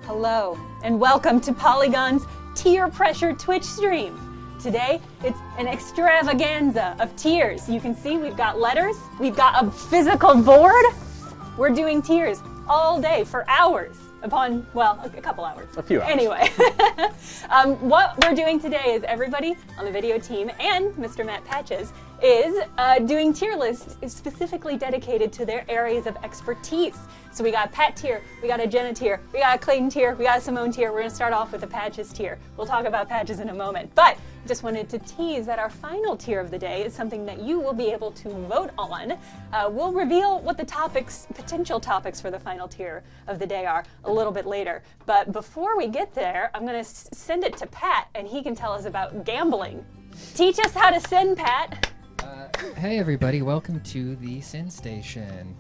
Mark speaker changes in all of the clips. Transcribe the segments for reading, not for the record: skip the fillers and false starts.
Speaker 1: Hello, and welcome to Polygon's Tier Pressure Twitch stream. Today, it's an extravaganza of tiers. You can see we've got letters, we've got a physical board. We're doing tiers all day for hours upon, well, a couple hours.
Speaker 2: A few hours.
Speaker 1: Anyway, what we're doing today is everybody on the video team and Mr. Matt Patches is doing tier lists specifically dedicated to their areas of expertise. So we got a Pat tier, we got a Jenna tier, we got a Clayton tier, we got a Simone tier. We're going to start off with the Patches tier. We'll talk about Patches in a moment. But just wanted to tease that our final tier of the day is something that you will be able to vote on. We'll reveal what the potential topics for the final tier of the day are a little bit later. But before we get there, I'm going to send it to Pat, and he can tell us about gambling. Teach us how to sin, Pat.
Speaker 3: Hey everybody, welcome to the Sin Station.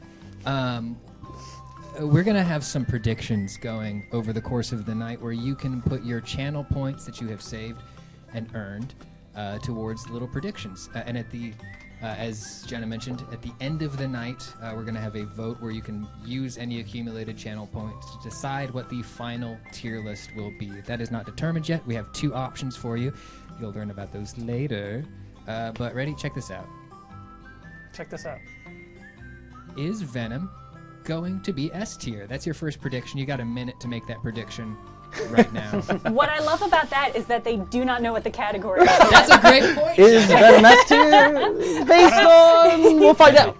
Speaker 3: We're going to have some predictions going over the course of the night where you can put your channel points that you have saved and earned towards little predictions. And at the, as Jenna mentioned, at the end of the night, we're going to have a vote where you can use any accumulated channel points to decide what the final tier list will be. That is not determined yet. We have two options for you. You'll learn about those later. But ready? Check this out.
Speaker 4: Check this out.
Speaker 3: Is Venom going to be S tier? That's your first prediction. You got a minute to make that prediction right now.
Speaker 1: What I love about that is that they do not know what the category is.
Speaker 3: That's a great point.
Speaker 2: Is Venom S tier? Based on, we'll find out.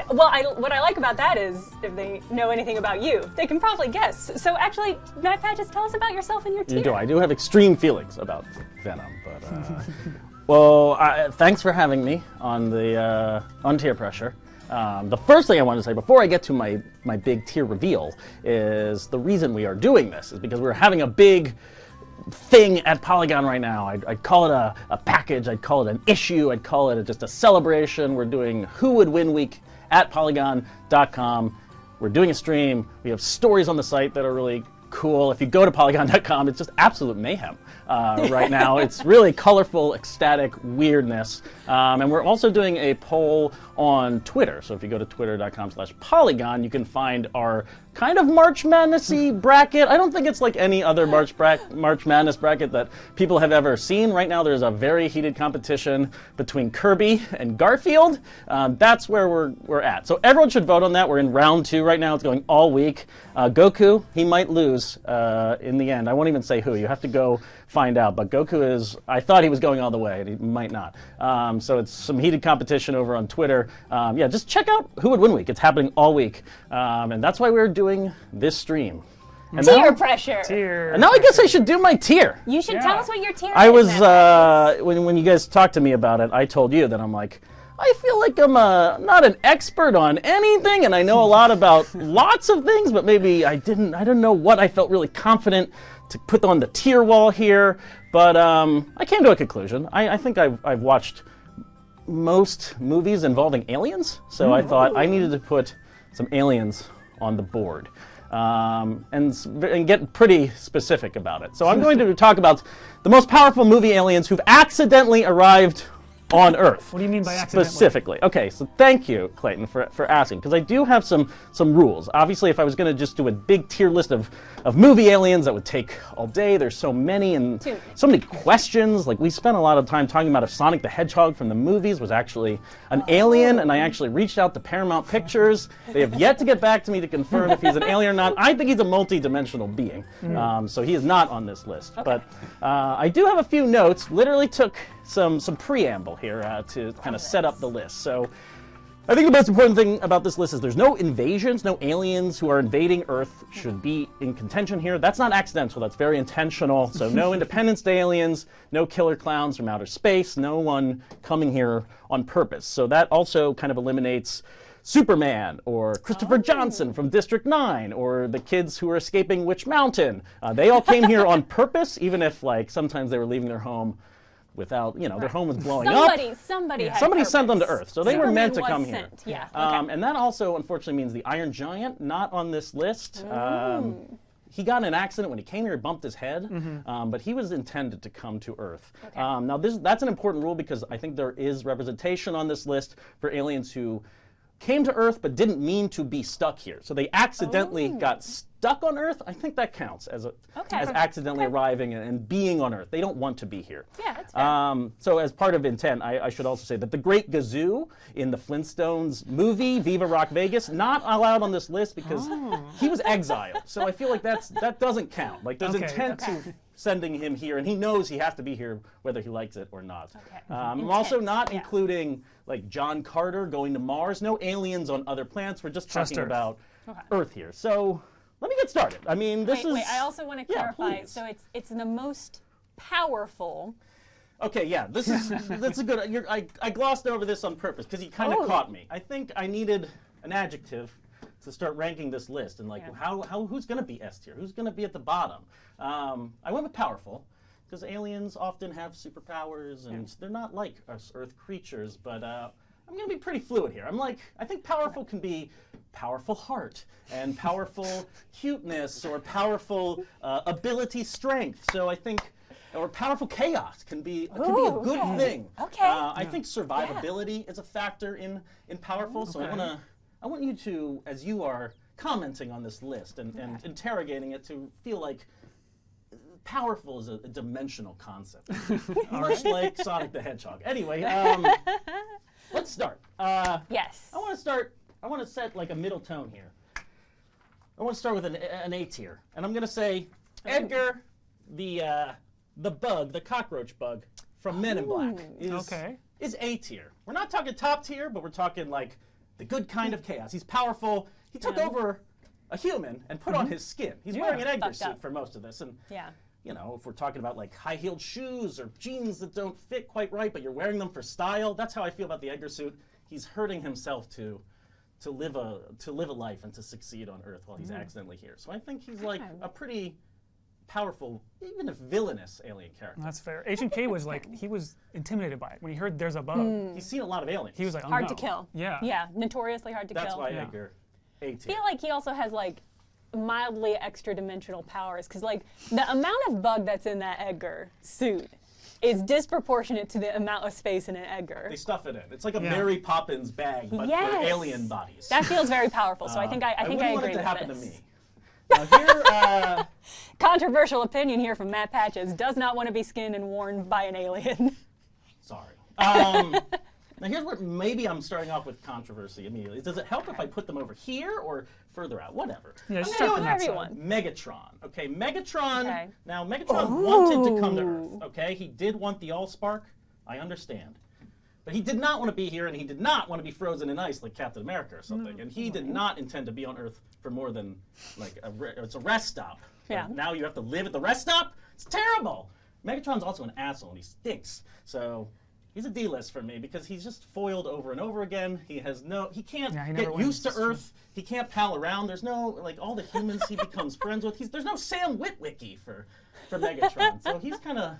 Speaker 1: What I like about that is if they know anything about you, they can probably guess. So actually, Matt Patches, tell us about yourself and your tier.
Speaker 2: I do have extreme feelings about Venom, but well, thanks for having me on the on Tier Pressure. The first thing I want to say before I get to my big tier reveal is the reason we are doing this is because we're having a big thing at Polygon right now. I'd call it a package, I'd call it an issue, I'd call it just a celebration. We're doing Who Would Win Week at Polygon.com. We're doing a stream. We have stories on the site that are really cool. If you go to Polygon.com, it's just absolute mayhem right now. It's really colorful, ecstatic weirdness. And we're also doing a poll on Twitter. So if you go to twitter.com/Polygon, you can find our kind of March Madness-y bracket. I don't think it's like any other March Madness bracket that people have ever seen. Right now there's a very heated competition between Kirby and Garfield. That's where we're at. So everyone should vote on that. We're in round 2 right now. It's going all week. Goku, he might lose in the end. I won't even say who. You have to go find out. But Goku is, I thought he was going all the way, and he might not. So it's some heated competition over on Twitter. Yeah, just check out Who Would Win Week. It's happening all week. And that's why we're doing this stream. And
Speaker 1: tier pressure.
Speaker 2: And now I guess I should do my tier.
Speaker 1: You should tell us what your tier is.
Speaker 2: I was, when you guys talked to me about it, I told you that I'm like, I feel like I'm not an expert on anything, and I know a lot about lots of things, but maybe I don't know what I felt really confident to put on the tier wall here. But I came to a conclusion. I think I've watched most movies involving aliens, so I thought I needed to put some aliens on the board and get pretty specific about it. So I'm going to talk about the most powerful movie aliens who've accidentally arrived on Earth.
Speaker 4: What do you mean by accidentally?
Speaker 2: Specifically. Okay, so thank you, Clayton, for asking, because I do have some rules. Obviously, if I was going to just do a big tier list of movie aliens, that would take all day. There's so many and so many questions. Like, we spent a lot of time talking about if Sonic the Hedgehog from the movies was actually an alien, and I actually reached out to Paramount Pictures. They have yet to get back to me to confirm if he's an alien or not. I think he's a multi-dimensional being, so he is not on this list. Okay. But I do have a few notes. Literally took some preamble here to kind of set up the list. So I think the most important thing about this list is there's no invasions, no aliens who are invading Earth should be in contention here. That's not accidental, that's very intentional. So no Independence Day aliens, no killer clowns from outer space, no one coming here on purpose. So that also kind of eliminates Superman or Christopher Johnson from District 9 or the kids who are escaping Witch Mountain. They all came here on purpose, even if like sometimes they were leaving their home without, their home was blowing up. Somebody sent them to Earth, so they were meant to come here.
Speaker 1: Yeah.
Speaker 2: And that also, unfortunately, means the Iron Giant, not on this list. He got in an accident when he came here, he bumped his head, but he was intended to come to Earth. Okay. Now, that's an important rule because I think there is representation on this list for aliens who came to Earth but didn't mean to be stuck here. So they accidentally got stuck on Earth. I think that counts as accidentally arriving and being on Earth. They don't want to be here.
Speaker 1: Yeah, that's fair.
Speaker 2: So as part of intent, I should also say that the Great Gazoo in the Flintstones movie, Viva Rock Vegas, not allowed on this list because he was exiled. So I feel like that doesn't count. Like there's intent to sending him here, and he knows he has to be here whether he likes it or not.
Speaker 1: Okay.
Speaker 2: I'm also not including like John Carter going to Mars. No aliens on other planets. We're just talking about Earth here. So let me get started. I mean, this is.
Speaker 1: Wait, I also want to clarify.
Speaker 2: Please.
Speaker 1: So it's the most powerful.
Speaker 2: Okay, yeah, that's a good. I glossed over this on purpose because he kind of caught me. I think I needed an adjective to start ranking this list and like who's going to be S tier? Who's going to be at the bottom? I went with powerful because aliens often have superpowers and they're not like us Earth creatures. But I'm going to be pretty fluid here. I think powerful can be powerful heart and powerful cuteness or powerful ability strength. So I think. Or powerful chaos can be a good thing.
Speaker 1: Okay.
Speaker 2: I think survivability is a factor in powerful. So I want you to, as you are commenting on this list and interrogating it, to feel like powerful is a dimensional concept, much like Sonic the Hedgehog. Anyway, let's start.
Speaker 1: Yes.
Speaker 2: I want to set like a middle tone here. I want to start with an A tier, and I'm going to say Edgar, the bug, the cockroach bug from Men in Black is A tier. We're not talking top tier, but we're talking like the good kind of chaos. He's powerful. He took over a human and put on his skin. He's wearing an Edgar suit for most of this. And you know, if we're talking about like high-heeled shoes or jeans that don't fit quite right, but you're wearing them for style, that's how I feel about the Edgar suit. He's hurting himself to live a life and to succeed on Earth while he's accidentally here. So I think he's like a pretty powerful, even if villainous alien character.
Speaker 4: That's fair. Agent K was like, he was intimidated by it. When he heard there's a bug,
Speaker 2: He's seen a lot of aliens.
Speaker 4: he was like, oh,
Speaker 1: Hard
Speaker 4: no.
Speaker 1: to kill.
Speaker 4: Yeah.
Speaker 1: Yeah, notoriously hard to
Speaker 2: That's
Speaker 1: kill.
Speaker 2: why Edgar, A
Speaker 1: I
Speaker 2: tier.
Speaker 1: feel like he also has like mildly extra dimensional powers because like the amount of bug that's in that Edgar suit is disproportionate to the amount of space in an Edgar.
Speaker 2: They stuff it in. It's like a Mary Poppins bag, but for alien bodies.
Speaker 1: That feels very powerful. So I think I
Speaker 2: wouldn't
Speaker 1: agree
Speaker 2: want it to
Speaker 1: with
Speaker 2: happen
Speaker 1: this.
Speaker 2: to me. Now here,
Speaker 1: Controversial opinion here from Matt Patches. Does not want to be skinned and worn by an alien.
Speaker 2: sorry. Now here's where maybe I'm starting off with controversy immediately. Does it help if I put them over here or further out? Whatever.
Speaker 4: Yeah,
Speaker 2: I'm
Speaker 4: just
Speaker 2: gonna
Speaker 4: start
Speaker 2: go
Speaker 4: from
Speaker 2: with
Speaker 4: that
Speaker 1: everyone.
Speaker 2: Megatron. Okay, Megatron.
Speaker 1: Okay.
Speaker 2: Now Megatron wanted to come to Earth. Okay, he did want the Allspark. I understand. But he did not want to be here, and he did not want to be frozen in ice like Captain America or something. And he did not intend to be on Earth for more than like it's a rest stop.
Speaker 1: Yeah.
Speaker 2: But now you have to live at the rest stop. It's terrible. Megatron's also an asshole, and he stinks. So he's a D-list for me because he's just foiled over and over again. He can't get used to Earth. He can't pal around. There's no like all the humans he becomes friends with. There's no Sam Witwicky for Megatron. So he's kind of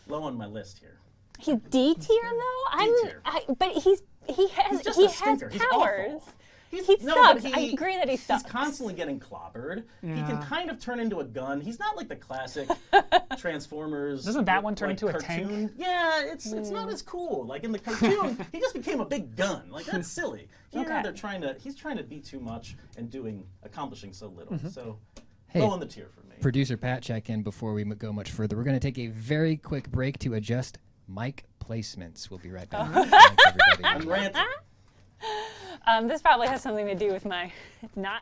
Speaker 2: low on my list here.
Speaker 1: He's D tier though.
Speaker 2: D-tier.
Speaker 1: But he has
Speaker 2: just a stinker. He's
Speaker 1: powers.
Speaker 2: awful.
Speaker 1: He
Speaker 2: No,
Speaker 1: sucks.
Speaker 2: but
Speaker 1: I agree that he sucks.
Speaker 2: He's constantly getting clobbered. He can kind of turn into a gun. He's not like the classic Transformers.
Speaker 4: Doesn't that one turn
Speaker 2: like,
Speaker 4: into a
Speaker 2: cartoon.
Speaker 4: tank?
Speaker 2: Yeah, it's not as cool. Like in the cartoon, he just became a big gun. Like that's silly. Here he's trying to be too much and accomplishing so little. So low on the tier for me.
Speaker 3: Producer Pat, check in before we go much further. We're going to take a very quick break to adjust mic placements. We'll be right back. Thanks, everybody.
Speaker 2: I'm ranting.
Speaker 1: This probably has something to do with my not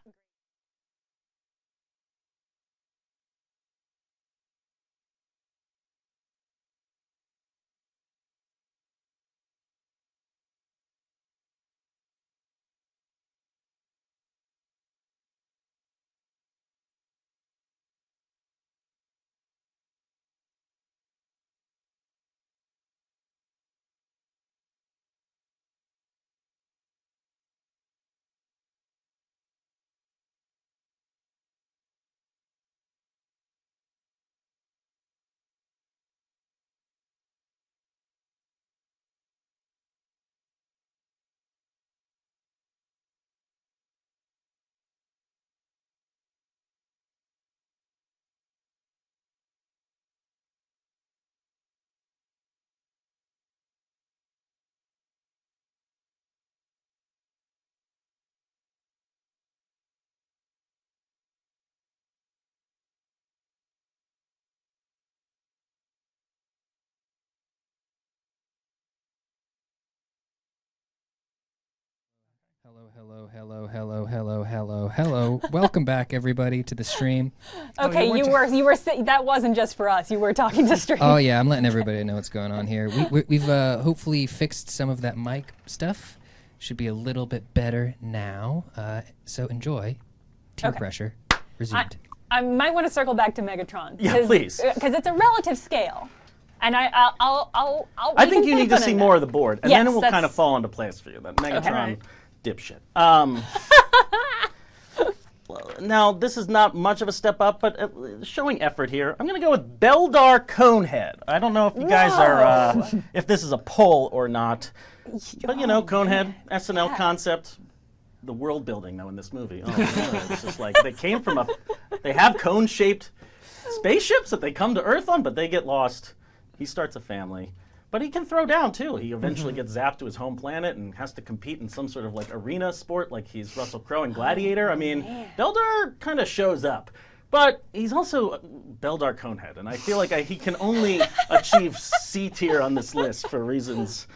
Speaker 3: Hello. Welcome back, everybody, to the stream.
Speaker 1: Okay, that wasn't just for us. You were talking to stream.
Speaker 3: Oh yeah, I'm letting everybody know what's going on here. We've hopefully fixed some of that mic stuff. Should be a little bit better now. So enjoy. Tier pressure resumed.
Speaker 1: I might want to circle back to Megatron.
Speaker 2: Yeah, please.
Speaker 1: Because it's a relative scale. And
Speaker 2: I think you need to see more of the board, and then it will kind of fall into place for you. That Megatron dipshit. Now, this is not much of a step up, but showing effort here. I'm going to go with Beldar Conehead. I don't know if you guys are, if this is a poll or not. But, you know, Conehead, SNL concept. The world building, though, in this movie. Oh, man, it's just like they have cone-shaped spaceships that they come to Earth on, but they get lost. He starts a family. But he can throw down, too. He eventually gets zapped to his home planet and has to compete in some sort of, like, arena sport, like he's Russell Crowe in Gladiator. I mean, Beldar kind of shows up. But he's also Beldar Conehead, and I feel like he can only achieve C tier on this list for reasons,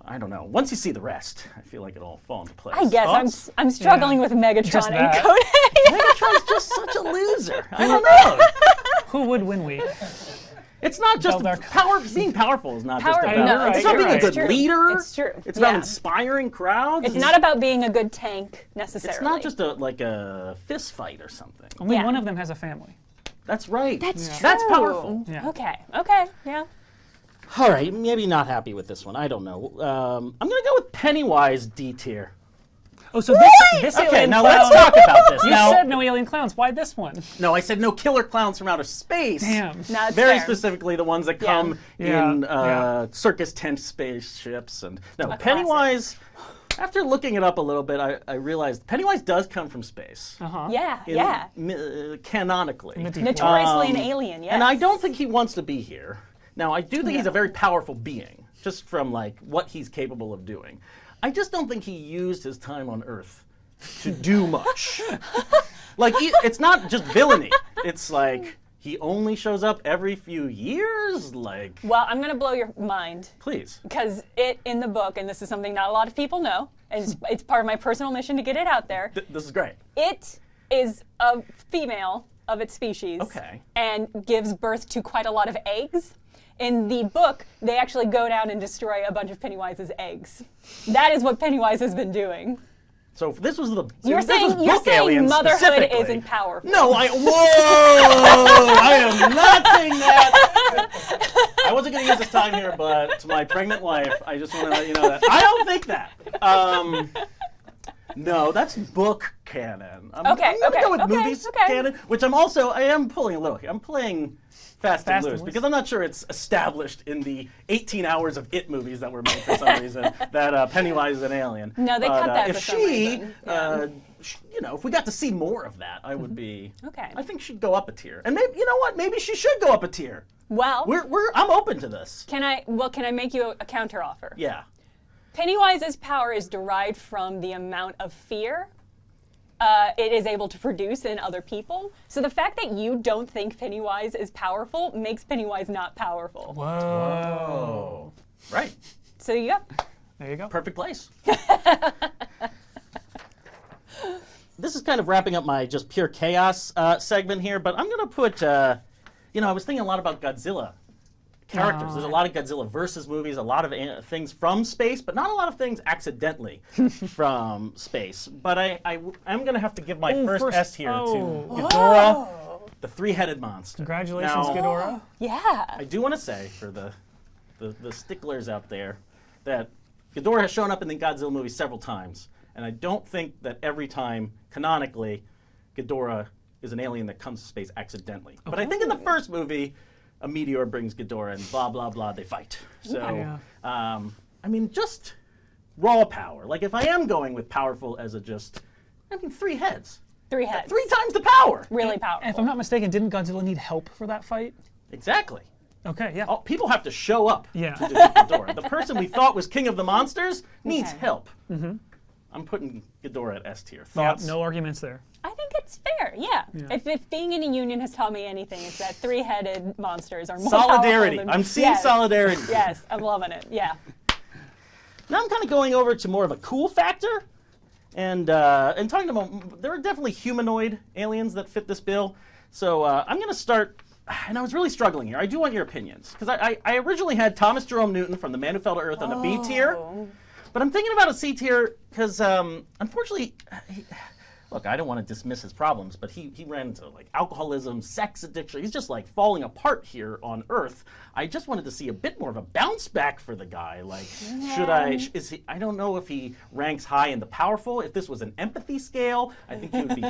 Speaker 2: I don't know. Once you see the rest, I feel like it'll all fall into place.
Speaker 1: I guess I'm struggling with Megatron and Conehead.
Speaker 2: Megatron's just such a loser. I don't know.
Speaker 4: Who would win week?
Speaker 2: It's not just being powerful is not just about.
Speaker 1: No,
Speaker 2: it's not being a good leader.
Speaker 1: It's true.
Speaker 2: It's about inspiring crowds.
Speaker 1: It's not about being a good tank necessarily.
Speaker 2: It's not just like a fist fight or something.
Speaker 4: Only one of them has a family.
Speaker 2: That's right.
Speaker 1: That's true.
Speaker 2: That's powerful.
Speaker 4: Yeah.
Speaker 1: Okay, yeah.
Speaker 2: All right, maybe not happy with this one. I don't know. I'm going to go with Pennywise D tier.
Speaker 4: Oh, so this
Speaker 2: Okay,
Speaker 4: alien
Speaker 2: now
Speaker 4: clown,
Speaker 2: let's talk about this.
Speaker 4: You said no alien clowns. Why this one?
Speaker 2: No, I said no killer clowns from outer space.
Speaker 4: Damn.
Speaker 1: No, it's
Speaker 2: Very
Speaker 1: fair.
Speaker 2: specifically the ones that come in circus tent spaceships. And no, Pennywise, after looking it up a little bit, I realized Pennywise does come from space.
Speaker 1: Yeah.
Speaker 2: Canonically.
Speaker 1: Notoriously an alien, yes.
Speaker 2: And I don't think he wants to be here. Now, I do think he's a very powerful being, just from like what he's capable of doing. I just don't think he used his time on Earth to do much. Like, it's not just villainy. It's like he only shows up every few years. Like,
Speaker 1: well, I'm going to blow your mind.
Speaker 2: Please.
Speaker 1: Because in the book, and this is something not a lot of people know, and it's part of my personal mission to get it out there.
Speaker 2: This is great.
Speaker 1: It is a female of its species.
Speaker 2: Okay.
Speaker 1: And gives birth to quite a lot of eggs. In the book, they actually go down and destroy a bunch of Pennywise's eggs. That is what Pennywise has been doing.
Speaker 2: So if this was the
Speaker 1: you're saying motherhood isn't powerful.
Speaker 2: No, whoa! I am not saying that. I wasn't going to use this time here, but to my pregnant wife, I just want to let you know that I don't think that. No, that's book canon. I'm going to go with movies canon, which I am pulling a little here. I'm playing Fast and Loose, because I'm not sure it's established in the 18 hours of It movies that were made for some reason that Pennywise is an alien.
Speaker 1: No, they cut that
Speaker 2: if
Speaker 1: for some reason.
Speaker 2: If we got to see more of that, I would be.
Speaker 1: Okay.
Speaker 2: I think she'd go up a tier, and maybe you know what? Maybe she should go up a tier.
Speaker 1: Well,
Speaker 2: I'm open to this.
Speaker 1: Can I make you a counter offer?
Speaker 2: Yeah.
Speaker 1: Pennywise's power is derived from the amount of fear it is able to produce in other people. So the fact that you don't think Pennywise is powerful makes Pennywise not powerful.
Speaker 2: Whoa. Right.
Speaker 1: So you go.
Speaker 4: There you go.
Speaker 2: Perfect place. This is kind of wrapping up my just pure chaos segment here, but I'm going to put, I was thinking a lot about Godzilla characters. There's a lot of Godzilla versus movies, a lot of things from space, but not a lot of things accidentally from space. But I'm going to have to give my first S here to Ghidorah, the three-headed monster.
Speaker 4: Congratulations,
Speaker 2: now,
Speaker 4: Ghidorah.
Speaker 1: Yeah.
Speaker 2: I do want to say for the sticklers out there that Ghidorah has shown up in the Godzilla movie several times, and I don't think that every time, canonically, Ghidorah is an alien that comes to space accidentally. But I think in the first movie, a meteor brings Ghidorah and blah, blah, blah, they fight. So, just raw power. Like, if I am going with powerful as three heads.
Speaker 1: 3 heads.
Speaker 2: 3 times the power.
Speaker 1: Really powerful.
Speaker 4: If I'm not mistaken, didn't Godzilla need help for that fight?
Speaker 2: Exactly.
Speaker 4: Okay, yeah.
Speaker 2: People have to show up to defeat Ghidorah. The person we thought was king of the monsters needs help. Mm-hmm. I'm putting Ghidorah at S tier. Thoughts?
Speaker 4: No arguments there.
Speaker 1: I think it's fair, yeah. If being in a union has taught me anything, it's that 3-headed monsters are more
Speaker 2: solidarity.
Speaker 1: powerful than...
Speaker 2: I'm seeing solidarity.
Speaker 1: Yes, I'm loving it, yeah.
Speaker 2: Now I'm kind of going over to more of a cool factor. And talking about, there are definitely humanoid aliens that fit this bill. So I'm going to start, and I was really struggling here. I do want your opinions. Because I originally had Thomas Jerome Newton from The Man Who Fell to Earth on a B tier. But I'm thinking about a C tier because, unfortunately, look, I don't want to dismiss his problems, but he ran into like alcoholism, sex addiction. He's just like falling apart here on Earth. I just wanted to see a bit more of a bounce back for the guy. Like, I don't know if he ranks high in the powerful. If this was an empathy scale, I think he would be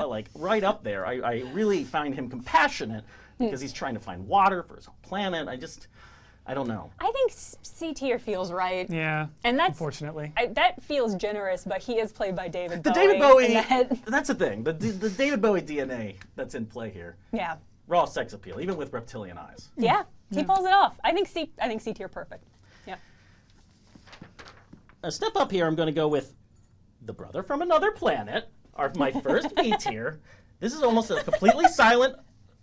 Speaker 2: like right up there. I really find him compassionate because he's trying to find water for his whole planet. I don't know.
Speaker 1: I think C tier feels right.
Speaker 4: Yeah.
Speaker 1: And that's
Speaker 4: unfortunately.
Speaker 1: That feels generous, but he is played by David Bowie.
Speaker 2: David Bowie. That's the thing. The David Bowie DNA that's in play here.
Speaker 1: Yeah.
Speaker 2: Raw sex appeal, even with reptilian eyes.
Speaker 1: Yeah. He pulls it off. I think C tier perfect. Yeah.
Speaker 2: A step up here, I'm going to go with the brother from another planet, my first B tier. This is almost a completely silent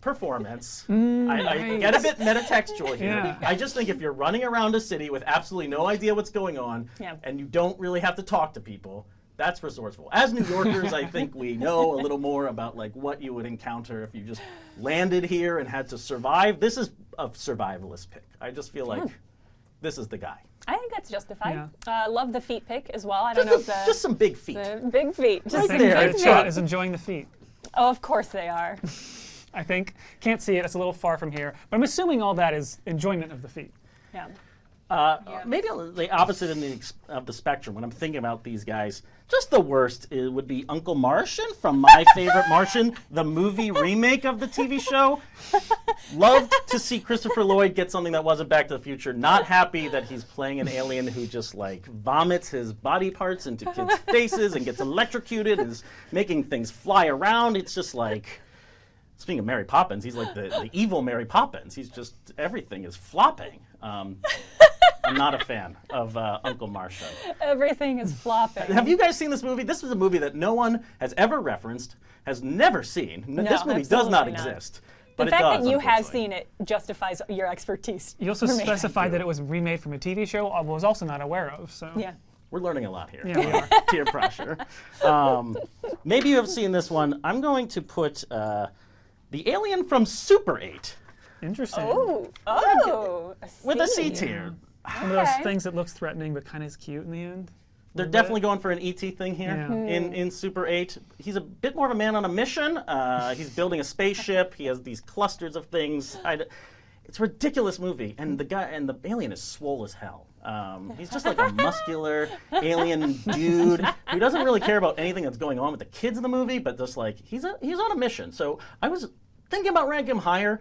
Speaker 2: performance. I get a bit metatextual here.
Speaker 4: Yeah.
Speaker 2: I just think if you're running around a city with absolutely no idea what's going on, and you don't really have to talk to people, that's resourceful. As New Yorkers, I think we know a little more about like what you would encounter if you just landed here and had to survive. This is a survivalist pick. I just feel like this is the guy.
Speaker 1: I think that's justified.
Speaker 4: Yeah.
Speaker 1: Love the feet pick as well. I don't know if
Speaker 2: just some big feet.
Speaker 1: the big feet. Just
Speaker 2: Right there.
Speaker 1: big
Speaker 4: Chat
Speaker 1: feet.
Speaker 4: is enjoying the feet.
Speaker 1: Oh, of course they are.
Speaker 4: I think. Can't see it. It's a little far from here. But I'm assuming all that is enjoyment of the feet.
Speaker 1: Yeah.
Speaker 2: Maybe the opposite of the spectrum when I'm thinking about these guys. Just the worst would be Uncle Martian from My Favorite Martian, the movie remake of the TV show. Loved to see Christopher Lloyd get something that wasn't Back to the Future. Not happy that he's playing an alien who just like vomits his body parts into kids' faces and gets electrocuted and is making things fly around. It's just like, speaking of Mary Poppins, he's like the evil Mary Poppins. He's just, everything is flopping. I'm not a fan of Uncle Martian.
Speaker 1: Everything is flopping.
Speaker 2: Have you guys seen this movie? This is a movie that no one has ever referenced, has never seen. This movie does not exist. But
Speaker 1: the fact
Speaker 2: it does,
Speaker 1: that you have
Speaker 2: unfortunately.
Speaker 1: seen it justifies your expertise.
Speaker 4: You also
Speaker 1: for me.
Speaker 4: specified that it was remade from a TV show I was also not aware of. So
Speaker 1: Yeah.
Speaker 2: We're learning a lot here.
Speaker 4: Yeah, we are.
Speaker 2: Peer pressure. Maybe you have seen this one. I'm going to put the alien from Super 8
Speaker 4: Interesting.
Speaker 1: Oh.
Speaker 2: with a C tier.
Speaker 4: One of those
Speaker 1: Okay.
Speaker 4: things that looks threatening but kind of is cute in the end.
Speaker 2: They're definitely going for an ET thing here
Speaker 4: Yeah.
Speaker 2: in Super 8. He's a bit more of a man on a mission. He's building a spaceship. He has these clusters of things. It's a ridiculous movie, and the alien is swole as hell. He's just like a muscular alien dude who doesn't really care about anything that's going on with the kids in the movie, but just like he's on a mission. So I was thinking about ranking him higher.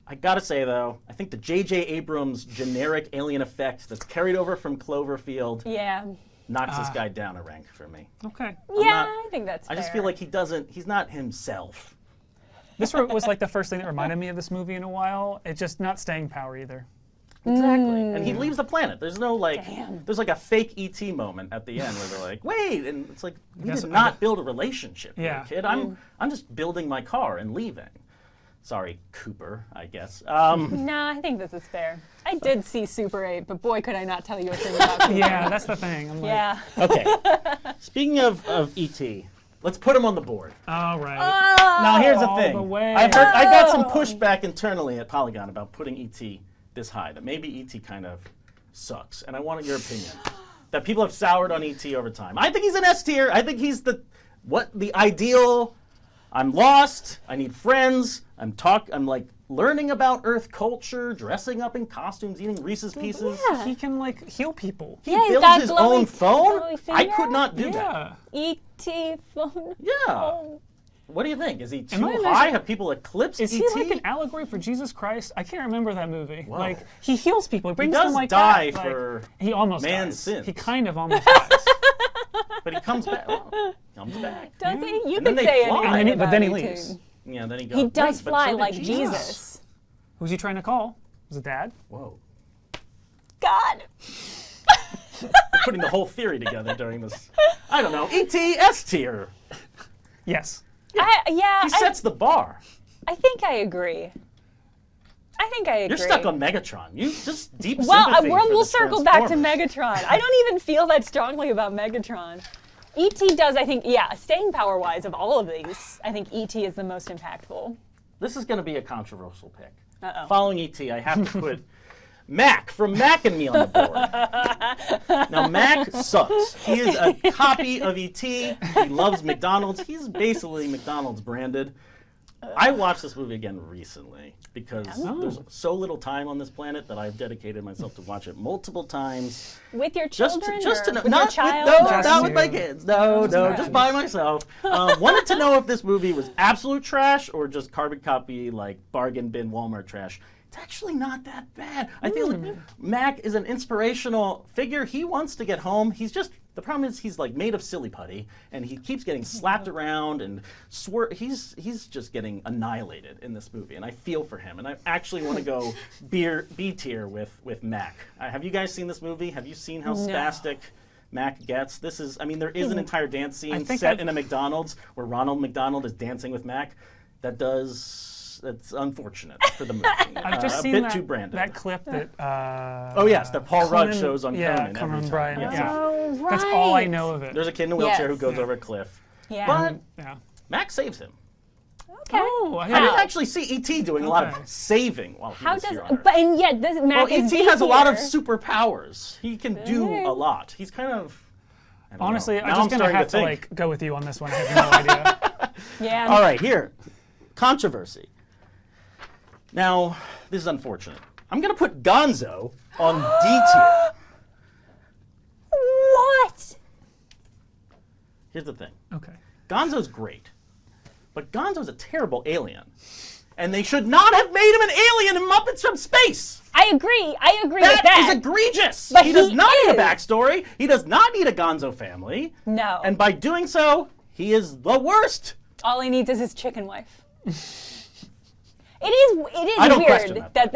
Speaker 2: I gotta say though, I think the J.J. Abrams generic alien effect that's carried over from Cloverfield
Speaker 1: Yeah.
Speaker 2: knocks this guy down a rank for me.
Speaker 4: Okay.
Speaker 1: Yeah, I think that's
Speaker 2: I just
Speaker 1: fair.
Speaker 2: feel like he's not himself.
Speaker 4: This was like the first thing that reminded me of this movie in a while. It's just not staying power either.
Speaker 2: Exactly. And he leaves the planet. There's no like,
Speaker 1: Damn.
Speaker 2: there's like a fake ET moment at the end where they're like, wait, and it's like, we
Speaker 4: Guess
Speaker 2: did
Speaker 4: I
Speaker 2: not build a relationship here,
Speaker 4: Yeah.
Speaker 2: kid. I'm just building my car and leaving. Sorry, Cooper, I guess.
Speaker 1: No, I think this is fair. I did see Super 8, but boy, could I not tell you a thing about Cooper.
Speaker 4: Yeah, that's the thing. I'm like,
Speaker 1: Yeah.
Speaker 2: Okay. Speaking of ET, let's put him on the board.
Speaker 4: all right.
Speaker 2: Now here's the
Speaker 4: All
Speaker 2: thing.
Speaker 4: the way.
Speaker 2: I got some pushback internally at Polygon about putting ET this high. That maybe ET kind of sucks, and I wanted your opinion. That people have soured on ET over time. I think he's an S tier. I think he's the ideal. I'm lost. I need friends. I'm like learning about Earth culture, dressing up in costumes, eating Reese's Pieces.
Speaker 1: Yeah.
Speaker 4: He can like heal people.
Speaker 2: He
Speaker 1: Yeah, he's
Speaker 2: builds
Speaker 1: got
Speaker 2: his
Speaker 1: glowing-
Speaker 2: own phone.
Speaker 1: glowing
Speaker 2: I
Speaker 1: finger.
Speaker 2: could not do that.
Speaker 4: Yeah.
Speaker 1: E.T. phone.
Speaker 2: Yeah.
Speaker 1: Oh.
Speaker 2: What do you think? Is he
Speaker 4: Am
Speaker 2: too
Speaker 4: I
Speaker 2: high?
Speaker 4: imagining-
Speaker 2: Have people eclipsed
Speaker 4: Is
Speaker 2: ET?
Speaker 4: he like an allegory for Jesus Christ? I can't remember that movie.
Speaker 2: Whoa.
Speaker 4: Like he heals people. He brings
Speaker 2: does
Speaker 4: them like
Speaker 2: die
Speaker 4: that.
Speaker 2: for
Speaker 4: Like, he almost
Speaker 2: man's
Speaker 4: dies.
Speaker 2: sins.
Speaker 4: He kind of almost dies.
Speaker 2: But he comes back. Well, comes back.
Speaker 1: Does he? You
Speaker 2: And then
Speaker 1: could
Speaker 2: they
Speaker 1: say
Speaker 2: fly.
Speaker 1: anything
Speaker 4: But then he
Speaker 1: about
Speaker 4: leaves.
Speaker 1: ET.
Speaker 2: Yeah, then he goes.
Speaker 1: He does
Speaker 2: Wait, but
Speaker 1: fly
Speaker 2: so did
Speaker 1: like Jesus.
Speaker 4: Who's he trying to call? Was it Dad?
Speaker 2: Whoa.
Speaker 1: God.
Speaker 2: We're putting the whole theory together during this. I don't know. ET S tier.
Speaker 4: Yes.
Speaker 1: Yeah,
Speaker 2: He sets the bar.
Speaker 1: I think I agree. I think I agree.
Speaker 2: You're stuck on Megatron. You just deep
Speaker 1: Well,
Speaker 2: sympathy for
Speaker 1: we'll
Speaker 2: the
Speaker 1: circle back to
Speaker 2: Transformers.
Speaker 1: Megatron. I don't even feel that strongly about Megatron. E.T. does, I think, yeah, staying power-wise of all of these, I think E.T. is the most impactful.
Speaker 2: This is going to be a controversial pick.
Speaker 1: Uh-oh.
Speaker 2: Following E.T., I have to put Mac from Mac and Me on the board. Now, Mac sucks. He is a copy of E.T. He loves McDonald's. He's basically McDonald's branded. I watched this movie again recently because there's so little time on this planet that I've dedicated myself to watch it multiple times.
Speaker 1: With your
Speaker 2: Just
Speaker 1: children
Speaker 2: to
Speaker 1: or
Speaker 2: know,
Speaker 1: with
Speaker 2: not
Speaker 1: your child?
Speaker 2: not with my kids. No,
Speaker 1: Okay.
Speaker 2: just by myself. Wanted to know if this movie was absolute trash or just carbon copy, like bargain bin Walmart trash. It's actually not that bad. I feel like Mac is an inspirational figure. He wants to get home. The problem is he's like made of silly putty, and he keeps getting slapped around and he's just getting annihilated in this movie, and I feel for him. And I actually want to go B tier with Mac. Have you guys seen this movie? Have you seen how spastic Mac gets? There is an entire dance scene set in a McDonald's where Ronald McDonald is dancing with Mac. That's unfortunate for the movie.
Speaker 4: I've just seen
Speaker 2: a bit
Speaker 4: that,
Speaker 2: too branded.
Speaker 4: that clip that.
Speaker 2: Oh yes, that Paul Rudd
Speaker 4: Conan-
Speaker 2: shows on Conan.
Speaker 4: Conan
Speaker 2: every time.
Speaker 4: O'Brien.
Speaker 2: Yes.
Speaker 4: Yeah.
Speaker 1: Oh, right.
Speaker 4: That's all I know of it.
Speaker 2: There's a kid in a wheelchair who
Speaker 1: Yes.
Speaker 2: goes over a cliff.
Speaker 1: Yeah.
Speaker 2: But
Speaker 4: Yeah.
Speaker 2: Mac saves him.
Speaker 1: Okay.
Speaker 4: Oh,
Speaker 2: I didn't
Speaker 1: How?
Speaker 2: actually see E.T. doing a lot
Speaker 4: Okay.
Speaker 2: of saving while he
Speaker 1: How
Speaker 2: was
Speaker 1: does,
Speaker 2: here on Earth.
Speaker 1: but and yet this Mac
Speaker 2: Well,
Speaker 1: is
Speaker 2: E.T. has a lot of
Speaker 1: here.
Speaker 2: superpowers. He can do a lot. He's kind of... I don't
Speaker 4: Honestly,
Speaker 2: know.
Speaker 4: I'm
Speaker 2: Now
Speaker 4: just gonna
Speaker 2: starting
Speaker 4: have to
Speaker 2: think.
Speaker 4: like go with you on this one. I have no idea.
Speaker 1: Yeah.
Speaker 2: All right, here. Controversy. Now, this is unfortunate. I'm going to put Gonzo on D tier.
Speaker 1: What?
Speaker 2: Here's the thing.
Speaker 4: Okay.
Speaker 2: Gonzo's great, but Gonzo's a terrible alien. And they should not have made him an alien in Muppets from Space.
Speaker 1: I agree with that.
Speaker 2: That is egregious.
Speaker 1: But
Speaker 2: he does
Speaker 1: he
Speaker 2: not need a
Speaker 1: is.
Speaker 2: backstory. He does not need a Gonzo family.
Speaker 1: No.
Speaker 2: And by doing so, he is the worst.
Speaker 1: All he needs is his chicken wife. It is
Speaker 2: I don't
Speaker 1: weird
Speaker 2: question that.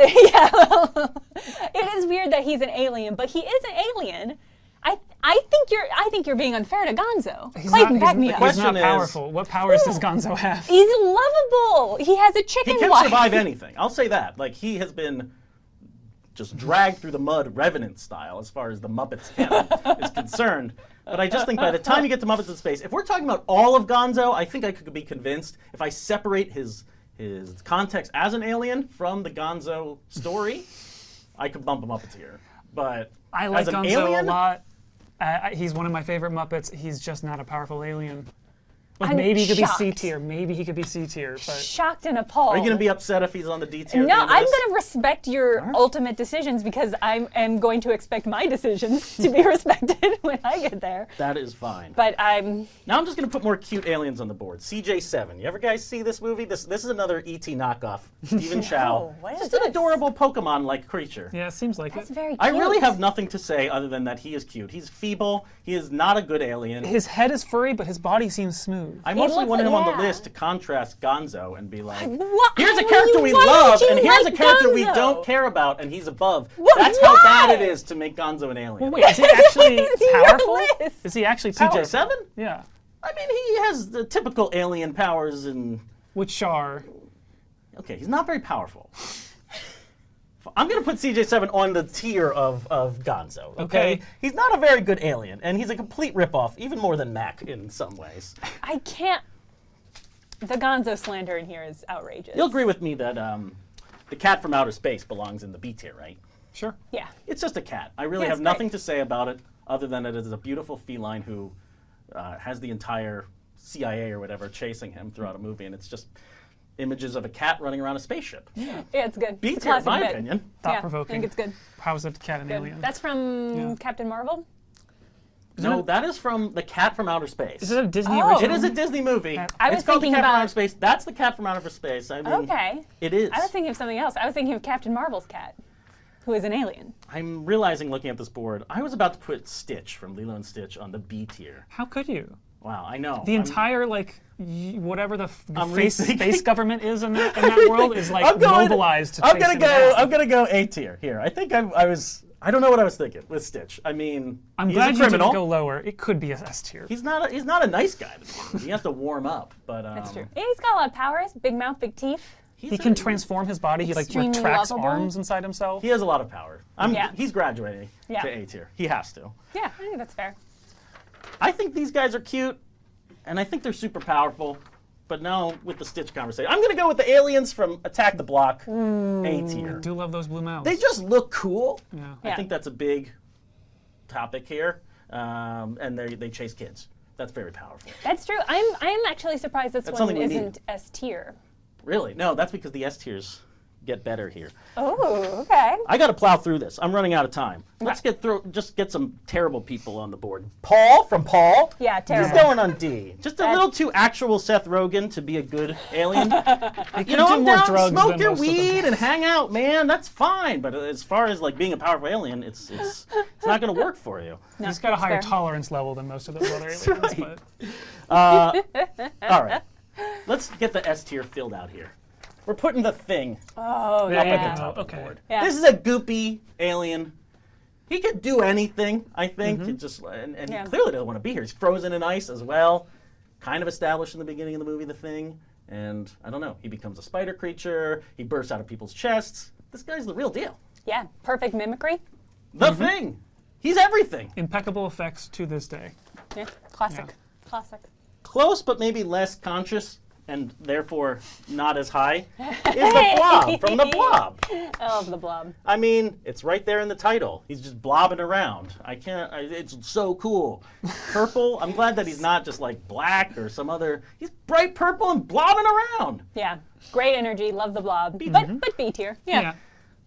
Speaker 1: It is weird that he's an alien, but he is an alien. I think you're being unfair to Gonzo. Clayton, back me up.
Speaker 4: He's not
Speaker 2: Question is-
Speaker 4: powerful. What powers does Gonzo have?
Speaker 1: He's lovable. He has a chicken
Speaker 2: He can
Speaker 1: wife.
Speaker 2: survive anything. I'll say that. Like, he has been just dragged through the mud Revenant style as far as the Muppets canon is concerned. But I just think by the time you get to Muppets in Space, if we're talking about all of Gonzo, I think I could be convinced if I separate his context as an alien from the Gonzo story, I could bump him up a tier. But
Speaker 4: I like
Speaker 2: as an
Speaker 4: Gonzo
Speaker 2: alien,
Speaker 4: a lot. He's one of my favorite Muppets. He's just not a powerful alien. Like
Speaker 1: I'm
Speaker 4: maybe he could
Speaker 1: shocked.
Speaker 4: be C tier. Maybe he could be C tier. But
Speaker 1: Shocked and appalled.
Speaker 2: are you going to be upset if he's on the D tier?
Speaker 1: No,
Speaker 2: at the
Speaker 1: I'm
Speaker 2: end of this?
Speaker 1: going to respect your ultimate decisions because I am going to expect my decisions to be respected when I get there.
Speaker 2: That is fine.
Speaker 1: But I'm
Speaker 2: Now I'm just going to put more cute aliens on the board. CJ7. You ever guys see this movie? This is another E.T. knockoff. Stephen Chow.
Speaker 1: what is
Speaker 2: Just an
Speaker 1: this?
Speaker 2: adorable Pokemon-like creature.
Speaker 4: yeah, it seems like
Speaker 1: that's
Speaker 4: it.
Speaker 1: very cute.
Speaker 2: I really have nothing to say other than that he is cute. He's feeble. He is not a good alien.
Speaker 4: His head is furry, but his body seems smooth.
Speaker 2: I mostly
Speaker 1: looks
Speaker 2: wanted
Speaker 1: like-
Speaker 2: him on the
Speaker 1: yeah.
Speaker 2: list to contrast Gonzo and be like,
Speaker 1: What?
Speaker 2: here's a
Speaker 1: Why
Speaker 2: character
Speaker 1: would
Speaker 2: we
Speaker 1: you- why
Speaker 2: love,
Speaker 1: would you
Speaker 2: and here's
Speaker 1: like
Speaker 2: a character we
Speaker 1: Gonzo?
Speaker 2: don't care about, and he's above.
Speaker 1: What?
Speaker 2: That's how bad
Speaker 1: Why?
Speaker 2: it is to make Gonzo an alien.
Speaker 4: Wait, is he actually
Speaker 1: It's in your
Speaker 4: powerful?
Speaker 1: list.
Speaker 4: Is he actually powerful?
Speaker 2: CJ7?
Speaker 4: Yeah.
Speaker 2: I mean, he has the typical alien powers and...
Speaker 4: Which are?
Speaker 2: Okay, he's not very powerful. I'm going to put CJ7 on the tier of Gonzo, okay?
Speaker 4: Okay.
Speaker 2: He's not a very good alien, and he's a complete ripoff, even more than Mac in some ways.
Speaker 1: I can't. The Gonzo slander in here is outrageous.
Speaker 2: You'll agree with me that the cat from outer space belongs in the B tier, right?
Speaker 4: Sure.
Speaker 1: Yeah.
Speaker 2: It's just a cat. I really
Speaker 1: Yeah,
Speaker 2: have
Speaker 1: it's
Speaker 2: nothing
Speaker 1: great.
Speaker 2: to say about it other than it is a beautiful feline who has the entire CIA or whatever chasing him throughout a movie, and it's just images of a cat running around a spaceship.
Speaker 1: Yeah, it's good.
Speaker 2: B
Speaker 1: It's a
Speaker 2: tier, in
Speaker 1: classic
Speaker 2: my
Speaker 1: bit.
Speaker 2: opinion.
Speaker 1: Yeah, I
Speaker 4: Thought-provoking.
Speaker 1: think it's good.
Speaker 4: How is the cat an
Speaker 1: Good.
Speaker 4: alien?
Speaker 1: That's from
Speaker 4: Yeah.
Speaker 1: Captain Marvel.
Speaker 2: No, that is from The Cat from Outer Space.
Speaker 4: Is it a Disney
Speaker 1: Oh.
Speaker 4: original?
Speaker 2: It is a Disney movie.
Speaker 1: I was
Speaker 2: it's called The
Speaker 1: thinking
Speaker 2: Cat from
Speaker 1: about-
Speaker 2: Outer Space. That's The Cat from Outer Space. I mean,
Speaker 1: Okay.
Speaker 2: it is.
Speaker 1: I was thinking of something else. I was thinking of Captain Marvel's cat, who is an alien.
Speaker 2: I'm realizing, looking at this board, I was about to put Stitch from Lilo and Stitch on the B tier.
Speaker 4: How could you?
Speaker 2: Wow, I know.
Speaker 4: The entire whatever the
Speaker 2: I'm
Speaker 4: face,
Speaker 2: rethinking.
Speaker 4: space government is in that world is like
Speaker 2: I'm going-
Speaker 4: mobilized to
Speaker 2: I'm
Speaker 4: chase
Speaker 2: gonna
Speaker 4: him
Speaker 2: go.
Speaker 4: down.
Speaker 2: I'm gonna go A tier here. I think I was. I don't know what I was thinking with Stitch. I mean,
Speaker 4: I'm
Speaker 2: he's
Speaker 4: glad
Speaker 2: a
Speaker 4: you
Speaker 2: criminal.
Speaker 4: didn't go lower. It could be a S tier.
Speaker 2: He's not a nice guy. He has to warm up. But
Speaker 1: That's true. Yeah, he's got a lot of powers. Big mouth, big teeth.
Speaker 4: He can transform his body. He like
Speaker 1: Extremely
Speaker 4: retracts
Speaker 1: lovable.
Speaker 4: arms inside himself.
Speaker 2: He has a lot of power.
Speaker 1: Yeah.
Speaker 2: He's graduating
Speaker 1: Yeah.
Speaker 2: to A tier. He has to.
Speaker 1: Yeah, I think that's fair.
Speaker 2: I think these guys are cute, and I think they're super powerful. But now with the Stitch conversation, I'm going to go with the aliens from Attack the Block, A tier.
Speaker 4: I do love those blue mouths.
Speaker 2: They just look cool.
Speaker 4: Yeah.
Speaker 2: I think that's a big topic here, and they chase kids. That's very powerful.
Speaker 1: That's true. I'm actually surprised this
Speaker 2: That's
Speaker 1: one
Speaker 2: something we
Speaker 1: isn't S tier.
Speaker 2: Really? No, that's because the S tiers get better here.
Speaker 1: Oh, okay.
Speaker 2: I got to plow through this. I'm running out of time. Let's get through. Just get some terrible people on the board. Paul from Paul.
Speaker 1: Yeah, terrible.
Speaker 2: He's going on D. Just a little too actual Seth Rogen to be a good alien. You know,
Speaker 4: do
Speaker 2: I'm
Speaker 4: more
Speaker 2: down.
Speaker 4: drugs
Speaker 2: Smoke
Speaker 4: than
Speaker 2: your
Speaker 4: most of them.
Speaker 2: weed and hang out, man. That's fine. But as far as like being a powerful alien, it's not going to work for you.
Speaker 4: He's got a higher
Speaker 1: fair.
Speaker 4: tolerance level than most of those other aliens.
Speaker 2: right.
Speaker 4: But
Speaker 2: All right. Let's get the S tier filled out here. We're putting the Thing
Speaker 1: Oh,
Speaker 2: up
Speaker 1: yeah.
Speaker 2: at the top of the
Speaker 4: okay.
Speaker 2: board.
Speaker 1: Yeah.
Speaker 2: This is a goopy alien. He could do anything, I think. It just and
Speaker 1: Yeah.
Speaker 2: he clearly doesn't want to be here. He's frozen in ice as well. Kind of established in the beginning of the movie, The Thing. And I don't know. He becomes a spider creature. He bursts out of people's chests. This guy's the real deal.
Speaker 1: Yeah, perfect mimicry.
Speaker 2: The Thing. He's everything.
Speaker 4: impeccable effects to this day.
Speaker 1: Yeah, classic.
Speaker 4: Yeah.
Speaker 1: Classic.
Speaker 2: Close, but maybe less conscious, and therefore not as high, is the Blob from The Blob.
Speaker 1: I love the blob.
Speaker 2: I mean, it's right there in the title. He's just blobbing around. It's so cool. Purple, I'm glad that he's not just like black or some other, he's bright purple and blobbing around.
Speaker 1: Yeah, great energy. Love the blob. But B tier. Yeah.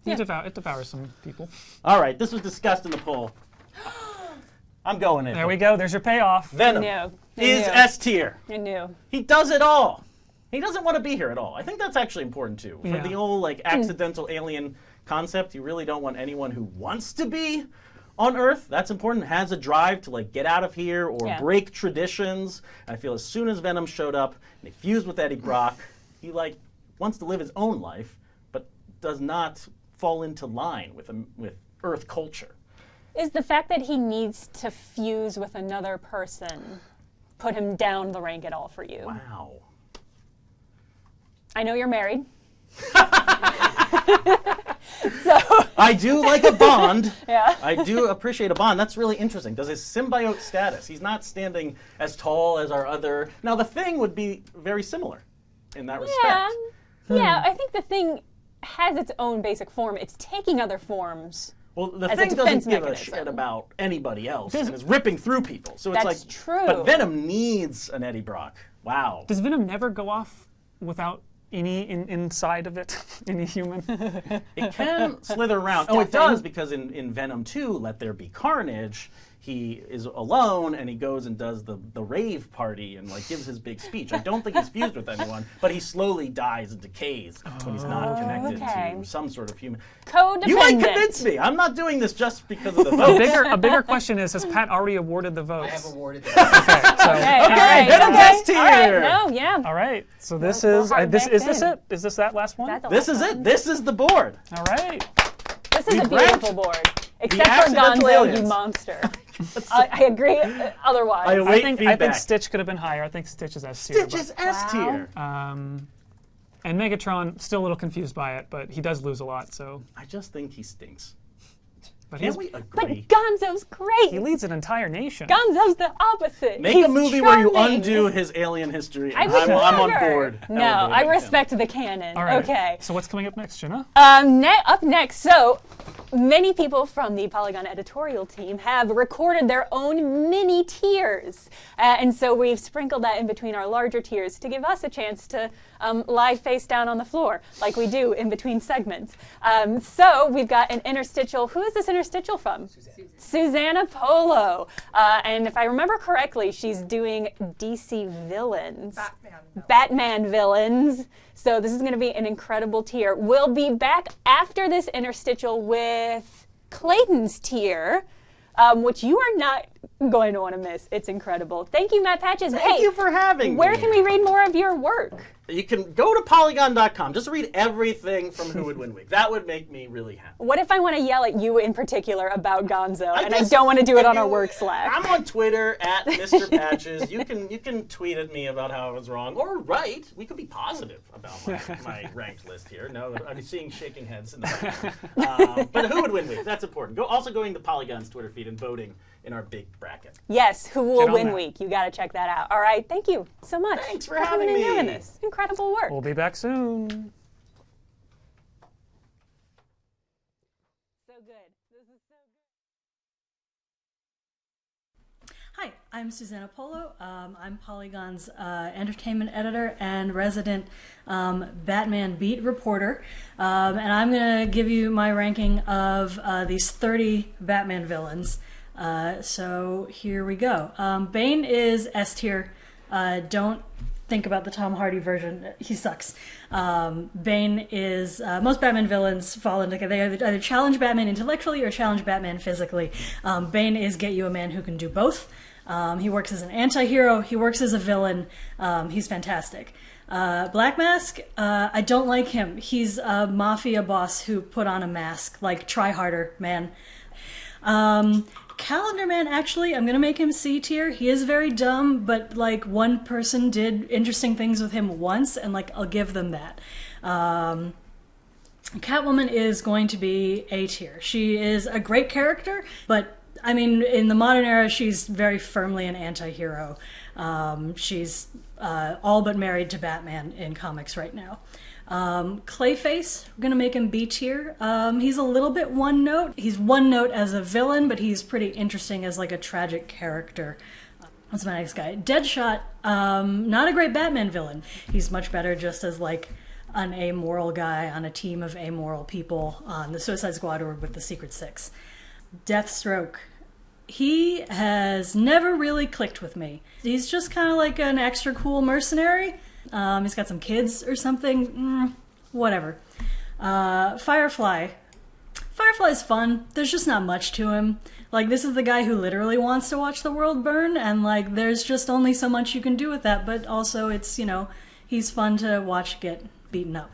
Speaker 4: It devours some people.
Speaker 2: All right, this was discussed in the poll. I'm going in.
Speaker 4: There we go. There's your payoff.
Speaker 2: Venom
Speaker 1: I
Speaker 2: is
Speaker 1: knew.
Speaker 2: S tier.
Speaker 1: I knew.
Speaker 2: He does it all. He doesn't want to be here at all. I think that's actually important too. For
Speaker 4: Yeah.
Speaker 2: the whole like accidental alien concept, you really don't want anyone who wants to be on Earth. That's important. Has a drive to like get out of here or
Speaker 1: Yeah.
Speaker 2: break traditions. And I feel as soon as Venom showed up and he fused with Eddie Brock, he like wants to live his own life, but does not fall into line with Earth culture.
Speaker 1: Is the fact that he needs to fuse with another person put him down the rank at all for you?
Speaker 2: Wow.
Speaker 1: I know you're married.
Speaker 2: I do like a bond.
Speaker 1: Yeah.
Speaker 2: I do appreciate a bond. That's really interesting. Does his symbiote status, he's not standing as tall as our other. Now, the Thing would be very similar in that respect.
Speaker 1: Yeah. Yeah, I think the Thing has its own basic form. It's taking other forms.
Speaker 2: Well, the
Speaker 1: As a
Speaker 2: Thing doesn't
Speaker 1: defense
Speaker 2: give a
Speaker 1: mechanism.
Speaker 2: shit about anybody else and is ripping through people. So it's
Speaker 1: That's
Speaker 2: like,
Speaker 1: true.
Speaker 2: But Venom needs an Eddie Brock. Wow.
Speaker 4: Does Venom never go off without any inside of it? Any human?
Speaker 2: It can slither around. Oh, it does, because in Venom 2, Let There Be Carnage, he is alone and he goes and does the rave party and like gives his big speech. I don't think he's fused with anyone, but he slowly dies and decays when he's not connected to some sort of human.
Speaker 1: Codependent.
Speaker 2: You might convince me. I'm not doing this just because of the vote.
Speaker 4: A bigger question is, has Pat already awarded the votes?
Speaker 3: I have awarded the
Speaker 1: Okay, all right,
Speaker 2: Venom
Speaker 1: okay.
Speaker 2: S tier.
Speaker 1: All right, no, yeah.
Speaker 4: All right. So this
Speaker 1: We're
Speaker 4: is
Speaker 1: hard
Speaker 4: this
Speaker 1: back
Speaker 4: is this
Speaker 1: in.
Speaker 4: it? Is this that last one?
Speaker 1: That's the
Speaker 2: This
Speaker 1: last
Speaker 2: is
Speaker 1: one.
Speaker 2: it. This is the board.
Speaker 4: All right.
Speaker 1: This is a
Speaker 2: We've
Speaker 1: beautiful
Speaker 2: ranked
Speaker 1: board. Except for
Speaker 2: accidental
Speaker 1: Gonzo,
Speaker 2: aliens.
Speaker 1: you monster. I agree otherwise.
Speaker 2: I
Speaker 4: I
Speaker 2: await
Speaker 4: think
Speaker 2: feedback.
Speaker 4: Stitch could have been higher. I think Stitch is S tier.
Speaker 2: Stitch is S tier.
Speaker 4: And Megatron, still a little confused by it, but he does lose a lot. So,
Speaker 2: I just think he stinks.
Speaker 4: but
Speaker 2: Can't
Speaker 4: he's,
Speaker 2: we
Speaker 1: But
Speaker 2: agree?
Speaker 1: Gonzo's great.
Speaker 4: he leads an entire nation.
Speaker 1: Gonzo's the opposite.
Speaker 2: Make
Speaker 1: He's
Speaker 2: a movie where you
Speaker 1: charming.
Speaker 2: undo his alien history,
Speaker 1: I
Speaker 2: and
Speaker 1: would
Speaker 2: I'm on
Speaker 1: never.
Speaker 2: board.
Speaker 1: No, I
Speaker 2: elevating him.
Speaker 1: respect the canon.
Speaker 4: All right.
Speaker 1: Okay.
Speaker 4: So what's coming up next, Jenna?
Speaker 1: Up next, so many people from the Polygon editorial team have recorded their own mini tiers. And so we've sprinkled that in between our larger tiers to give us a chance to lie face down on the floor, like we do in between segments. So we've got an interstitial. Who is this interstitial from? Susanna Polo. And if I remember correctly, she's doing DC villains. Batman villains. So this is going to be an incredible tier. We'll be back after this interstitial with Clayton's tier, which you are not going to want to miss. It's incredible. Thank you, Matt Patches.
Speaker 2: Thank you for having
Speaker 1: Where
Speaker 2: me.
Speaker 1: can we read more of your work?
Speaker 2: You can go to Polygon.com. Just read everything from Who Would Win Week. That would make me really happy.
Speaker 1: What if I want to yell at you in particular about Gonzo, and I
Speaker 2: guess
Speaker 1: don't want to do it
Speaker 2: if
Speaker 1: on our
Speaker 2: you-
Speaker 1: work Slack?
Speaker 2: I'm on Twitter at Mr. Patches. You can tweet at me about how I was wrong, or right. We could be positive about my ranked list here. No, I'm seeing shaking heads in the background. But Who Would Win Week? That's important. Also going to Polygon's Twitter feed and voting in our big bracket.
Speaker 1: Yes, Who Will
Speaker 4: Get on
Speaker 1: Win
Speaker 4: that.
Speaker 1: Week. You got to check that out. All right, thank you so much.
Speaker 2: Thanks for
Speaker 1: coming
Speaker 2: having
Speaker 1: and
Speaker 2: me.
Speaker 1: doing this. Incredible work.
Speaker 4: We'll be back soon.
Speaker 1: So good. This is so good.
Speaker 5: Hi, I'm Susanna Polo. I'm Polygon's entertainment editor and resident Batman beat reporter. And I'm going to give you my ranking of these 30 Batman villains. So here we go. Bane is S tier. Don't think about the Tom Hardy version. He sucks. Bane is... most Batman villains fall into... They either challenge Batman intellectually or challenge Batman physically. Bane is get you a man who can do both. He works as an anti-hero. He works as a villain. He's fantastic. Black Mask, I don't like him. He's a mafia boss who put on a mask. Like, try harder, man. Calendar Man, actually, I'm gonna make him C tier. He is very dumb, but, like, one person did interesting things with him once, and, like, I'll give them that. Catwoman is going to be A tier. She is a great character, but I mean, in the modern era, she's very firmly an anti-hero. She's all but married to Batman in comics right now. Clayface, we're going to make him B tier. He's a little bit one note. He's one note as a villain, but he's pretty interesting as like a tragic character. What's my next guy? Deadshot, not a great Batman villain. He's much better just as like an amoral guy on a team of amoral people on the Suicide Squad or with the Secret Six. Deathstroke. He has never really clicked with me. He's just kind of like an extra cool mercenary. He's got some kids or something. Whatever. Firefly. Firefly's fun. There's just not much to him. Like, this is the guy who literally wants to watch the world burn, and like, there's just only so much you can do with that, but also it's, you know, he's fun to watch get beaten up.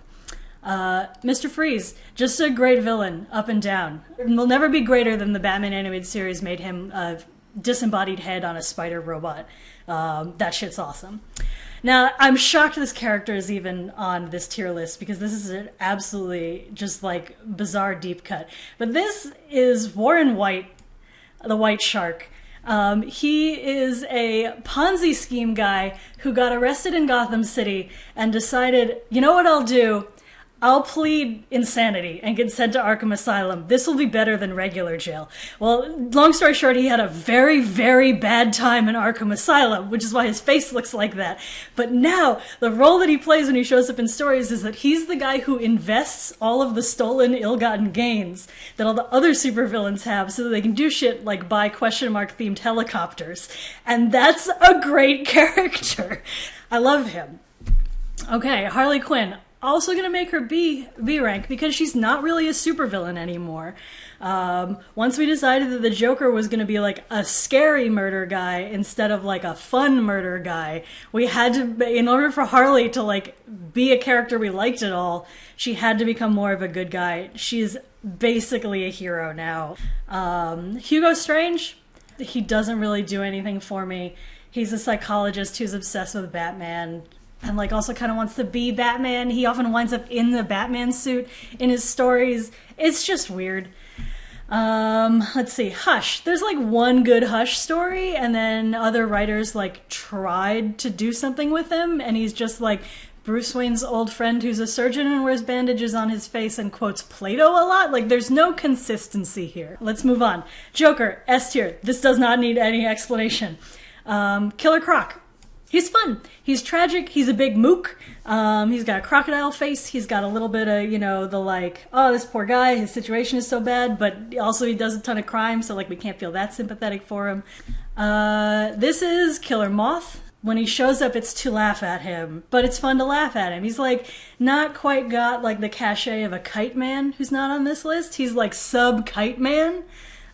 Speaker 5: Mr. Freeze, just a great villain, up and down. Will never be greater than the Batman animated series made him a disembodied head on a spider robot. That shit's awesome. Now, I'm shocked this character is even on this tier list because this is an absolutely just like bizarre deep cut. But this is Warren White, the White Shark. He is a Ponzi scheme guy who got arrested in Gotham City and decided, you know what I'll do? I'll plead insanity and get sent to Arkham Asylum. This will be better than regular jail. Well, long story short, he had a very, very bad time in Arkham Asylum, which is why his face looks like that. But now, the role that he plays when he shows up in stories is that he's the guy who invests all of the stolen, ill-gotten gains that all the other supervillains have so that they can do shit like buy question mark themed helicopters. And that's a great character. I love him. Okay, Harley Quinn. Also going to make her B rank because she's not really a supervillain anymore. Once we decided that the Joker was going to be like a scary murder guy instead of like a fun murder guy, we had to, in order for Harley to like be a character we liked at all, she had to become more of a good guy. She's basically a hero now. Hugo Strange, he doesn't really do anything for me. He's a psychologist who's obsessed with Batman. And like also kind of wants to be Batman. He often winds up in the Batman suit in his stories. It's just weird. Let's see, Hush. There's like one good Hush story, and then other writers like tried to do something with him, and he's just like Bruce Wayne's old friend who's a surgeon and wears bandages on his face and quotes Plato a lot. Like, there's no consistency here. Let's move on. Joker, S tier. This does not need any explanation. Killer Croc. He's fun. He's tragic. He's a big mook. He's got a crocodile face. He's got a little bit of, you know, the like, oh, this poor guy, his situation is so bad, but also he does a ton of crime, so like we can't feel that sympathetic for him. This is Killer Moth. When he shows up, it's to laugh at him, but it's fun to laugh at him. He's like not quite got like the cachet of a Kite Man who's not on this list. He's like sub Kite Man,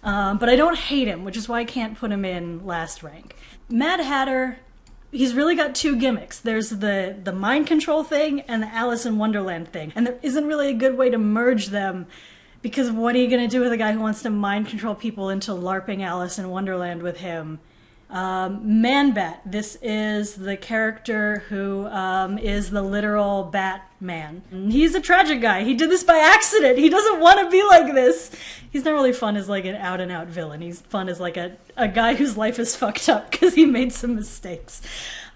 Speaker 5: but I don't hate him, which is why I can't put him in last rank. Mad Hatter. He's really got two gimmicks. There's the mind control thing and the Alice in Wonderland thing. And there isn't really a good way to merge them because what are you going to do with a guy who wants to mind control people into LARPing Alice in Wonderland with him? Man-Bat. This is the character who is the literal Batman. He's a tragic guy. He did this by accident. He doesn't want to be like this. He's not really fun as like an out-and-out villain. He's fun as like a guy whose life is fucked up because he made some mistakes.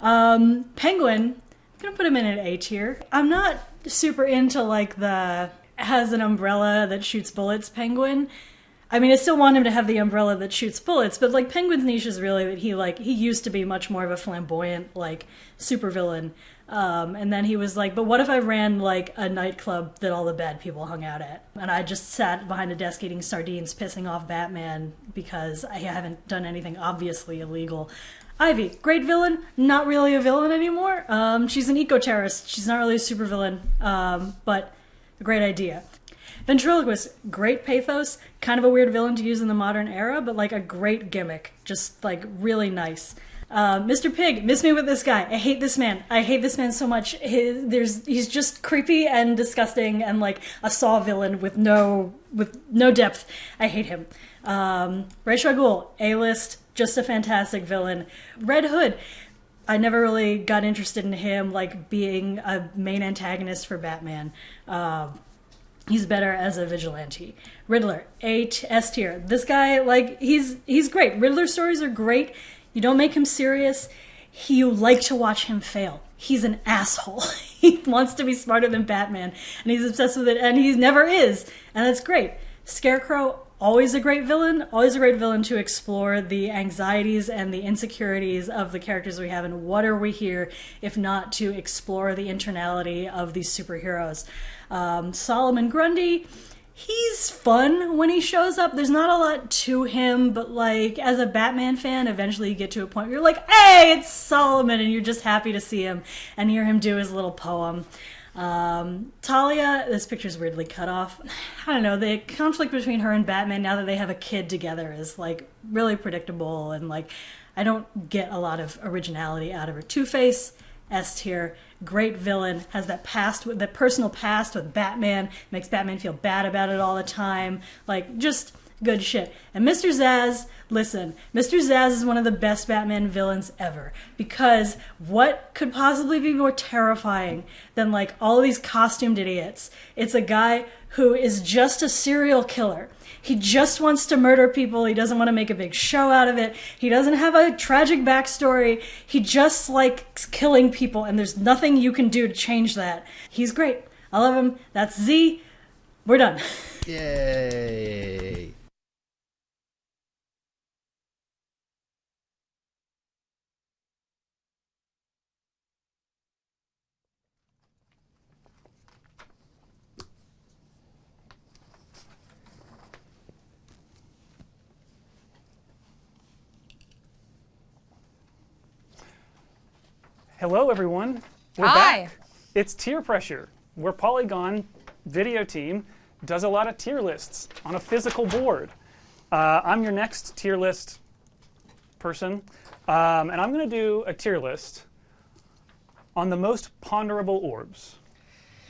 Speaker 5: Penguin, I'm gonna put him in an A tier. I'm not super into like the has an umbrella that shoots bullets Penguin. I mean, I still want him to have the umbrella that shoots bullets, but like Penguin's niche is really that he used to be much more of a flamboyant like supervillain, and then he was like, but what if I ran like a nightclub that all the bad people hung out at, and I just sat behind a desk eating sardines, pissing off Batman because I haven't done anything obviously illegal. Ivy, great villain, not really a villain anymore. She's an eco-terrorist. She's not really a supervillain, but a great idea. Ventriloquist, great pathos, kind of a weird villain to use in the modern era, but like a great gimmick, just like really nice. Mr. Pig, miss me with this guy. I hate this man. I hate this man so much. He's just creepy and disgusting and like a Saw villain with no depth. I hate him. Ra's al Ghul, A-list, just a fantastic villain. Red Hood, I never really got interested in him like being a main antagonist for Batman. He's better as a vigilante. Riddler, S tier. This guy, like, he's great. Riddler stories are great. You don't make him serious. You like to watch him fail. He's an asshole. He wants to be smarter than Batman, and he's obsessed with it, and he never is, and that's great. Scarecrow, always a great villain to explore the anxieties and the insecurities of the characters we have, and what are we here if not to explore the internality of these superheroes. Solomon Grundy, he's fun when he shows up. There's not a lot to him, but like as a Batman fan, eventually you get to a point where you're like, hey, it's Solomon, and you're just happy to see him and hear him do his little poem. Talia, this picture's weirdly cut off. I don't know, the conflict between her and Batman now that they have a kid together is like really predictable, and like I don't get a lot of originality out of her. Two-Face, S tier, great villain, has that personal past with Batman, makes Batman feel bad about it all the time, like just good shit. And Mr. Zsasz, listen, Mr. Zsasz is one of the best Batman villains ever, because what could possibly be more terrifying than like all these costumed idiots? It's a guy who is just a serial killer. He just wants to murder people. He doesn't want to make a big show out of it. He doesn't have a tragic backstory. He just likes killing people, and there's nothing you can do to change that. He's great. I love him. That's Z. We're done.
Speaker 6: Yay.
Speaker 4: Hello, everyone. We're back. It's Tier Pressure, where Polygon video team does a lot of tier lists on a physical board. I'm your next tier list person, and I'm going to do a tier list on the most ponderable orbs.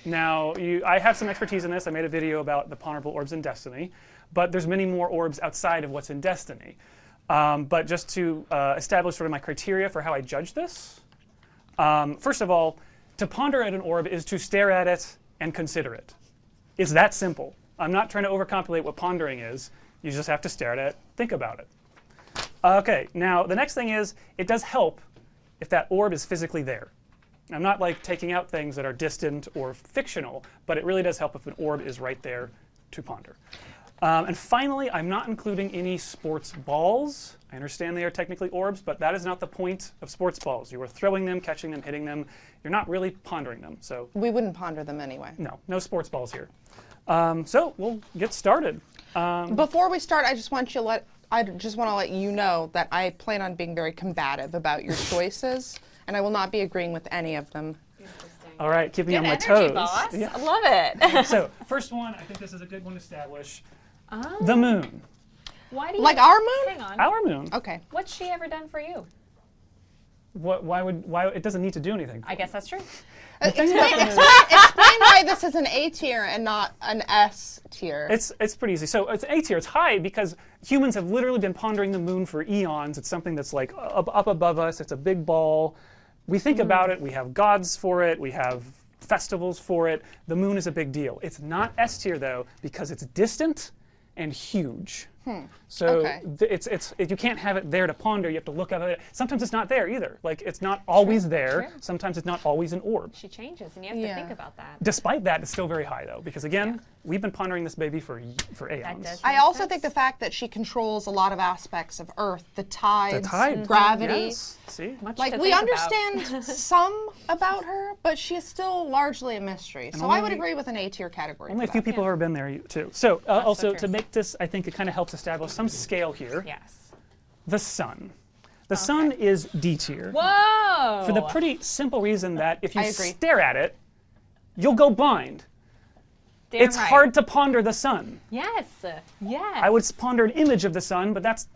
Speaker 4: Now, I have some expertise in this. I made a video about the ponderable orbs in Destiny, but there's many more orbs outside of what's in Destiny. But just to establish sort of my criteria for how I judge this, first of all, to ponder at an orb is to stare at it and consider it. It's that simple. I'm not trying to overcomplicate what pondering is. You just have to stare at it, think about it. Okay, now the next thing is, it does help if that orb is physically there. I'm not like taking out things that are distant or fictional, but it really does help if an orb is right there to ponder. And finally, I'm not including any sports balls. I understand they are technically orbs, but that is not the point of sports balls. You are throwing them, catching them, hitting them. You're not really pondering them. So
Speaker 7: we wouldn't ponder them anyway.
Speaker 4: No sports balls here. So we'll get started.
Speaker 7: Before we start, I just want to let you know that I plan on being very combative about your choices, and I will not be agreeing with any of them.
Speaker 4: All right, keep me on my
Speaker 1: energy,
Speaker 4: toes.
Speaker 1: Boss.
Speaker 4: Yeah.
Speaker 1: I love it.
Speaker 4: So first one, I think this is a good one to establish. The moon.
Speaker 1: Why do you
Speaker 7: like our moon?
Speaker 1: Hang on.
Speaker 4: Our moon.
Speaker 7: Okay.
Speaker 1: What's she ever done for you?
Speaker 4: Why it doesn't need to do anything?
Speaker 1: I guess that's true.
Speaker 7: Explain why this is an A tier and not an S tier.
Speaker 4: It's pretty easy. So it's A tier. It's high because humans have literally been pondering the moon for eons. It's something that's like up above us. It's a big ball. We think about it. We have gods for it. We have festivals for it. The moon is a big deal. It's not S tier though because it's distant and huge. So you can't have it there to ponder. You have to look at it. Sometimes it's not there either. Like it's not always there.
Speaker 1: True.
Speaker 4: Sometimes it's not always an orb.
Speaker 1: She changes, and you have to think about that.
Speaker 4: Despite that, it's still very high though, because again, we've been pondering this baby for aeons.
Speaker 7: I also think the fact that she controls a lot of aspects of Earth, the tides, gravity.
Speaker 4: Yes. See?
Speaker 7: Like we understand some about her, but she is still largely a mystery. So I would agree with an A tier category.
Speaker 4: Only a few people have ever been there too. So also to make this, I think it kind of helps establish some scale here.
Speaker 1: Yes.
Speaker 4: The sun. The sun is D tier.
Speaker 1: Whoa!
Speaker 4: For the pretty simple reason that if you stare at it, you'll go blind.
Speaker 1: Damn
Speaker 4: it's
Speaker 1: right.
Speaker 4: hard to ponder the sun.
Speaker 1: Yes. Yes.
Speaker 4: I would ponder an image of the sun, but that's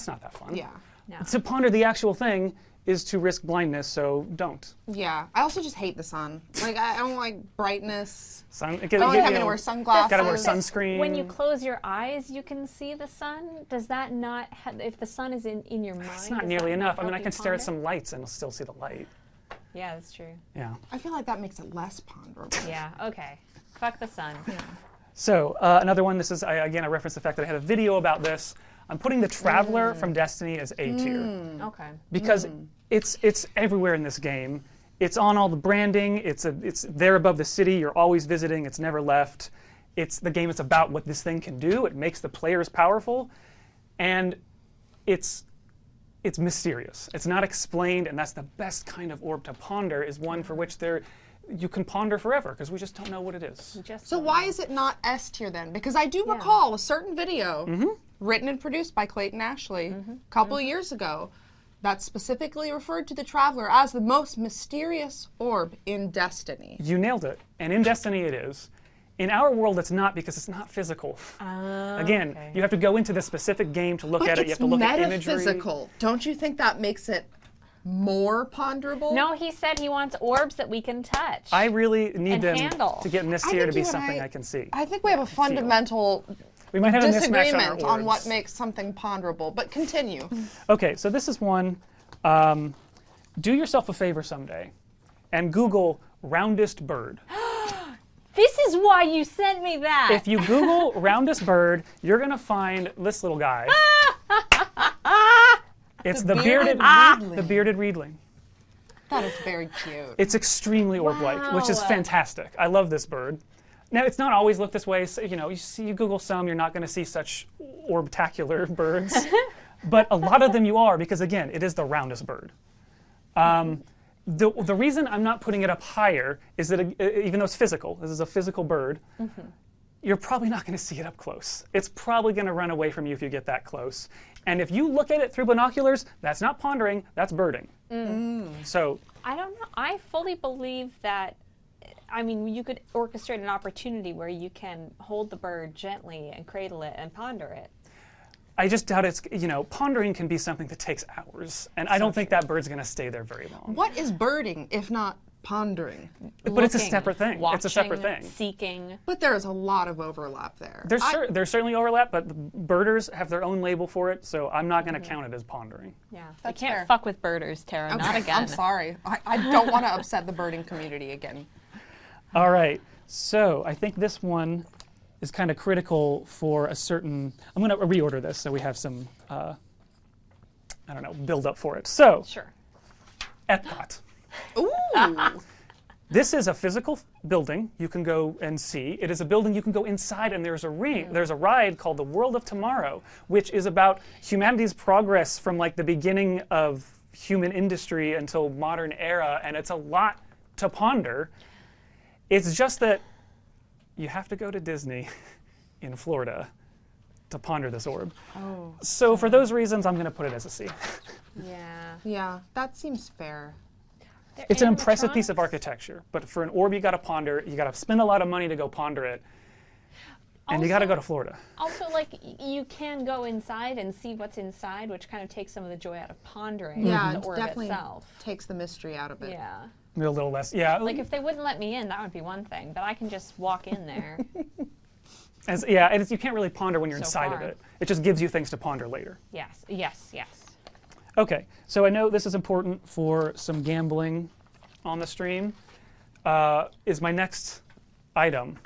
Speaker 4: not that fun.
Speaker 7: Yeah.
Speaker 1: No.
Speaker 4: To ponder the actual thing is to risk blindness, so don't.
Speaker 7: Yeah. I also just hate the sun. Like I don't like brightness.
Speaker 4: Sun.
Speaker 7: I don't like having to wear sunglasses.
Speaker 4: Gotta wear sunscreen.
Speaker 1: When you close your eyes, you can see the sun. Does that not? If the sun is in your mind,
Speaker 4: it's not nearly enough. I mean, I can stare at some lights and still see the light.
Speaker 1: Yeah, that's true.
Speaker 4: Yeah.
Speaker 7: I feel like that makes it less ponderable.
Speaker 1: Yeah. Okay. Fuck the sun.
Speaker 4: So another one. This is again I reference the fact that I had a video about this. I'm putting the Traveler from Destiny as A tier.
Speaker 1: Okay.
Speaker 4: Because it's everywhere in this game. It's on all the branding. It's there above the city. You're always visiting. It's never left. The game is about what this thing can do. It makes the players powerful, and it's mysterious. It's not explained, and that's the best kind of orb to ponder. Is one for which you can ponder forever because we just don't know what it is.
Speaker 7: So why is it not S tier then? Because I do recall a certain video written and produced by Clayton Ashley a couple of years ago that specifically referred to the Traveler as the most mysterious orb in Destiny.
Speaker 4: You nailed it. And in Destiny it is. In our world it's not because it's not physical. Again, you have to go into the specific game to look at it. You have to look at imagery.
Speaker 7: Metaphysical. Don't you think that makes it more ponderable?
Speaker 1: No, he said he wants orbs that we can touch.
Speaker 4: I really need them
Speaker 1: handle.
Speaker 4: to get in this tier to be something I can see.
Speaker 7: I think we have a fundamental
Speaker 4: We might have a mismatch
Speaker 7: disagreement
Speaker 4: on our
Speaker 7: on what
Speaker 4: orbs.
Speaker 7: makes something ponderable, but continue.
Speaker 4: Okay, so this is one. Do yourself a favor someday and Google roundest bird.
Speaker 1: This is why you sent me that.
Speaker 4: If you Google roundest bird, you're going to find this little guy. It's the bearded reedling.
Speaker 7: That is very cute.
Speaker 4: It's extremely orb-like, which is fantastic. I love this bird. Now, it's not always looked this way. So, you Google some, you're not going to see such orbtacular birds. But a lot of them you are, because again, it is the roundest bird. The reason I'm not putting it up higher is that even though it's physical, this is a physical bird, you're probably not going to see it up close. It's probably going to run away from you if you get that close. And if you look at it through binoculars, that's not pondering, that's birding. So
Speaker 1: I don't know. I fully believe that, I mean, you could orchestrate an opportunity where you can hold the bird gently and cradle it and ponder it.
Speaker 4: I just doubt it's, pondering can be something that takes hours. And I don't think that bird's going to stay there very long.
Speaker 7: What is birding if not pondering?
Speaker 4: But it's a separate thing.
Speaker 1: Watching,
Speaker 4: it's a separate thing.
Speaker 1: Seeking.
Speaker 7: But there is a lot of overlap there.
Speaker 4: There's certainly overlap, but the birders have their own label for it, so I'm not going to count it as pondering.
Speaker 1: Yeah.
Speaker 7: That's
Speaker 1: you can't
Speaker 7: fair.
Speaker 1: fuck with birders, Tara. Not again.
Speaker 7: I'm sorry. I don't want to upset the birding community again.
Speaker 4: All right. So I think this one is kind of critical for a certain. I'm going to reorder this so we have some, build up for it. So,
Speaker 1: Sure.
Speaker 4: Epcot.
Speaker 7: Ooh.
Speaker 4: This is a physical building you can go and see. It is a building you can go inside, and there's a ride called the World of Tomorrow, which is about humanity's progress from like the beginning of human industry until modern era, and it's a lot to ponder. It's just that you have to go to Disney in Florida to ponder this orb.
Speaker 7: Oh.
Speaker 4: So for those reasons, I'm going to put it as a C.
Speaker 1: Yeah.
Speaker 7: Yeah, that seems fair.
Speaker 4: It's an impressive piece of architecture, but for an orb you got to ponder, you got to spend a lot of money to go ponder it. And you got to go to Florida.
Speaker 1: Also, like, you can go inside and see what's inside, which kind of takes some of the joy out of pondering
Speaker 7: Yeah,
Speaker 1: the
Speaker 7: it
Speaker 1: orb
Speaker 7: definitely
Speaker 1: itself.
Speaker 7: takes the mystery out of it.
Speaker 1: Yeah.
Speaker 4: A little less, yeah.
Speaker 1: Like, if they wouldn't let me in, that would be one thing, but I can just walk in there.
Speaker 4: And you can't really ponder when you're
Speaker 1: So
Speaker 4: inside of
Speaker 1: far.
Speaker 4: it. It just gives you things to ponder later.
Speaker 1: Yes, yes, yes.
Speaker 4: Okay, so I know this is important for some gambling on the stream. Is my next item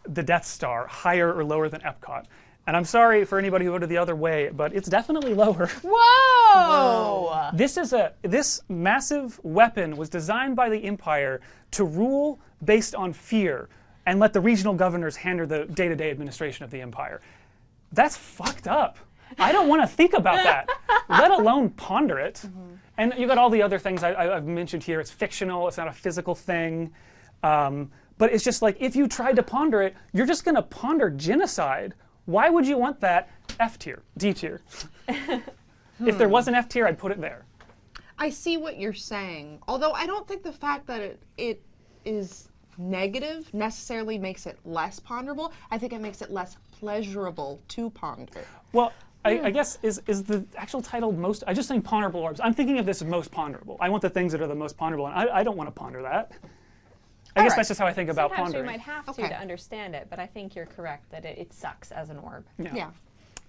Speaker 4: the Death Star higher or lower than Epcot? And I'm sorry for anybody who voted the other way, but it's definitely lower.
Speaker 1: Whoa!
Speaker 4: This massive weapon was designed by the Empire to rule based on fear and let the regional governors handle the day-to-day administration of the Empire. That's fucked up. I don't want to think about that, let alone ponder it. And you got all the other things I've mentioned here. It's fictional. It's not a physical thing. But it's just like, if you tried to ponder it, you're just going to ponder genocide. Why would you want that? F tier, D tier. If there was an F tier, I'd put it there.
Speaker 7: I see what you're saying. Although I don't think the fact that it is negative necessarily makes it less ponderable. I think it makes it less pleasurable to ponder.
Speaker 4: Well, I guess, is the actual title most... I just think ponderable orbs. I'm thinking of this as most ponderable. I want the things that are the most ponderable, and I don't want to ponder that. I guess that's just how I think about
Speaker 1: Sometimes
Speaker 4: pondering.
Speaker 1: we might have
Speaker 7: Okay.
Speaker 1: to understand it, but I think you're correct that it sucks as an orb.
Speaker 7: Yeah.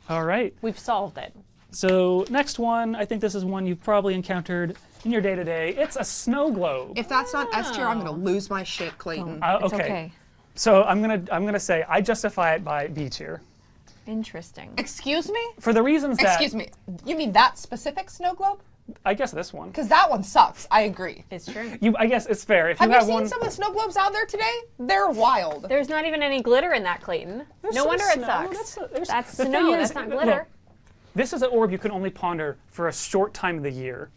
Speaker 4: All right.
Speaker 1: We've solved it.
Speaker 4: So next one, I think this is one you've probably encountered in your day-to-day. It's a snow globe.
Speaker 7: If that's not S tier, I'm going to lose my shit, Clayton.
Speaker 1: It's okay.
Speaker 4: So I'm gonna say I justify it by B tier
Speaker 1: Interesting.
Speaker 7: Excuse me?
Speaker 4: for the reasons that.
Speaker 7: Excuse me. You mean that specific snow globe?
Speaker 4: I guess this one.
Speaker 7: Because that one sucks. I agree.
Speaker 1: It's true.
Speaker 4: I guess it's fair. If
Speaker 7: Have
Speaker 4: you
Speaker 7: you
Speaker 4: have
Speaker 7: seen
Speaker 4: one,
Speaker 7: some of the snow globes out there today? They're wild.
Speaker 1: There's not even any glitter in that, Clayton.
Speaker 4: There's
Speaker 1: No
Speaker 4: some
Speaker 1: wonder
Speaker 4: snow.
Speaker 1: it sucks.
Speaker 4: That's
Speaker 1: That's
Speaker 4: the thing
Speaker 1: snow.
Speaker 4: is,
Speaker 1: That's not
Speaker 4: look,
Speaker 1: glitter.
Speaker 4: this is an orb you can only ponder for a short time of the year.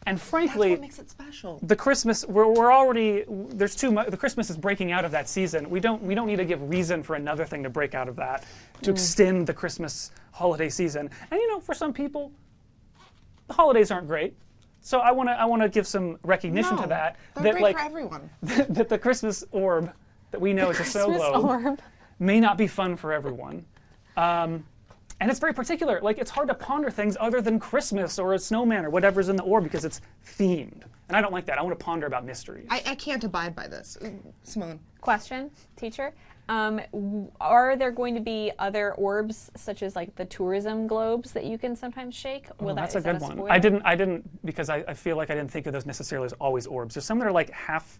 Speaker 4: And
Speaker 7: That's
Speaker 4: frankly,
Speaker 7: what makes it special.
Speaker 4: the Christmas we're already there's too much. The Christmas is breaking out of that season. We don't need to give reason for another thing to break out of that to extend the Christmas holiday season. And for some people, the holidays aren't great. So I want to give some recognition to that.
Speaker 7: They're
Speaker 4: that
Speaker 7: great for everyone.
Speaker 4: that the Christmas orb that we know is a snow globe
Speaker 1: orb.
Speaker 4: may not be fun for everyone. And it's very particular. Like, it's hard to ponder things other than Christmas or a snowman or whatever's in the orb because it's themed. And I don't like that. I want to ponder about mysteries.
Speaker 7: I can't abide by this. Simone.
Speaker 1: Question, teacher. Are there going to be other orbs, such as like the tourism globes that you can sometimes shake?
Speaker 4: That's a
Speaker 1: is that
Speaker 4: good one.
Speaker 1: spoiler?
Speaker 4: I didn't because I feel like I didn't think of those necessarily as always orbs. There's some that are like half.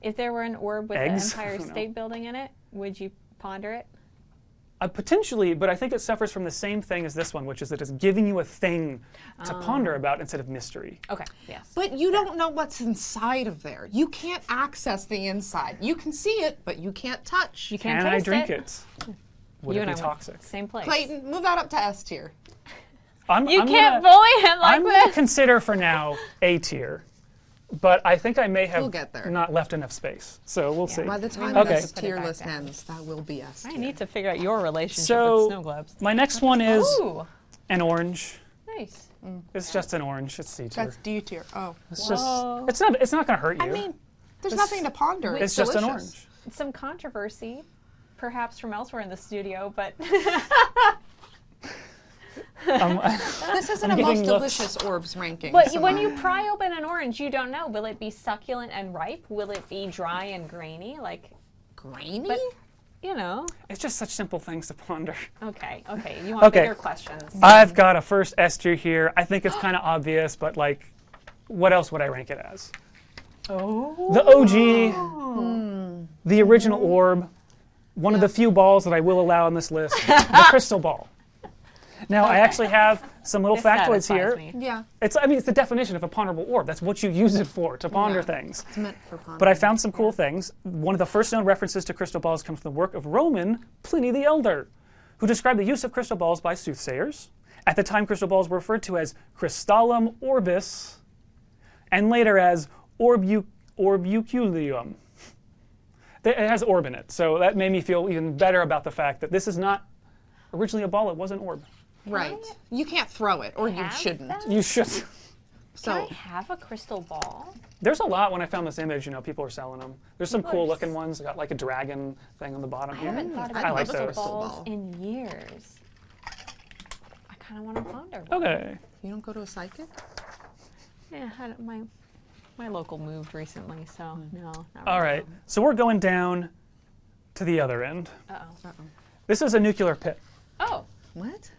Speaker 1: If there were an orb with
Speaker 4: Eggs?
Speaker 1: the
Speaker 4: I
Speaker 1: Empire
Speaker 4: don't know.
Speaker 1: State Building in it, would you ponder it?
Speaker 4: Potentially, but I think it suffers from the same thing as this one, which is that it's giving you a thing to ponder about instead of mystery.
Speaker 1: Okay, yes.
Speaker 7: But you don't know what's inside of there. You can't access the inside. You can see it, but you can't touch.
Speaker 1: You can't
Speaker 4: Can I
Speaker 1: taste
Speaker 4: drink
Speaker 1: it.
Speaker 4: it? Would
Speaker 1: You
Speaker 4: it
Speaker 1: and
Speaker 4: be
Speaker 1: I went
Speaker 4: toxic?
Speaker 1: same place.
Speaker 7: Clayton, move that up to S tier.
Speaker 4: I'm
Speaker 1: You
Speaker 4: gonna-
Speaker 1: can't bully him like
Speaker 4: I'm going to
Speaker 1: this.
Speaker 4: consider for now A tier, but I think I may have
Speaker 7: We'll get there.
Speaker 4: not left enough space. So we'll see.
Speaker 7: By the time
Speaker 4: Okay.
Speaker 7: this
Speaker 1: Put it
Speaker 7: tier
Speaker 1: back
Speaker 7: list
Speaker 1: down.
Speaker 7: ends, that will be S
Speaker 1: I
Speaker 7: tier.
Speaker 1: need to figure out your relationship
Speaker 4: So
Speaker 1: with snow globes.
Speaker 4: my next one is
Speaker 1: Ooh,
Speaker 4: an orange.
Speaker 1: nice.
Speaker 4: It's just an orange. It's C tier.
Speaker 7: That's D tier. Oh.
Speaker 4: It's
Speaker 1: Whoa.
Speaker 4: just. It's not going to hurt you.
Speaker 7: I mean, there's nothing to ponder.
Speaker 4: it's just an
Speaker 7: delicious.
Speaker 4: orange.
Speaker 1: Some controversy, perhaps from elsewhere in the studio, but
Speaker 7: This isn't a
Speaker 4: getting
Speaker 7: most
Speaker 4: looks.
Speaker 7: delicious orbs ranking.
Speaker 1: But
Speaker 7: Simone.
Speaker 1: when you pry open an orange, you don't know. Will it be succulent and ripe? Will it be dry and grainy? Like,
Speaker 7: Grainy?
Speaker 1: but, you know.
Speaker 4: It's just such simple things to ponder.
Speaker 1: Okay, okay. You want
Speaker 4: Okay.
Speaker 1: bigger questions.
Speaker 4: I've got a first S tier here. I think it's kind of obvious, but like, what else would I rank it as?
Speaker 1: Oh.
Speaker 4: The OG, the original orb, one of the few balls that I will allow on this list, the crystal ball. Now, I actually have some little
Speaker 1: This
Speaker 4: factoids
Speaker 1: satisfies
Speaker 4: here.
Speaker 1: me.
Speaker 7: Yeah.
Speaker 4: It's the definition of a ponderable orb. That's what you use it for, to ponder
Speaker 7: Yeah.
Speaker 4: things.
Speaker 7: It's meant for pondering.
Speaker 4: But I found some cool things. One of the first known references to crystal balls comes from the work of Roman Pliny the Elder, who described the use of crystal balls by soothsayers. At the time, crystal balls were referred to as crystallum orbis, and later as orbuculium. It has orb in it, so that made me feel even better about the fact that this is not originally a ball, it was an orb.
Speaker 7: Right. You can't throw it, or you
Speaker 1: Have
Speaker 7: shouldn't.
Speaker 1: them?
Speaker 4: You should.
Speaker 7: So
Speaker 6: Can I have a crystal ball?
Speaker 4: There's a lot. When I found this image, people are selling them. There's some
Speaker 6: People are
Speaker 4: cool looking ones. They got like a dragon thing on the bottom
Speaker 6: I
Speaker 4: here.
Speaker 6: haven't thought
Speaker 7: I
Speaker 6: about
Speaker 4: like
Speaker 6: crystal
Speaker 4: those.
Speaker 6: balls in years. I kind of want to ponder one.
Speaker 4: Okay.
Speaker 7: you don't go to a psychic?
Speaker 6: Yeah, my local moved recently, so no. Not
Speaker 4: All
Speaker 6: really.
Speaker 4: right. So we're going down to the other end.
Speaker 6: Uh-oh.
Speaker 4: This is a nuclear pit.
Speaker 6: Oh,
Speaker 7: What?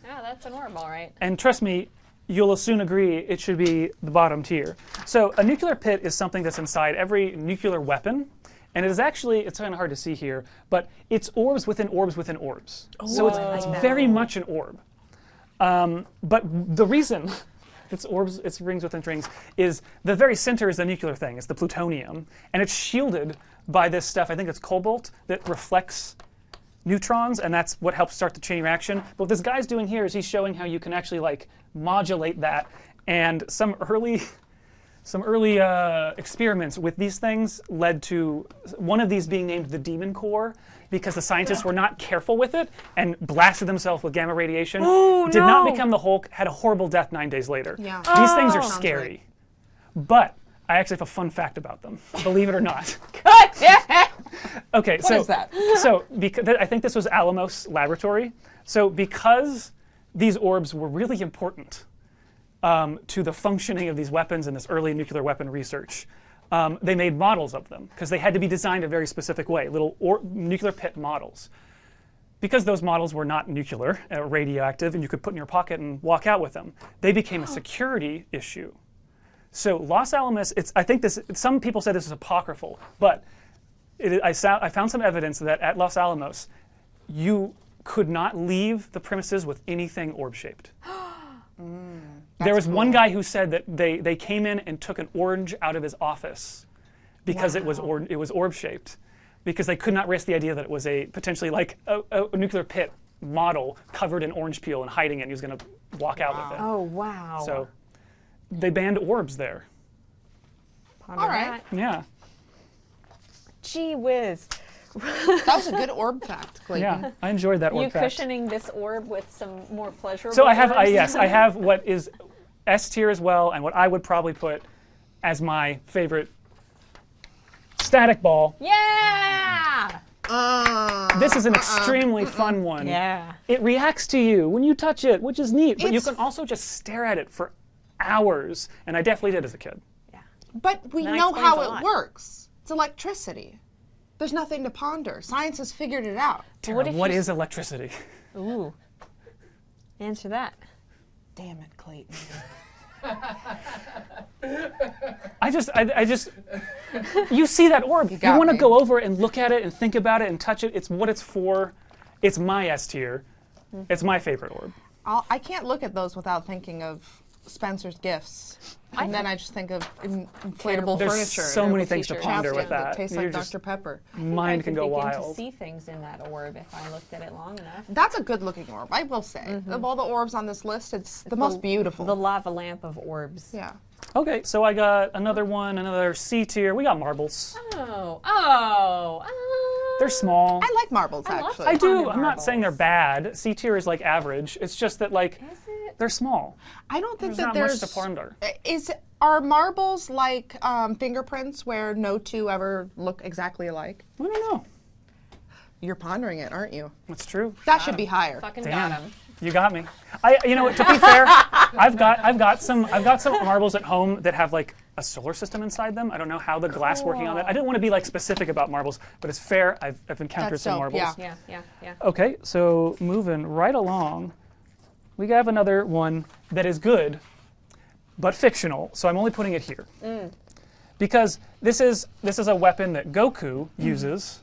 Speaker 6: yeah, that's an orb, all right.
Speaker 4: And trust me, you'll soon agree it should be the bottom tier. So a nuclear pit is something that's inside every nuclear weapon. And it is actually, it's kind of hard to see here, but it's orbs within orbs within orbs. So it's very much an orb. But the reason it's orbs, it's rings within rings, is the very center is the nuclear thing. It's the plutonium. And it's shielded by this stuff, I think it's cobalt, that reflects neutrons, and that's what helps start the chain reaction. But what this guy's doing here is he's showing how you can actually like modulate that. And some early experiments with these things led to one of these being named the Demon Core, because the scientists were not careful with it and blasted themselves with gamma radiation. Did not become the Hulk, had a horrible death 9 days later.
Speaker 7: Yeah.
Speaker 4: These things are
Speaker 7: Sounds
Speaker 4: scary. But I actually have a fun fact about them, believe it or not. Okay,
Speaker 7: What is that?
Speaker 4: So I think this was Alamos Laboratory. So because these orbs were really important to the functioning of these weapons and this early nuclear weapon research, they made models of them because they had to be designed a very specific way, little nuclear pit models. Because those models were not nuclear, radioactive, and you could put in your pocket and walk out with them, they became a security issue. So Los Alamos, I think this, some people say this is apocryphal, but I found some evidence that at Los Alamos, you could not leave the premises with anything orb-shaped. There was one guy who said that they came in and took an orange out of his office because it was orb-shaped, because they could not risk the idea that it was a potentially like a nuclear pit model covered in orange peel and hiding it, and he was going to walk out with it.
Speaker 6: Oh, wow.
Speaker 4: So they banned orbs there.
Speaker 6: Ponder
Speaker 7: All right.
Speaker 6: that.
Speaker 4: Yeah.
Speaker 6: Gee whiz.
Speaker 7: That was a good orb fact, Clayton.
Speaker 4: Yeah, I enjoyed that
Speaker 6: You
Speaker 4: orb fact.
Speaker 6: cushioning this orb with some more pleasurable
Speaker 4: So I have,
Speaker 6: orbs?
Speaker 4: yes, I have what is S tier as well, and what I would probably put as my favorite static ball.
Speaker 6: Yeah!
Speaker 4: This is an extremely fun one.
Speaker 6: Yeah.
Speaker 4: It reacts to you when you touch it, which is neat, but you
Speaker 7: It's-
Speaker 4: can also just stare at it for hours, and I definitely did as a kid.
Speaker 6: Yeah.
Speaker 7: But we
Speaker 6: That
Speaker 7: know
Speaker 6: explains
Speaker 7: how
Speaker 6: a
Speaker 7: it
Speaker 6: lot.
Speaker 7: works. It's electricity. There's nothing to ponder. Science has figured it out.
Speaker 6: What if
Speaker 4: What
Speaker 6: you
Speaker 4: is electricity?
Speaker 6: Ooh. Answer that.
Speaker 7: Damn it, Clayton.
Speaker 4: I just, you see that orb, you
Speaker 7: got
Speaker 4: want to
Speaker 7: me.
Speaker 4: go over and look at it and think about it and touch it. It's what it's for. It's my S tier. It's my favorite orb.
Speaker 7: I can't look at those without thinking of Spencer's gifts. And then I just think of inflatable
Speaker 4: There's
Speaker 7: furniture.
Speaker 4: so many things to
Speaker 6: t-shirts.
Speaker 4: ponder
Speaker 7: Chapstick
Speaker 4: with that.
Speaker 7: tastes
Speaker 4: You're
Speaker 7: like
Speaker 4: just-
Speaker 7: Dr. Pepper.
Speaker 4: Mind
Speaker 6: I
Speaker 4: can
Speaker 6: could
Speaker 4: go
Speaker 6: begin
Speaker 4: wild.
Speaker 6: to see things in that orb if I looked at it long enough.
Speaker 7: That's a good looking orb, I will say. Of all the orbs on this list, it's the most beautiful.
Speaker 6: The lava lamp of orbs.
Speaker 7: Yeah.
Speaker 4: Okay, so I got another one, another C tier. We got marbles. They're small.
Speaker 7: I like marbles,
Speaker 6: I love
Speaker 7: actually.
Speaker 4: I do.
Speaker 6: Ponder
Speaker 4: I'm not saying they're
Speaker 6: marbles.
Speaker 4: bad. C tier is like average. It's just that like
Speaker 6: Is it?
Speaker 4: they're small.
Speaker 7: I don't think
Speaker 4: There's
Speaker 7: that
Speaker 4: not
Speaker 7: there's.
Speaker 4: much to ponder.
Speaker 7: Are marbles like fingerprints where no two ever look exactly alike?
Speaker 4: I don't know.
Speaker 7: You're pondering it, aren't you?
Speaker 4: That's true.
Speaker 7: That should be higher.
Speaker 6: Fucking
Speaker 4: Damn.
Speaker 6: got him.
Speaker 4: You got me. You know, to be fair, I've got some marbles at home that have like a solar system inside them. I don't know how the glass working on it. I didn't want to be like specific about marbles, but it's fair. I've encountered
Speaker 7: That's
Speaker 4: some
Speaker 7: dope,
Speaker 4: marbles.
Speaker 7: yeah.
Speaker 6: Yeah.
Speaker 4: Okay, so moving right along, we have another one that is good, but fictional. So I'm only putting it here because this is a weapon that Goku uses.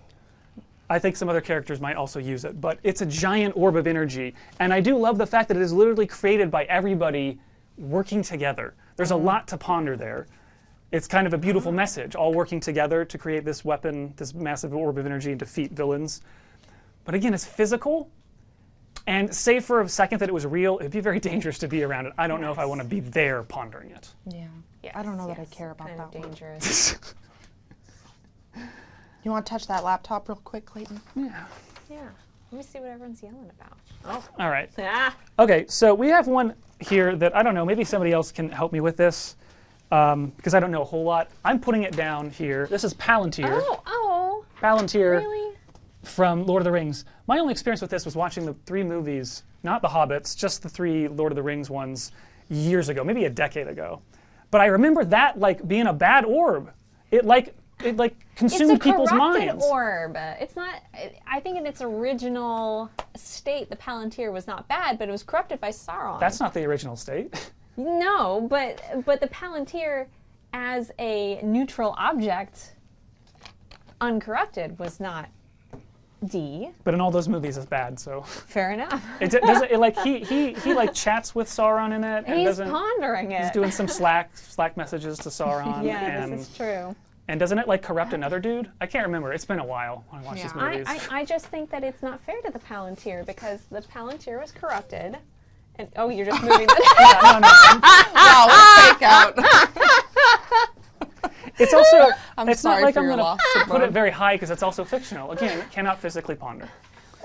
Speaker 4: I think some other characters might also use it, but it's a giant orb of energy, and I do love the fact that it is literally created by everybody working together. There's a lot to ponder there. It's kind of a beautiful message, all working together to create this weapon, this massive orb of energy, and defeat villains. But again, it's physical, and say for a second that it was real, it'd be very dangerous to be around it. I don't know if I want to be there pondering it.
Speaker 7: Yeah.
Speaker 6: Yes,
Speaker 7: I don't know that I
Speaker 6: yes.
Speaker 7: care about
Speaker 6: Kind of
Speaker 7: that one.
Speaker 6: dangerous.
Speaker 7: You want to touch that laptop real quick, Clayton?
Speaker 4: Yeah.
Speaker 6: Yeah. Let me see what everyone's yelling about.
Speaker 4: All right.
Speaker 6: Ah.
Speaker 4: Okay, so we have one here that I don't know. Maybe somebody else can help me with this because I don't know a whole lot. I'm putting it down here. This is Palantir.
Speaker 6: Oh,
Speaker 4: Palantir
Speaker 6: really?
Speaker 4: from Lord of the Rings. My only experience with this was watching the 3 movies, not the Hobbits, just the 3 Lord of the Rings ones years ago, maybe a decade ago. But I remember that like being a bad orb. It consumed people's minds.
Speaker 6: It's a corrupted orb. It's not. I think in its original state, the Palantir was not bad, but it was corrupted by Sauron.
Speaker 4: That's not the original state.
Speaker 6: No, but the Palantir, as a neutral object, uncorrupted, was not D.
Speaker 4: But in all those movies, it's bad. So
Speaker 6: Fair enough.
Speaker 4: he like chats with Sauron in it, and
Speaker 6: He's pondering it.
Speaker 4: He's doing some Slack messages to Sauron.
Speaker 6: Yeah,
Speaker 4: and,
Speaker 6: this is true.
Speaker 4: And doesn't it like corrupt another dude? I can't remember. It's been a while when I watched these movies.
Speaker 6: I just think that it's not fair to the Palantir because the Palantir was corrupted. And oh, you're just moving the
Speaker 7: Wow, what a fake out.
Speaker 4: It's also.
Speaker 7: I'm
Speaker 4: it's
Speaker 7: sorry
Speaker 4: not like
Speaker 7: for
Speaker 4: I'm
Speaker 7: your
Speaker 4: gonna
Speaker 7: loss,
Speaker 4: put
Speaker 7: Simone.
Speaker 4: it very high because it's also fictional. Again, it cannot physically ponder.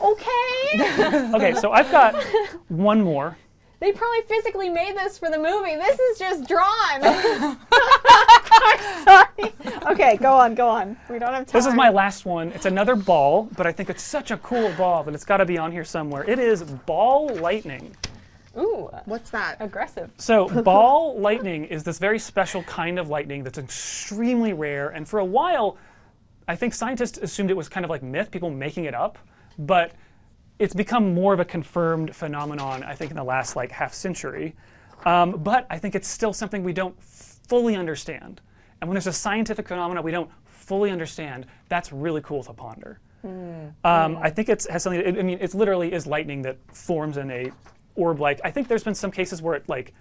Speaker 6: Okay.
Speaker 4: Okay, so I've got one more.
Speaker 6: They probably physically made this for the movie. This is just drawn. I'm sorry. Okay, go on. We don't have time.
Speaker 4: This is my last one. It's another ball, but I think it's such a cool ball that it's got to be on here somewhere. It is ball lightning.
Speaker 6: Ooh,
Speaker 7: What's that?
Speaker 6: aggressive.
Speaker 4: So ball lightning is this very special kind of lightning that's extremely rare, and for a while, I think scientists assumed it was kind of like myth, people making it up, but it's become more of a confirmed phenomenon, I think, in the last like half century. But I think it's still something we don't fully understand. And when there's a scientific phenomena we don't fully understand, that's really cool to ponder. I think it has something. I mean, it literally is lightning that forms in a orb-like. I think there's been some cases where it like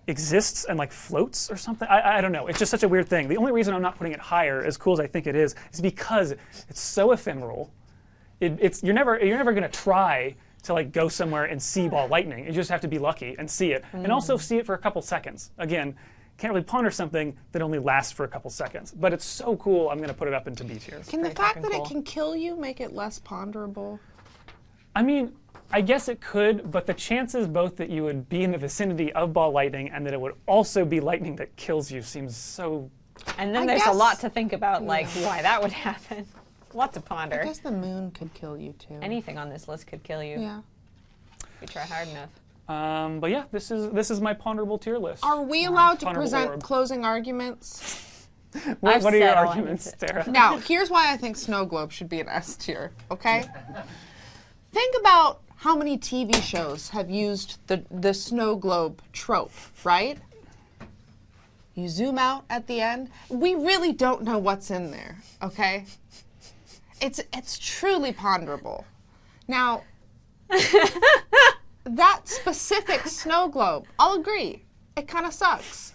Speaker 4: exists and like floats or something. I don't know. It's just such a weird thing. The only reason I'm not putting it higher, as cool as I think it is because it's so ephemeral. You're never going to try to like go somewhere and see ball lightning. You just have to be lucky and see it, and also see it for a couple seconds. Again, can't really ponder something that only lasts for a couple seconds. But it's so cool. I'm going to put it up into B tier.
Speaker 7: Can the fact that it can kill you make it less ponderable?
Speaker 4: I mean, I guess it could, but the chances both that you would be in the vicinity of ball lightning and that it would also be lightning that kills you seems so.
Speaker 6: And then
Speaker 7: I
Speaker 6: there's a
Speaker 7: guess-
Speaker 6: lot to think about, like why that would happen. What to ponder.
Speaker 7: I guess the moon could kill you too.
Speaker 6: Anything on this list could kill you
Speaker 7: Yeah.
Speaker 6: if you try hard enough.
Speaker 4: But yeah, this is my ponderable tier list.
Speaker 7: Are we allowed to
Speaker 4: Ponderable
Speaker 7: present
Speaker 4: orb.
Speaker 7: closing arguments?
Speaker 4: What are your
Speaker 6: said all I
Speaker 4: arguments,
Speaker 6: need to-
Speaker 4: Tara?
Speaker 7: Now, here's why I think Snow Globe should be an S tier, okay? Think about how many TV shows have used the snow globe trope, right? You zoom out at the end. We really don't know what's in there, okay? It's truly ponderable. Now, that specific snow globe, I'll agree, it kind of sucks.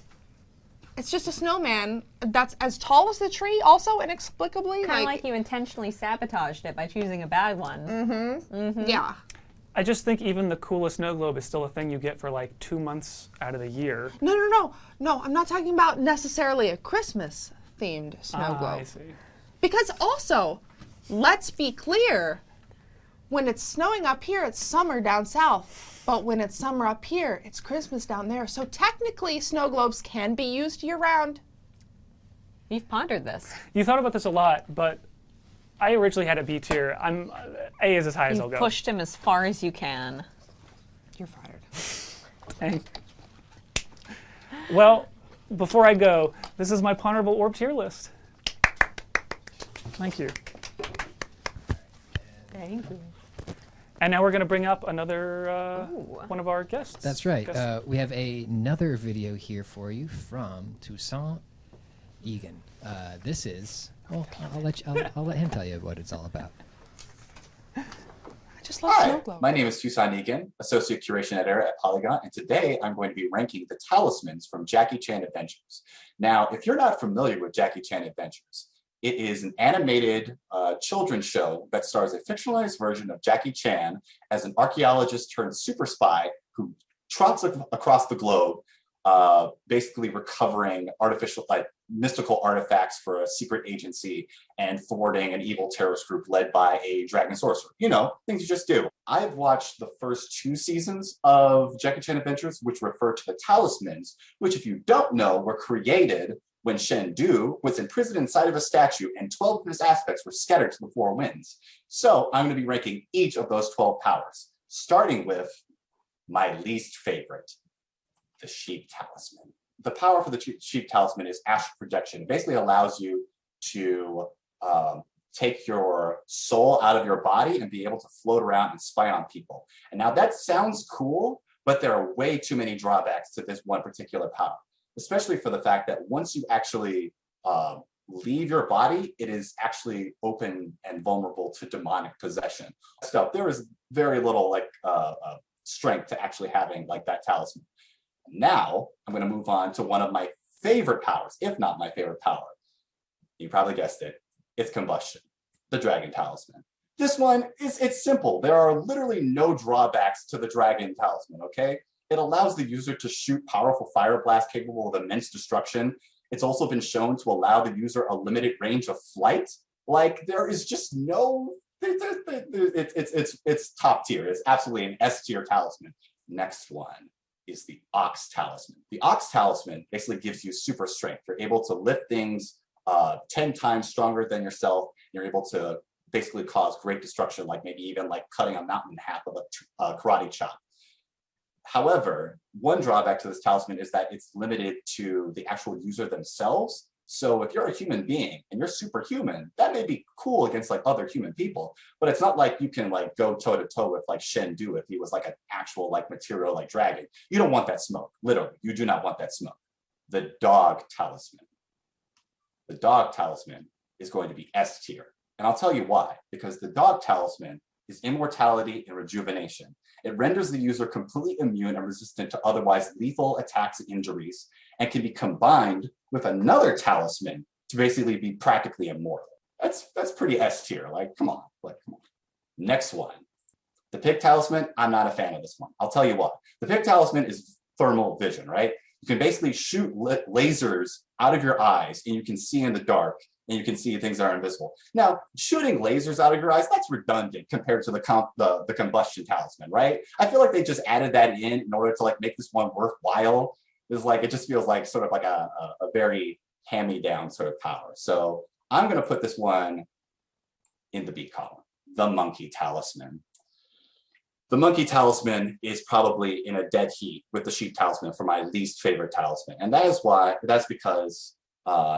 Speaker 7: It's just a snowman that's as tall as the tree, also inexplicably.
Speaker 6: Kind of like you intentionally sabotaged it by choosing a bad one.
Speaker 7: Yeah.
Speaker 4: I just think even the coolest snow globe is still a thing you get for like 2 months out of the year.
Speaker 7: No, I'm not talking about necessarily a Christmas-themed snow globe.
Speaker 4: I see.
Speaker 7: Because also, let's be clear, when it's snowing up here, it's summer down south. But when it's summer up here, it's Christmas down there. So technically, snow globes can be used year-round.
Speaker 6: You've pondered this.
Speaker 4: You thought about this a lot, but I originally had a B tier. A is as high as I'll
Speaker 6: You've
Speaker 4: go.
Speaker 6: pushed him as far as you can.
Speaker 7: You're fired.
Speaker 4: And- well, before I go, this is my ponderable orb tier list. Thank you.
Speaker 6: Thank you.
Speaker 4: And now we're going to bring up another one of our guests.
Speaker 3: That's right.
Speaker 4: Guests.
Speaker 3: We have another video here for you from Toussaint Egan. This is. Well, I'll let him tell you what it's all about.
Speaker 7: I just love snow
Speaker 8: Hi,
Speaker 7: globes.
Speaker 8: my name is Toussaint Egan, Associate Curation Editor at Polygon, and today I'm going to be ranking the talismans from Jackie Chan Adventures. Now, if you're not familiar with Jackie Chan Adventures, it is an animated children's show that stars a fictionalized version of Jackie Chan as an archaeologist turned super spy who trots across the globe basically recovering artificial, like mystical artifacts for a secret agency and thwarting an evil terrorist group led by a dragon sorcerer. You know, things you just do. I've watched the first 2 seasons of Jackie Chan Adventures, which refer to the talismans, which, if you don't know, were created when Shen Du was imprisoned inside of a statue and 12 of his aspects were scattered to the 4 winds. So I'm going to be ranking each of those 12 powers, starting with my least favorite, the sheep talisman. The power for the sheep talisman is astral projection. It basically allows you to take your soul out of your body and be able to float around and spy on people. And now that sounds cool, but there are way too many drawbacks to this one particular power, especially for the fact that once you actually leave your body, it is actually open and vulnerable to demonic possession. There is very little like strength to actually having like that talisman. Now I'm going to move on to one of my favorite powers, if not my favorite power. You probably guessed it. It's combustion, the dragon talisman. This one it's simple. There are literally no drawbacks to the dragon talisman, okay? It allows the user to shoot powerful fire blasts capable of immense destruction. It's also been shown to allow the user a limited range of flight. Like, there is just no, it's top tier. It's absolutely an S tier talisman. Next one is the Ox Talisman. The Ox Talisman basically gives you super strength. You're able to lift things 10 times stronger than yourself. You're able to basically cause great destruction, like maybe even like cutting a mountain in half with a karate chop. However, one drawback to this talisman is that it's limited to the actual user themselves. So if you're a human being and you're superhuman, that may be cool against like other human people, but it's not like you can like go toe to toe with like Shen Du if he was like an actual like material like dragon. You don't want that smoke. Literally, you do not want that smoke. The Dog Talisman. The Dog Talisman is going to be S tier. And I'll tell you why. Because the Dog Talisman is immortality and rejuvenation. It renders the user completely immune and resistant to otherwise lethal attacks and injuries, and can be combined with another talisman to basically be practically immortal. That's pretty S tier. Like, come on. Next one. The Pig Talisman, I'm not a fan of this one. I'll tell you why. The Pig Talisman is thermal vision, right? You can basically shoot lasers out of your eyes and you can see in the dark and you can see things that are invisible. Now, shooting lasers out of your eyes, that's redundant compared to the combustion talisman, right? I feel like they just added that in order to like make this one worthwhile. It's like, it just feels like sort of like a very hand-me-down sort of power. So I'm gonna put this one in the B column, the Monkey Talisman. The Monkey Talisman is probably in a dead heat with the Sheep Talisman for my least favorite talisman. And that's because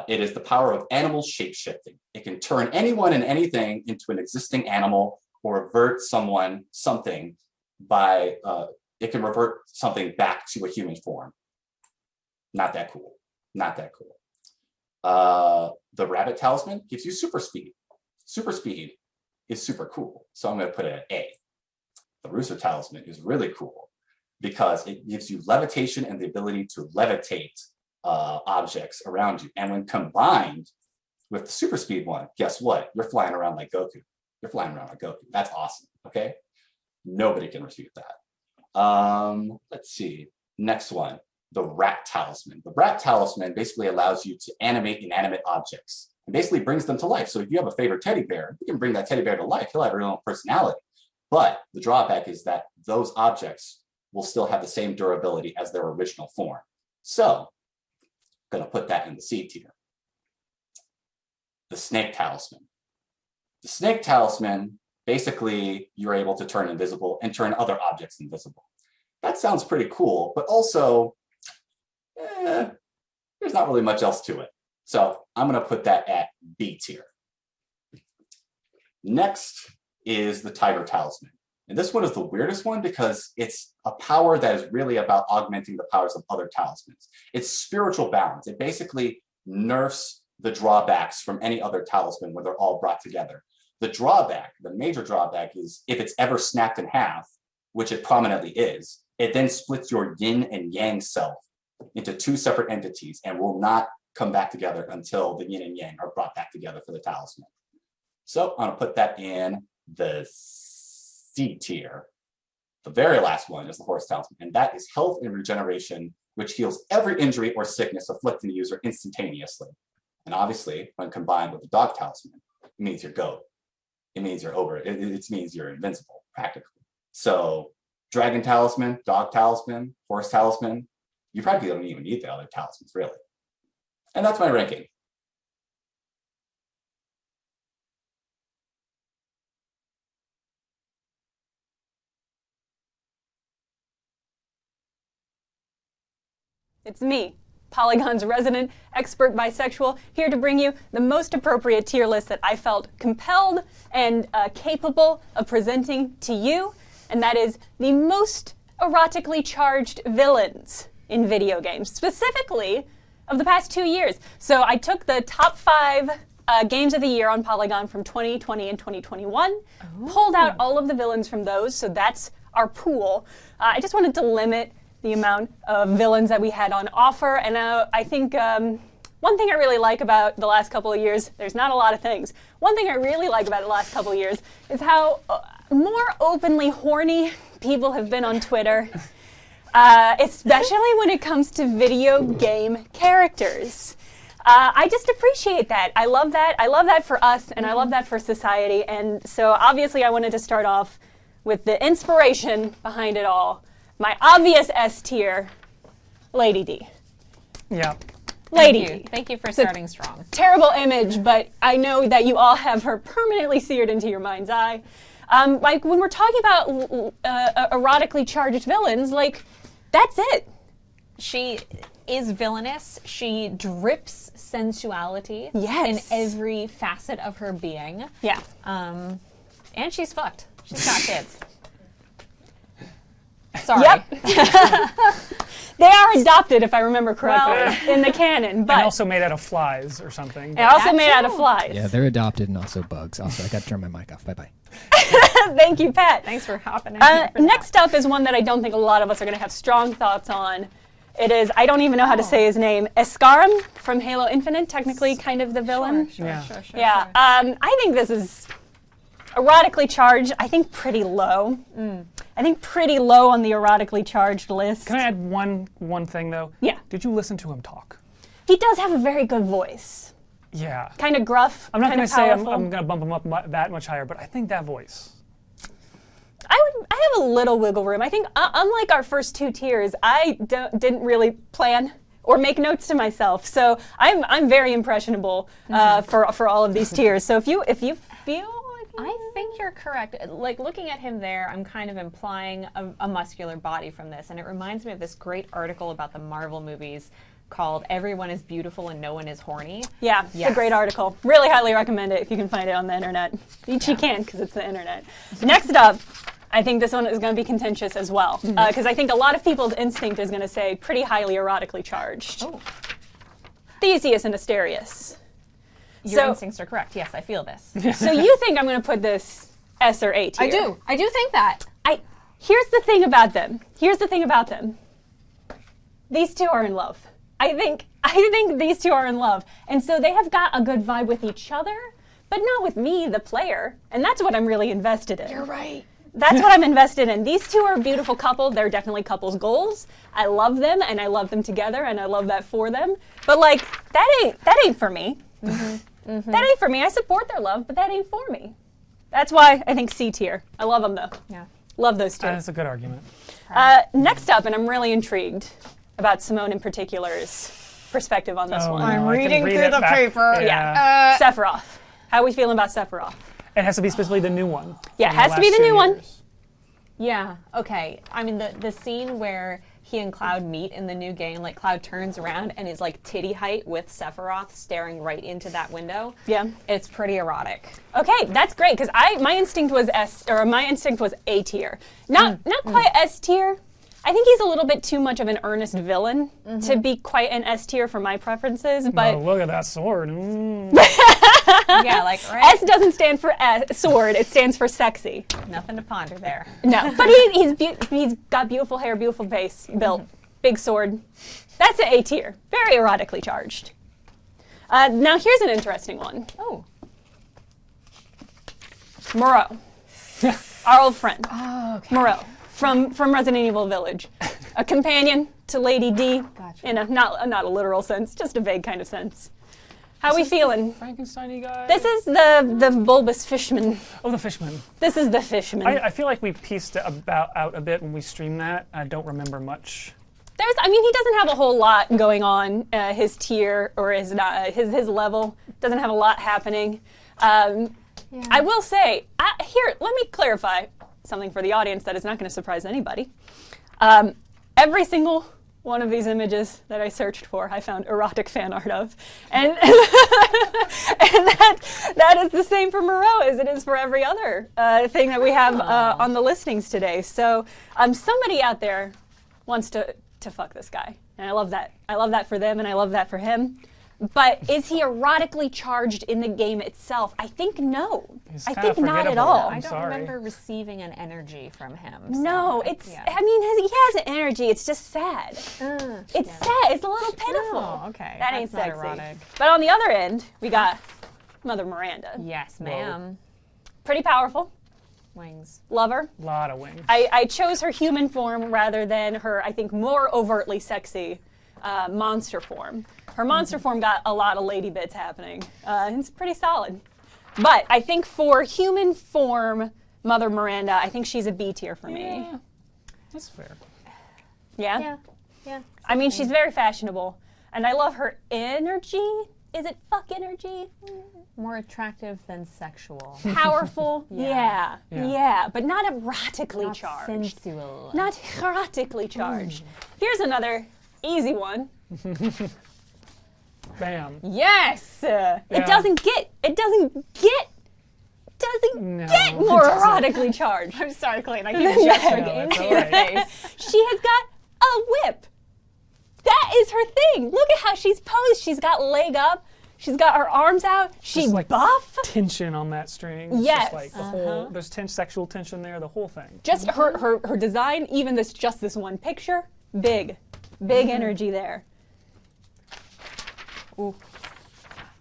Speaker 8: it is the power of animal shape-shifting. It can turn anyone and anything into an existing animal or revert something by, it can revert something back to a human form. Not that cool. Not that cool. The Rabbit Talisman gives you super speed. Super speed is super cool. So I'm going to put it at A. The Rooster Talisman is really cool because it gives you levitation and the ability to levitate objects around you. And when combined with the super speed one, guess what? You're flying around like Goku. You're flying around like Goku. That's awesome, okay? Nobody can refute that. Let's see. Next one, the Rat Talisman. The Rat Talisman basically allows you to animate inanimate objects and basically brings them to life. So if you have a favorite teddy bear, you can bring that teddy bear to life. He'll have his own personality. But the drawback is that those objects will still have the same durability as their original form. So I'm going to put that in the C tier. The Snake Talisman. The Snake Talisman, basically, you're able to turn invisible and turn other objects invisible. That sounds pretty cool, but also, there's not really much else to it. So I'm going to put that at B tier. Next is the Tiger Talisman. And this one is the weirdest one because it's a power that is really about augmenting the powers of other talismans. It's spiritual balance. It basically nerfs the drawbacks from any other talisman when they're all brought together. The drawback, the major drawback, is if it's ever snapped in half, which it prominently is, it then splits your yin and yang self into 2 separate entities and will not come back together until the yin and yang are brought back together for the talisman. So I'm going to put that in the C tier. The very last one is the Horse Talisman, and that is health and regeneration which heals every injury or sickness afflicting the user instantaneously. And obviously, when combined with the Dog Talisman, it means you're GOAT. It means you're over it. It means you're invincible, practically. So, Dragon Talisman, Dog Talisman, Horse Talisman, you probably don't even need the other talismans, really. And that's my ranking.
Speaker 1: It's me, Polygon's resident expert bisexual, here to bring you the most appropriate tier list that I felt compelled and capable of presenting to you, and that is the most erotically charged villains in video games, specifically of the past 2 years. So I took the top 5 games of the year on Polygon from 2020 and 2021, pulled out all of the villains from those, so that's our pool. I just wanted to limit the amount of villains that we had on offer, and I think one thing I really like about the last couple of years, there's not a lot of things, one thing I really like about the last couple of years is how more openly horny people have been on Twitter, especially when it comes to video game characters. I just appreciate that. I love that. I love that for us, and I love that for society, and so obviously I wanted to start off with the inspiration behind it all. My obvious S tier, Lady D.
Speaker 4: Yeah.
Speaker 1: Lady D.
Speaker 6: Thank you for starting strong.
Speaker 1: Terrible image, but I know that you all have her permanently seared into your mind's eye. Like when we're talking about erotically charged villains, like that's it.
Speaker 6: She is villainous. She drips sensuality
Speaker 1: Yes.
Speaker 6: in every facet of her being.
Speaker 1: Yeah.
Speaker 6: And she's fucked. She's got kids. Sorry.
Speaker 1: Yep. They are adopted, if I remember correctly, in the canon. But
Speaker 4: And also made out of flies or something.
Speaker 1: and also
Speaker 6: That
Speaker 1: made out of
Speaker 6: too.
Speaker 1: flies.
Speaker 3: Yeah, they're adopted and also bugs. Also, I got to turn my mic off. Bye-bye.
Speaker 1: Thank you, Pat.
Speaker 6: Thanks for hopping in. Here for
Speaker 1: Next up is one that I don't think a lot of us are going to have strong thoughts on. It is, I don't even know how to say his name, Escarum from Halo Infinite, technically kind of the villain.
Speaker 6: Sure.
Speaker 1: Yeah, I think this is erotically charged. I think pretty low. I think pretty low on the erotically charged list.
Speaker 4: Can I add one thing, though?
Speaker 1: Yeah.
Speaker 4: Did you listen to him talk?
Speaker 1: He does have a very good voice.
Speaker 4: Yeah.
Speaker 1: Kind of gruff,
Speaker 4: I'm not
Speaker 1: kind
Speaker 4: going
Speaker 1: of
Speaker 4: to say I'm
Speaker 1: powerful.
Speaker 4: going to bump him up that much higher, but I think that voice.
Speaker 1: I have a little wiggle room. I think, unlike our first 2 tiers, I didn't really plan or make notes to myself. So I'm very impressionable for all of these tiers. So if you feel like
Speaker 6: I think you're correct. Like looking at him there, I'm kind of implying a muscular body from this, and it reminds me of this great article about the Marvel movies called "Everyone is Beautiful and No One is Horny."
Speaker 1: yeah, it's a great article. Really highly recommend it if you can find it on the internet. You can because it's the internet. Next up, I think this one is going to be contentious as well because I think a lot of people's instinct is going to say pretty highly erotically charged.
Speaker 6: Oh.
Speaker 1: Theseus and Asterius.
Speaker 6: Your
Speaker 1: So-
Speaker 6: instincts are correct. Yes, I feel this.
Speaker 1: So you think I'm going to put this S or A tier?
Speaker 6: I do. I do think that.
Speaker 1: Here's the thing about them. These two are in love. I think these two are in love. And so they have got a good vibe with each other, but not with me, the player. And that's what I'm really invested in.
Speaker 6: You're right.
Speaker 1: That's what I'm invested in. These two are a beautiful couple. They're definitely couples goals. I love them and I love them together and I love that for them. But like that ain't for me. That ain't for me. I support their love, but that ain't for me. That's why I think C tier. I love them though.
Speaker 6: Yeah.
Speaker 1: Love those two.
Speaker 4: That's a good argument.
Speaker 1: Next up, and I'm really intrigued about Simone in particular's perspective on this one.
Speaker 4: No,
Speaker 6: I'm
Speaker 4: I can
Speaker 6: reading
Speaker 4: read
Speaker 6: through
Speaker 4: it
Speaker 6: the
Speaker 4: back.
Speaker 6: paper.
Speaker 1: Yeah. Sephiroth. How are we feeling about Sephiroth?
Speaker 4: It has to be specifically the new one.
Speaker 1: Yeah, it
Speaker 4: from
Speaker 1: has to be
Speaker 4: last
Speaker 1: the
Speaker 4: 2
Speaker 1: new one.
Speaker 4: years.
Speaker 6: Yeah, okay. I mean, the scene where he and Cloud meet in the new game, like Cloud turns around and is like titty height with Sephiroth staring right into that window.
Speaker 1: Yeah.
Speaker 6: It's pretty erotic.
Speaker 1: Okay, that's great because my instinct was A tier. Not quite S tier. I think he's a little bit too much of an earnest villain to be quite an S tier for my preferences, but
Speaker 4: Oh, look at that sword.
Speaker 6: Yeah, like, right?
Speaker 1: S doesn't stand for sword, it stands for sexy.
Speaker 6: Nothing to ponder there.
Speaker 1: No, but he's got beautiful hair, beautiful face, built, big sword. That's an A tier. Very erotically charged. Now here's an interesting one.
Speaker 6: Oh.
Speaker 1: Moreau. Our old friend.
Speaker 6: Oh, okay.
Speaker 1: Moreau from Resident Evil Village. a companion to Lady D,
Speaker 6: Gotcha.
Speaker 1: in a not a literal sense, just a vague kind of sense. How we feeling?
Speaker 4: Frankenstein guy?
Speaker 1: This is the bulbous fishman.
Speaker 4: Oh, the fishman.
Speaker 1: This is the fishman.
Speaker 4: I feel like we pieced it out a bit when we streamed that. I don't remember much.
Speaker 1: I mean, he doesn't have a whole lot going on. His tier or his level doesn't have a lot happening. I will say, here, let me clarify something for the audience that is not going to surprise anybody. Every single one of these images that I searched for, I found erotic fan art of. And, and that is the same for Moreau as it is for every other thing that we have on the listings today. So somebody out there wants to fuck this guy. And I love that. I love that for them, and I love that for him. But is he erotically charged in the game itself? I think no.
Speaker 4: He's
Speaker 1: I
Speaker 4: kinda
Speaker 1: think not at
Speaker 4: forgettable.
Speaker 1: all.
Speaker 6: I don't
Speaker 4: sorry.
Speaker 6: remember receiving an energy from him. So
Speaker 1: No, it's,
Speaker 6: yeah.
Speaker 1: I mean, he has an energy, it's just sad. It's sad, it's a little pitiful.
Speaker 6: Oh, okay.
Speaker 1: That
Speaker 6: That's
Speaker 1: ain't
Speaker 6: not
Speaker 1: sexy.
Speaker 6: erotic.
Speaker 1: But on the other end, we got Mother Miranda.
Speaker 6: Yes, ma'am.
Speaker 1: Pretty powerful,
Speaker 6: Wings.
Speaker 1: love her.
Speaker 4: A lot of wings.
Speaker 1: I chose her human form rather than her, I think, more overtly sexy monster form. Her monster form got a lot of lady bits happening. It's pretty solid. But I think for human form, Mother Miranda, I think she's a B tier for me.
Speaker 4: Yeah, that's fair.
Speaker 1: Yeah?
Speaker 6: Yeah. Yeah.
Speaker 1: I mean, she's very fashionable. And I love her energy. Is it fuck energy?
Speaker 6: More attractive than sexual.
Speaker 1: Powerful?
Speaker 6: Yeah.
Speaker 1: Yeah. But not erotically
Speaker 6: Not
Speaker 1: charged.
Speaker 6: sensual.
Speaker 1: Not erotically charged. Here's another easy one.
Speaker 4: Bam.
Speaker 1: Yes!
Speaker 4: Yeah.
Speaker 1: It doesn't get
Speaker 4: No,
Speaker 1: more
Speaker 4: it doesn't.
Speaker 1: erotically charged.
Speaker 6: I'm sorry, Clayton. I keep gesturing
Speaker 4: No,
Speaker 6: into
Speaker 4: it's
Speaker 6: your
Speaker 4: all right.
Speaker 6: face.
Speaker 1: She has got a whip. That is her thing. Look at how she's posed. She's got leg up. She's got her arms out. She's
Speaker 4: Just like
Speaker 1: buff.
Speaker 4: tension on that string. It's
Speaker 1: Yes.
Speaker 4: Just like the whole, there's sexual tension there, the whole thing.
Speaker 1: Just her design, even just this one picture, big energy there.
Speaker 6: Ooh.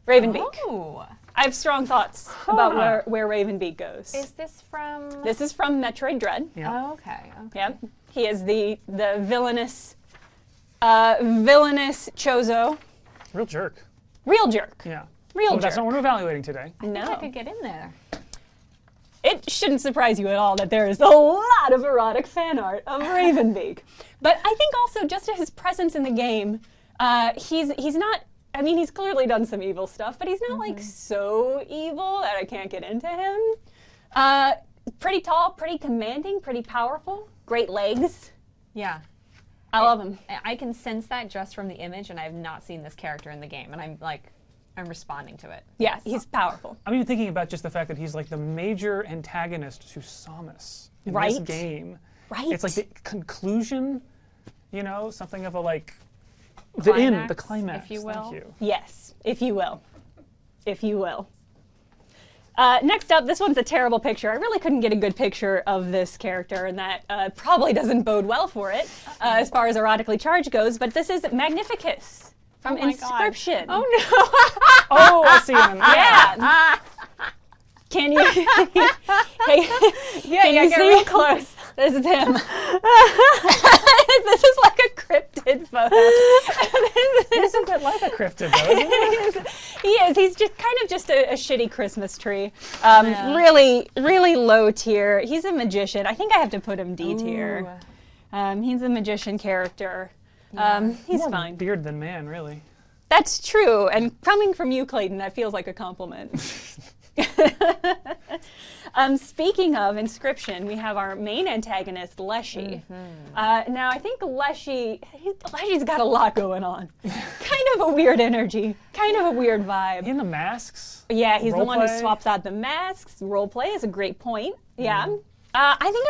Speaker 1: Ravenbeak.
Speaker 6: Oh.
Speaker 1: I have strong thoughts about where Ravenbeak goes.
Speaker 6: Is this from?
Speaker 1: This is from Metroid Dread.
Speaker 4: Yeah.
Speaker 6: Oh, okay.
Speaker 1: Yep. He is the villainous Chozo.
Speaker 4: Real jerk.
Speaker 1: Real jerk.
Speaker 4: Yeah.
Speaker 1: Real
Speaker 4: Well,
Speaker 1: jerk.
Speaker 4: that's not what we're evaluating today.
Speaker 6: I
Speaker 1: No.
Speaker 6: could get in there.
Speaker 1: It shouldn't surprise you at all that there is a lot of erotic fan art of Ravenbeak. But I think also just his presence in the game, he's not, I mean, he's clearly done some evil stuff, but he's not like so evil that I can't get into him. Pretty tall, pretty commanding, pretty powerful, great legs.
Speaker 6: Yeah.
Speaker 1: I love him.
Speaker 6: I can sense that just from the image, and I have not seen this character in the game, and I'm responding to it.
Speaker 1: Yeah, he's powerful.
Speaker 4: I'm even thinking about just the fact that he's like the major antagonist to Samus in this
Speaker 1: Right.
Speaker 4: game.
Speaker 1: Right.
Speaker 4: It's like the conclusion, you know, something of a like the end, the climax.
Speaker 6: if you will.
Speaker 4: Thank you.
Speaker 1: Yes, if you will. If you will. Next up, this one's a terrible picture. I really couldn't get a good picture of this character, and that probably doesn't bode well for it as far as erotically charged goes, but this is Magnificus from
Speaker 6: my God.
Speaker 1: Inscription.
Speaker 6: Oh no!
Speaker 4: Oh, I see him.
Speaker 1: Yeah. Can you, hey, can you
Speaker 6: get
Speaker 1: see?
Speaker 6: real close.
Speaker 1: This is him. This is like a cryptid photo.
Speaker 4: He's a bit like a cryptid, though, isn't he?
Speaker 1: He is. He's just kind of just a shitty Christmas tree. Really, really low tier. He's a magician. I think I have to put him D tier. He's a magician character. He's
Speaker 4: More
Speaker 1: fine.
Speaker 4: beard than man, really.
Speaker 1: That's true. And coming from you, Clayton, that feels like a compliment. Speaking of Inscription, we have our main antagonist, Leshy. Now, I think Leshy's got a lot going on. Kind of a weird energy, kind of a weird vibe.
Speaker 4: In the masks.
Speaker 1: Yeah, he's the one who
Speaker 4: Roleplay.
Speaker 1: swaps out the masks. Roleplay is a great point. Yeah. I think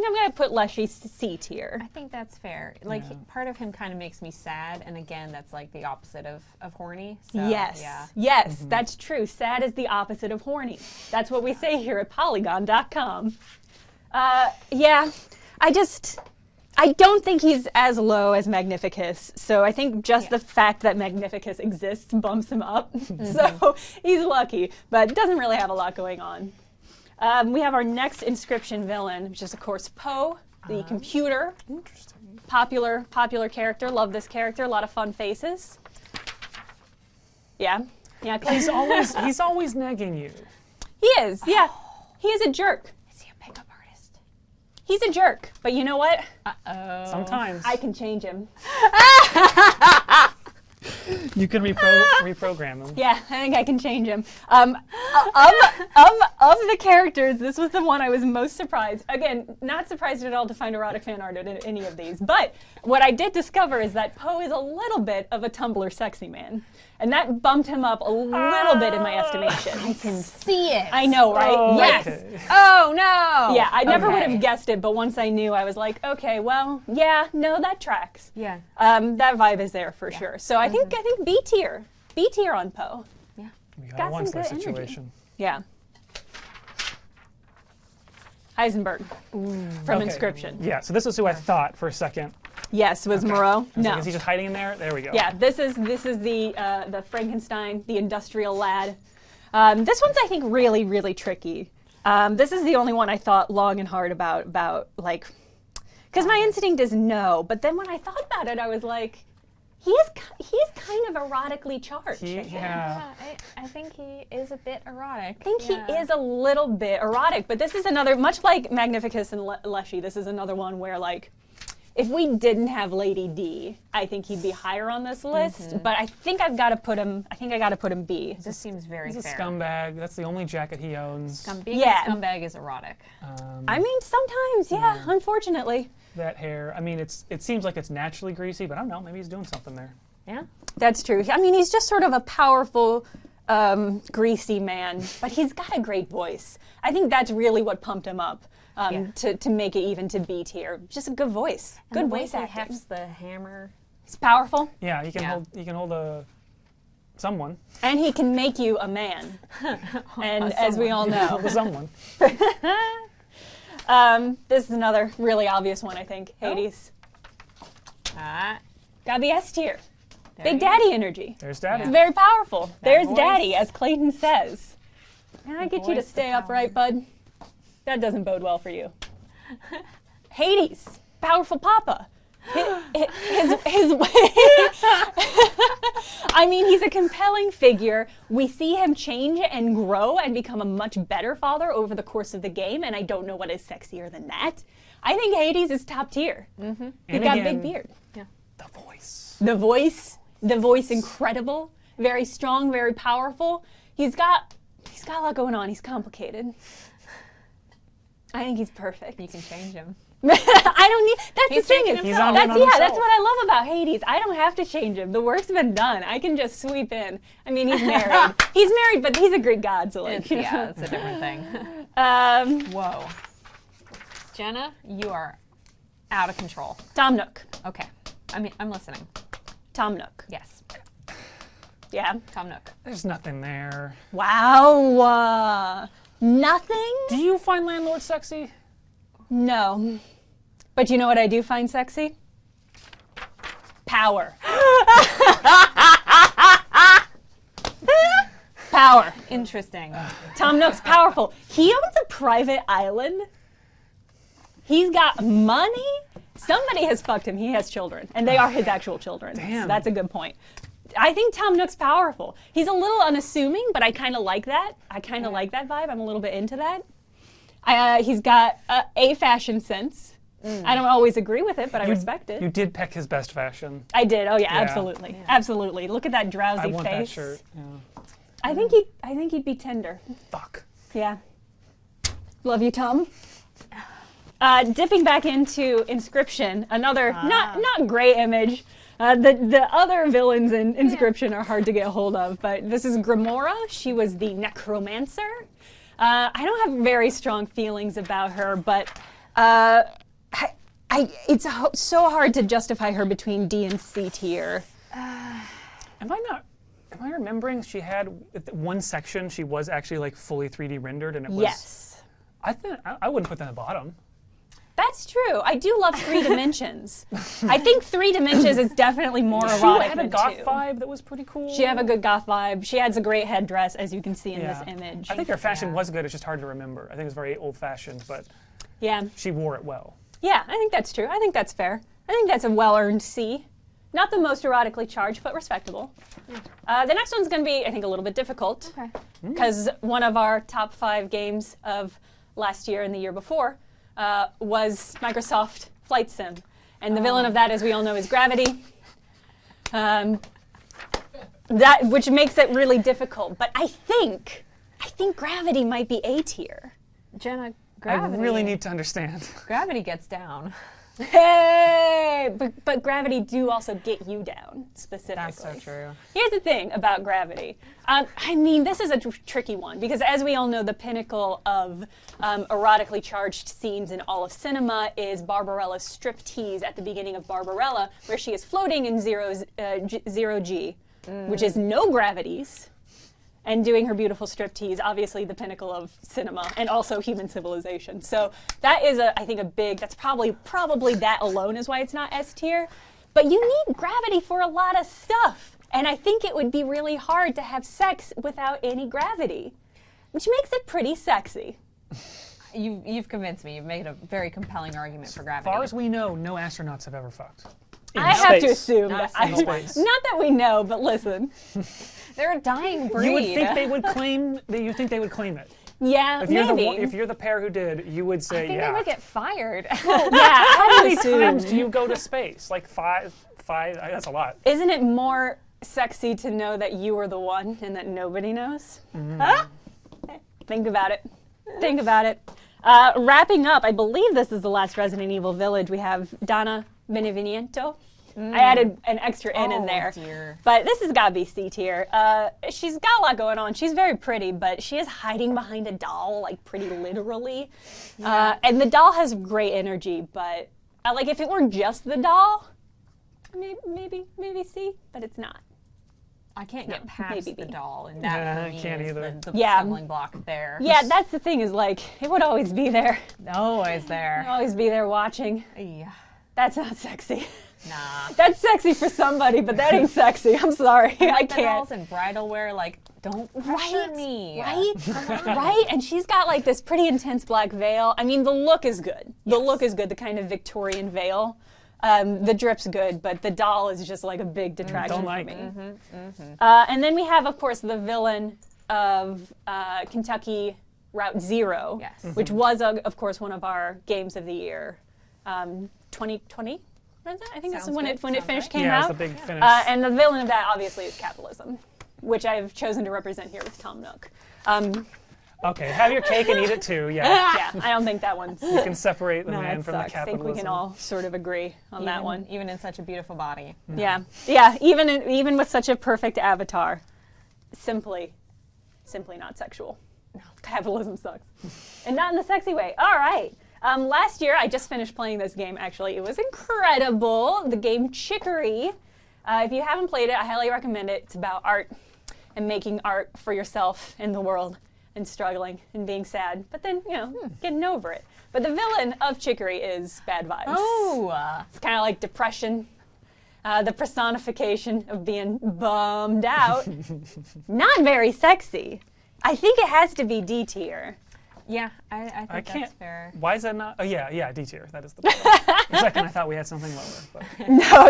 Speaker 1: I'm gonna put Leshy C tier.
Speaker 6: I think that's fair. Like, part of him kind of makes me sad, and again, that's like the opposite of horny. So,
Speaker 1: Yes.
Speaker 6: Yeah.
Speaker 1: Yes, that's true. Sad is the opposite of horny. That's what we say here at Polygon.com. Yeah, I don't think he's as low as Magnificus. So I think just the fact that Magnificus exists bumps him up. So he's lucky, but doesn't really have a lot going on. We have our next Inscription villain, which is, of course, Poe, the computer.
Speaker 4: Interesting.
Speaker 1: popular character. Love this character. A lot of fun faces. Yeah. Yeah.
Speaker 4: He's always nagging you.
Speaker 1: He is. Yeah. He is a jerk.
Speaker 6: Is he a pickup artist?
Speaker 1: He's a jerk. But you know what?
Speaker 4: Sometimes.
Speaker 1: I can change him.
Speaker 4: You can reprogram him.
Speaker 1: Yeah, I think I can change him. Of the characters, this was the one I was most surprised. Again, not surprised at all to find erotic fan art in any of these. But what I did discover is that Poe is a little bit of a Tumblr sexy man. And that bumped him up a little bit in my estimation.
Speaker 6: I can see it.
Speaker 1: I know, right?
Speaker 4: Oh,
Speaker 1: Yes.
Speaker 4: okay.
Speaker 6: Oh no.
Speaker 1: Yeah, I never would
Speaker 6: Okay.
Speaker 1: have guessed it, but once I knew, I was like, okay, well, yeah, no, that tracks.
Speaker 6: Yeah.
Speaker 1: That vibe is there for sure. So I think B tier on Poe.
Speaker 4: We got
Speaker 1: Got
Speaker 4: a one
Speaker 1: some
Speaker 4: star
Speaker 1: good energy.
Speaker 4: situation.
Speaker 1: Yeah. Heisenberg from
Speaker 4: Okay.
Speaker 1: Inscription.
Speaker 4: Yeah, so this is who I thought for a second.
Speaker 1: Yes, was Moreau. No.
Speaker 4: Is he just hiding in there? There we go.
Speaker 1: Yeah, this is the Frankenstein, the industrial lad. This one's I think really, really tricky. This is the only one I thought long and hard about like, because my instinct is no, but then when I thought about it, I was like, he is kind of erotically charged.
Speaker 6: I think he is a bit erotic.
Speaker 1: I think he is a little bit erotic, but this is another, much like Magnificus and Leshy, this is another one where like, if we didn't have Lady D, I think he'd be higher on this list. But I think I've got to put him. I think I got to put him B.
Speaker 6: This seems very
Speaker 4: He's a
Speaker 6: fair.
Speaker 4: scumbag. That's the only jacket he owns.
Speaker 6: Being
Speaker 1: Yeah.
Speaker 6: a scumbag is erotic.
Speaker 1: I mean, sometimes, yeah. Unfortunately,
Speaker 4: That hair. I mean, it seems like it's naturally greasy, but I don't know. Maybe he's doing something there.
Speaker 6: Yeah.
Speaker 1: that's true. I mean, he's just sort of a powerful, greasy man, but he's got a great voice. I think that's really what pumped him up. To make it even to B tier, just a good voice,
Speaker 6: And
Speaker 1: good
Speaker 6: the way
Speaker 1: voice
Speaker 6: he
Speaker 1: acting.
Speaker 6: hefts the hammer.
Speaker 1: He's powerful,
Speaker 4: Yeah, he can
Speaker 6: Yeah.
Speaker 4: hold someone.
Speaker 1: and he can make you a man. And as we all know,
Speaker 4: Hold a someone.
Speaker 1: this is another really obvious one. I think Hades got the S tier. Big Daddy energy.
Speaker 4: There's Daddy.
Speaker 1: It's very powerful. There's
Speaker 6: voice.
Speaker 1: Daddy, as Clayton says. Can I get you to
Speaker 6: voice,
Speaker 1: stay
Speaker 6: the
Speaker 1: upright, bud? That doesn't bode well for you. Hades, powerful Papa. I mean, he's a compelling figure. We see him change and grow and become a much better father over the course of the game, and I don't know what is sexier than that. I think Hades is top tier. He's
Speaker 4: And
Speaker 1: got a
Speaker 4: again,
Speaker 1: big beard.
Speaker 4: The voice.
Speaker 1: The voice incredible, very strong, very powerful. He's got a lot going on. He's complicated. I think he's perfect.
Speaker 6: You can change him.
Speaker 1: I don't need. That's
Speaker 6: He's
Speaker 1: the thing.
Speaker 6: changing
Speaker 1: Is,
Speaker 6: himself.
Speaker 1: that's
Speaker 4: He's on
Speaker 1: that's
Speaker 4: himself.
Speaker 1: what I love about Hades. I don't have to change him. The work's been done. I can just sweep in. I mean, he's married. He's married, but he's a Greek god, so like.
Speaker 6: Yeah, it's a different thing. Whoa. Jenna, you are out of control.
Speaker 1: Tom Nook.
Speaker 6: Okay. I'm listening.
Speaker 1: Tom Nook.
Speaker 6: Yes.
Speaker 1: Yeah.
Speaker 6: Tom Nook.
Speaker 4: There's nothing there.
Speaker 1: Wow. Nothing?
Speaker 4: Do you find Landlord sexy?
Speaker 1: No. But you know what I do find sexy? Power. Power.
Speaker 6: Interesting.
Speaker 1: Tom Nook's powerful. He owns a private island. He's got money. Somebody has fucked him. He has children, and they are his actual children.
Speaker 4: Damn.
Speaker 1: So that's a good point. I think Tom Nook's powerful. He's a little unassuming, but I kind of like that. I kind of like that vibe. I'm a little bit into that. He's got a fashion sense. I don't always agree with it, but I respect it.
Speaker 4: You did pick his best fashion.
Speaker 1: I did. Oh yeah,
Speaker 4: Yeah.
Speaker 1: absolutely, absolutely. Look at that drowsy
Speaker 4: I want
Speaker 1: face.
Speaker 4: that shirt. Yeah.
Speaker 1: I think he'd be tender.
Speaker 4: Fuck.
Speaker 1: Yeah. Love you, Tom. Dipping back into Inscription, another not great image. The other villains in Inscription are hard to get hold of, but this is Grimora. She was the necromancer. I don't have very strong feelings about her, but it's so hard to justify her between D and C tier.
Speaker 4: Am I remembering she had one section she was actually like fully 3D rendered and it was.
Speaker 1: Yes.
Speaker 4: I think I wouldn't put that in the bottom.
Speaker 1: That's true. I do love 3 dimensions. I think 3 dimensions is definitely more
Speaker 4: She
Speaker 1: erotic
Speaker 4: had a
Speaker 1: than
Speaker 4: goth
Speaker 1: 2.
Speaker 4: vibe that was pretty cool.
Speaker 1: She had a good goth vibe. She has a great headdress, as you can see in this
Speaker 4: Yeah.
Speaker 1: image.
Speaker 4: I think her fashion was good. It's just hard to remember. I think it was very old-fashioned, but
Speaker 1: Yeah.
Speaker 4: she wore it well.
Speaker 1: Yeah, I think that's true. I think that's fair. I think that's a well-earned C. Not the most erotically charged, but respectable. The next one's going to be, I think, a little bit difficult.
Speaker 6: Okay.
Speaker 1: Because one of our top 5 games of last year and the year before was Microsoft Flight Sim. And the villain of that, as we all know, is Gravity. Which makes it really difficult. But I think Gravity might be A tier.
Speaker 6: Jenna, Gravity.
Speaker 4: I really need to understand.
Speaker 6: Gravity gets down.
Speaker 1: Hey! But Gravity do also get you down, specifically.
Speaker 6: That's so true.
Speaker 1: Here's the thing about Gravity. I mean, this is a tricky one, because as we all know, the pinnacle of erotically charged scenes in all of cinema is Barbarella's striptease at the beginning of Barbarella, where she is floating in zero G, which is no gravities, and doing her beautiful striptease, obviously the pinnacle of cinema and also human civilization. So that is, I think, a big, that's probably that alone is why it's not S tier. But you need Gravity for a lot of stuff. And I think it would be really hard to have sex without any gravity, which makes it pretty sexy.
Speaker 6: You've convinced me. You've made a very compelling argument for Gravity.
Speaker 4: As far as we know, no astronauts have ever fucked.
Speaker 1: I have to assume
Speaker 6: Not
Speaker 1: that.
Speaker 6: a single one.
Speaker 1: Not that we know, but listen.
Speaker 6: They're a dying breed.
Speaker 4: You would think they would claim that. You think they would claim it.
Speaker 1: Yeah,
Speaker 4: If you're
Speaker 1: maybe.
Speaker 4: if you're the pair who did, you would say
Speaker 6: I think
Speaker 4: yeah.
Speaker 6: they would get fired.
Speaker 1: Yeah,
Speaker 4: How many
Speaker 1: assume.
Speaker 4: times do you go to space? Like five. That's a lot.
Speaker 1: Isn't it more sexy to know that you were the one and that nobody knows? Huh? Think about it. Think about it. Wrapping up, I believe this is the last Resident Evil Village. We have Donna Benevento. I added an extra N in there.
Speaker 6: Dear.
Speaker 1: But this has got to be C tier. She's got a lot going on. She's very pretty, but she is hiding behind a doll, like pretty literally. And the doll has great energy, but like if it were just the doll, maybe C, but it's not.
Speaker 6: I can't get
Speaker 1: No,
Speaker 6: past
Speaker 1: maybe
Speaker 6: the
Speaker 1: B.
Speaker 6: doll, and
Speaker 4: Yeah,
Speaker 6: that
Speaker 4: I
Speaker 6: for me
Speaker 4: can't
Speaker 6: is
Speaker 4: either.
Speaker 6: the
Speaker 1: Yeah.
Speaker 6: stumbling block there.
Speaker 1: Yeah, that's the thing is like, it would always be there.
Speaker 6: Always there.
Speaker 1: Always be there watching.
Speaker 6: Yeah.
Speaker 1: That's not sexy.
Speaker 6: Nah.
Speaker 1: That's sexy for somebody, but that ain't sexy. I'm sorry. I
Speaker 6: Like the
Speaker 1: can't.
Speaker 6: dolls in bridal wear, like, don't pressure me.
Speaker 1: Right? Right? And she's got like this pretty intense black veil. I mean, the look is good. The look is good, the kind of Victorian veil. The drip's good, but the doll is just like a big detraction
Speaker 4: Don't like
Speaker 1: for me.
Speaker 4: it.
Speaker 1: And then we have, of course, the villain of Kentucky Route Zero,
Speaker 6: Yes.
Speaker 1: which was, of course, one of our games of the year. 2020? I think that's
Speaker 6: Sounds
Speaker 1: when
Speaker 6: good.
Speaker 1: it
Speaker 6: Sounds
Speaker 1: finished
Speaker 6: right.
Speaker 1: came
Speaker 4: Yeah,
Speaker 1: out.
Speaker 4: it's the big finish.
Speaker 1: And the villain of that, obviously, is capitalism, which I've chosen to represent here with Tom Nook.
Speaker 4: Okay, have your cake and eat it too. Yeah,
Speaker 1: Yeah, I don't think that one's.
Speaker 4: you can separate the
Speaker 1: No,
Speaker 4: man
Speaker 1: that
Speaker 4: from the
Speaker 1: sucks. I think
Speaker 4: capitalism.
Speaker 1: we can all sort of agree on that one.
Speaker 6: Even in such a beautiful body.
Speaker 1: Yeah, yeah. Even with such a perfect avatar, simply not sexual. No, capitalism sucks, and not in the sexy way. All right. Last year, I just finished playing this game. Actually, it was incredible. The game Chicory. If you haven't played it, I highly recommend it. It's about art and making art for yourself in the world and struggling and being sad, but then getting over it. But the villain of Chicory is bad vibes.
Speaker 6: Oh.
Speaker 1: It's kind of like depression, the personification of being bummed out. Not very sexy. I think it has to be D tier.
Speaker 6: Yeah, I think
Speaker 4: can't.
Speaker 6: that's fair.
Speaker 4: Why is that not? Oh yeah, D tier. That is the problem. For a second, I thought we had something lower. But.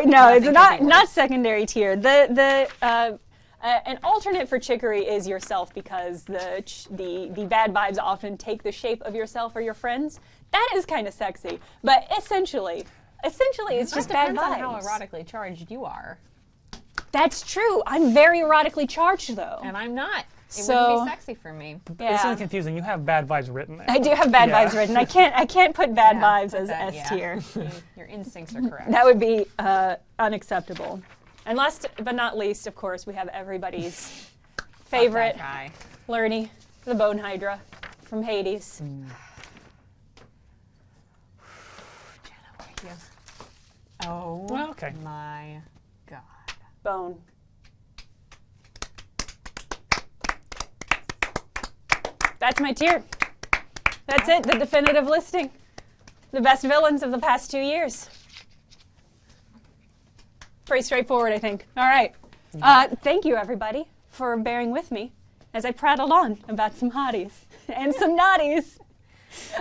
Speaker 1: No, it's
Speaker 6: could be
Speaker 1: not
Speaker 6: worse.
Speaker 1: secondary tier. An alternate for Chicory is yourself, because the bad vibes often take the shape of yourself or your friends. That is kind of sexy, but essentially it's just bad
Speaker 6: Depends
Speaker 1: vibes.
Speaker 6: on how erotically charged you are,
Speaker 1: That's true. I'm very erotically charged though.
Speaker 6: and I'm not. It
Speaker 1: So-
Speaker 6: wouldn't be sexy for me.
Speaker 4: It's
Speaker 1: Yeah.
Speaker 4: really confusing. You have bad vibes written there.
Speaker 1: I do have bad
Speaker 4: Yeah.
Speaker 1: vibes written. I can't put bad vibes as
Speaker 6: That-
Speaker 1: S tier.
Speaker 6: Your instincts are correct.
Speaker 1: That would be unacceptable. And last but not least, of course, we have everybody's favorite,
Speaker 6: That guy.
Speaker 1: Lerny, the Bone Hydra from Hades.
Speaker 6: Oh
Speaker 4: Well, okay.
Speaker 6: my God.
Speaker 1: Bone. That's my tier. That's it, the definitive listing. The best villains of the past 2 years. Pretty straightforward, I think. All right. Thank you, everybody, for bearing with me as I prattled on about some hotties and some naughties.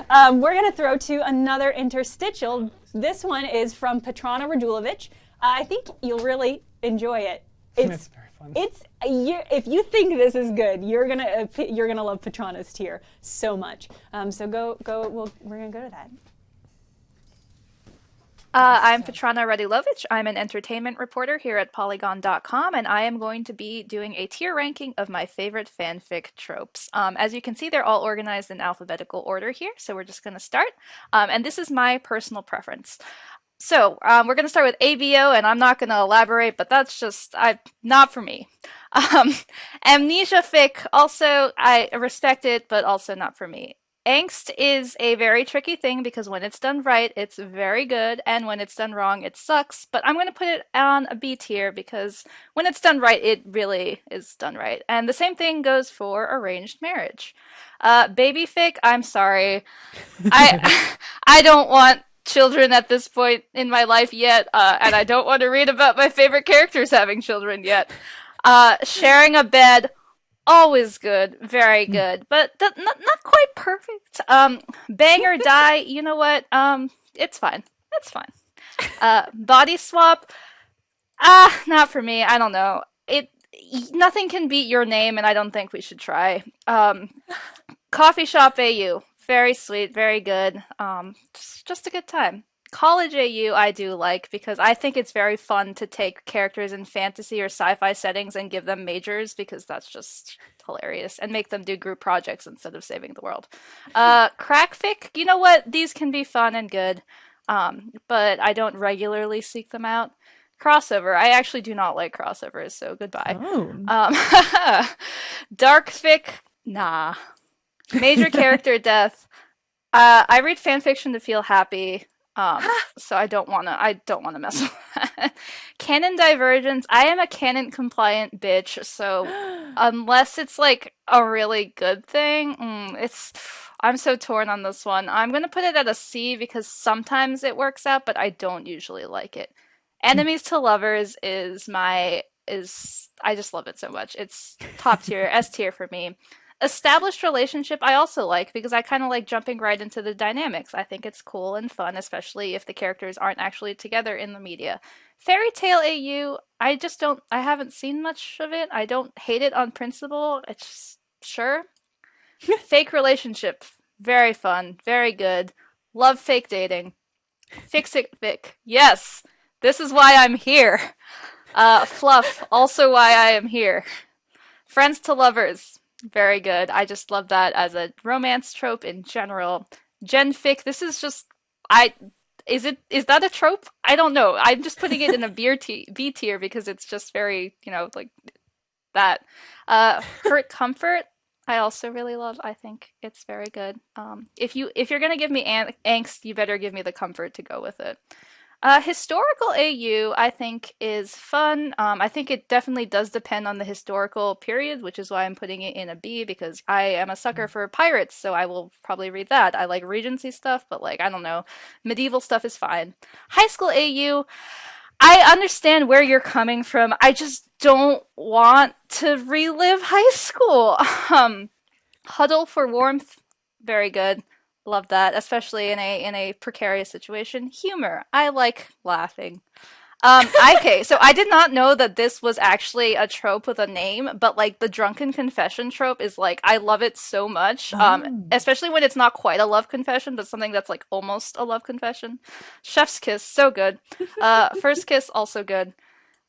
Speaker 1: We're going to throw to another interstitial This one is from Petrana Radulovic. I think you'll really enjoy it.
Speaker 4: It's very fun.
Speaker 1: If you think this is good, you're gonna love Petrana's tier so much. So go. We're gonna go to that.
Speaker 9: I'm Petrana Radulovic. I'm an entertainment reporter here at Polygon.com, and I am going to be doing a tier ranking of my favorite fanfic tropes. As you can see, they're all organized in alphabetical order here, so we're just going to start. And this is my personal preference. So, we're going to start with ABO, and I'm not going to elaborate, but that's just not for me. Amnesia fic, also, I respect it, but also not for me. Angst is a very tricky thing because when it's done right, it's very good, and when it's done wrong, it sucks. But I'm going to put it on a B tier because when it's done right, it really is done right. And the same thing goes for arranged marriage. Baby fic, I'm sorry. I don't want children at this point in my life yet, and I don't want to read about my favorite characters having children yet. Sharing a bed, always good, very good, but not quite perfect. Bang or die, you know what? It's fine. It's fine. Body swap, not for me. I don't know. Nothing can beat your name, and I don't think we should try. Coffee shop AU, very sweet, very good. Just a good time. College AU I do like because I think it's very fun to take characters in fantasy or sci-fi settings and give them majors because that's just hilarious and make them do group projects instead of saving the world. Crack fic, you know what? These can be fun and good, but I don't regularly seek them out. Crossover, I actually do not like crossovers, so goodbye.
Speaker 10: Oh.
Speaker 9: Dark fic, nah. Major character death. I read fanfiction to feel happy. So I don't wanna mess with that. Canon divergence. I am a canon compliant bitch, so unless it's like a really good thing, I'm so torn on this one. I'm gonna put it at a C because sometimes it works out, but I don't usually like it. Enemies to lovers I just love it so much. It's top tier, S tier for me. Established relationship I also like because I kind of like jumping right into the dynamics. I think it's cool and fun, especially if the characters aren't actually together in the media. Fairy tale AU, I haven't seen much of it. I don't hate it on principle. It's just, sure. Fake relationship, very fun, very good. Love fake dating. Fix it, Vic. Yes, this is why I'm here. Fluff, also why I am here. Friends to lovers. Very good. I just love that as a romance trope in general. Genfic, this is just is that a trope? I don't know. I'm just putting it in a B tier because it's just very, like that. Hurt comfort, I also really love. I think it's very good. If you're gonna give me angst, you better give me the comfort to go with it. Historical AU, I think, is fun. I think it definitely does depend on the historical period, which is why I'm putting it in a B, because I am a sucker for pirates, so I will probably read that. I like Regency stuff, but, I don't know. Medieval stuff is fine. High school AU, I understand where you're coming from. I just don't want to relive high school. Huddle for warmth, very good. Love that, especially in a precarious situation. Humor, I like laughing. Okay, so I did not know that this was actually a trope with a name, but the drunken confession trope is I love it so much. Especially when it's not quite a love confession, but something that's almost a love confession. Chef's kiss, so good. First kiss, also good.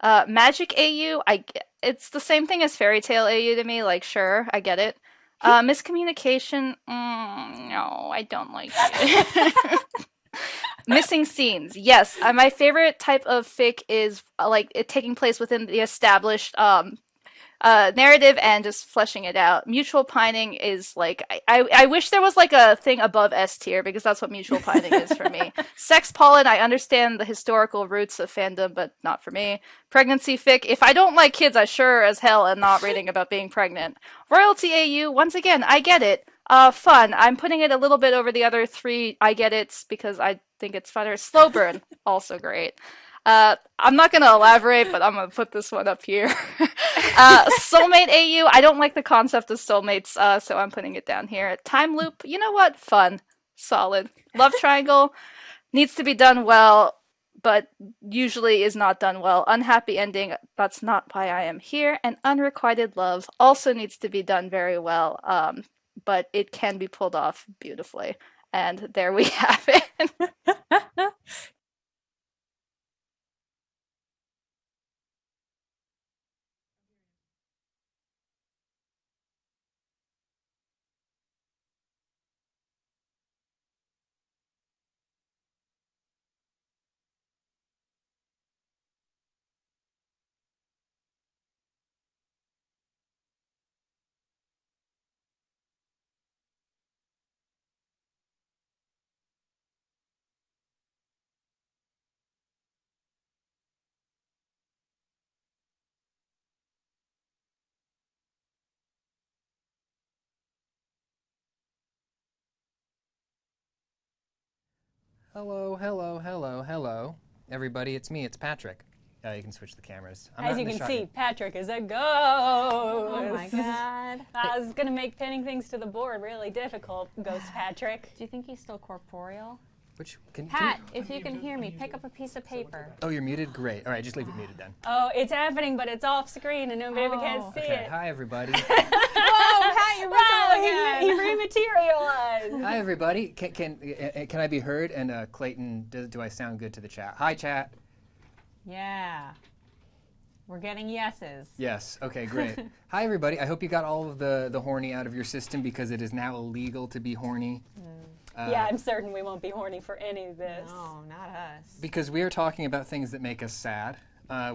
Speaker 9: Magic AU, it's the same thing as fairy tale AU to me. Sure, I get it. Miscommunication, no, I don't like it. Missing scenes, yes. My favorite type of fic is it taking place within the established narrative and just fleshing it out. Mutual pining is I wish there was a thing above S tier because that's what mutual pining is for me. Sex pollen, I understand the historical roots of fandom, but not for me. Pregnancy fic, if I don't like kids, I sure as hell am not reading about being pregnant. Royalty AU, once again, I get it. Fun. I'm putting it a little bit over the other three I get it's because I think it's funner. Slow burn, also great. I'm not going to elaborate, but I'm going to put this one up here. Soulmate AU, I don't like the concept of soulmates, so I'm putting it down here. Time loop, you know what? Fun. Solid. Love triangle. needs to be done well, but usually is not done well. Unhappy ending, that's not why I am here. And unrequited love also needs to be done very well, but it can be pulled off beautifully. And there we have it.
Speaker 3: Hello, hello, hello, hello. Everybody, it's me, it's Patrick. You can switch the cameras. I'm
Speaker 1: As
Speaker 3: not
Speaker 1: you
Speaker 3: in the
Speaker 1: can
Speaker 3: shot
Speaker 1: see,
Speaker 3: yet.
Speaker 1: Patrick is a ghost.
Speaker 6: Oh my god.
Speaker 1: I was gonna make pinning things to the board really difficult, Ghost Patrick.
Speaker 6: Do you think he's still corporeal?
Speaker 3: Can
Speaker 6: Pat, if you can hear me, pick up a piece of paper.
Speaker 3: Oh, you're muted? Great. All right, just leave it muted then.
Speaker 1: Oh, it's happening, but it's off screen and nobody can see
Speaker 3: Okay,
Speaker 1: it.
Speaker 3: hi everybody.
Speaker 6: Whoa, Pat, you're
Speaker 1: Wow,
Speaker 6: visible
Speaker 1: he
Speaker 6: again.
Speaker 1: rematerialized.
Speaker 3: Hi everybody. Can I be heard? And Clayton, do I sound good to the chat? Hi chat.
Speaker 6: Yeah. We're getting yeses.
Speaker 3: Yes. Okay. Great. Hi everybody. I hope you got all of the horny out of your system because it is now illegal to be horny.
Speaker 1: Yeah, I'm certain we won't be horny for any of this.
Speaker 6: No, not us.
Speaker 3: Because we are talking about things that make us sad,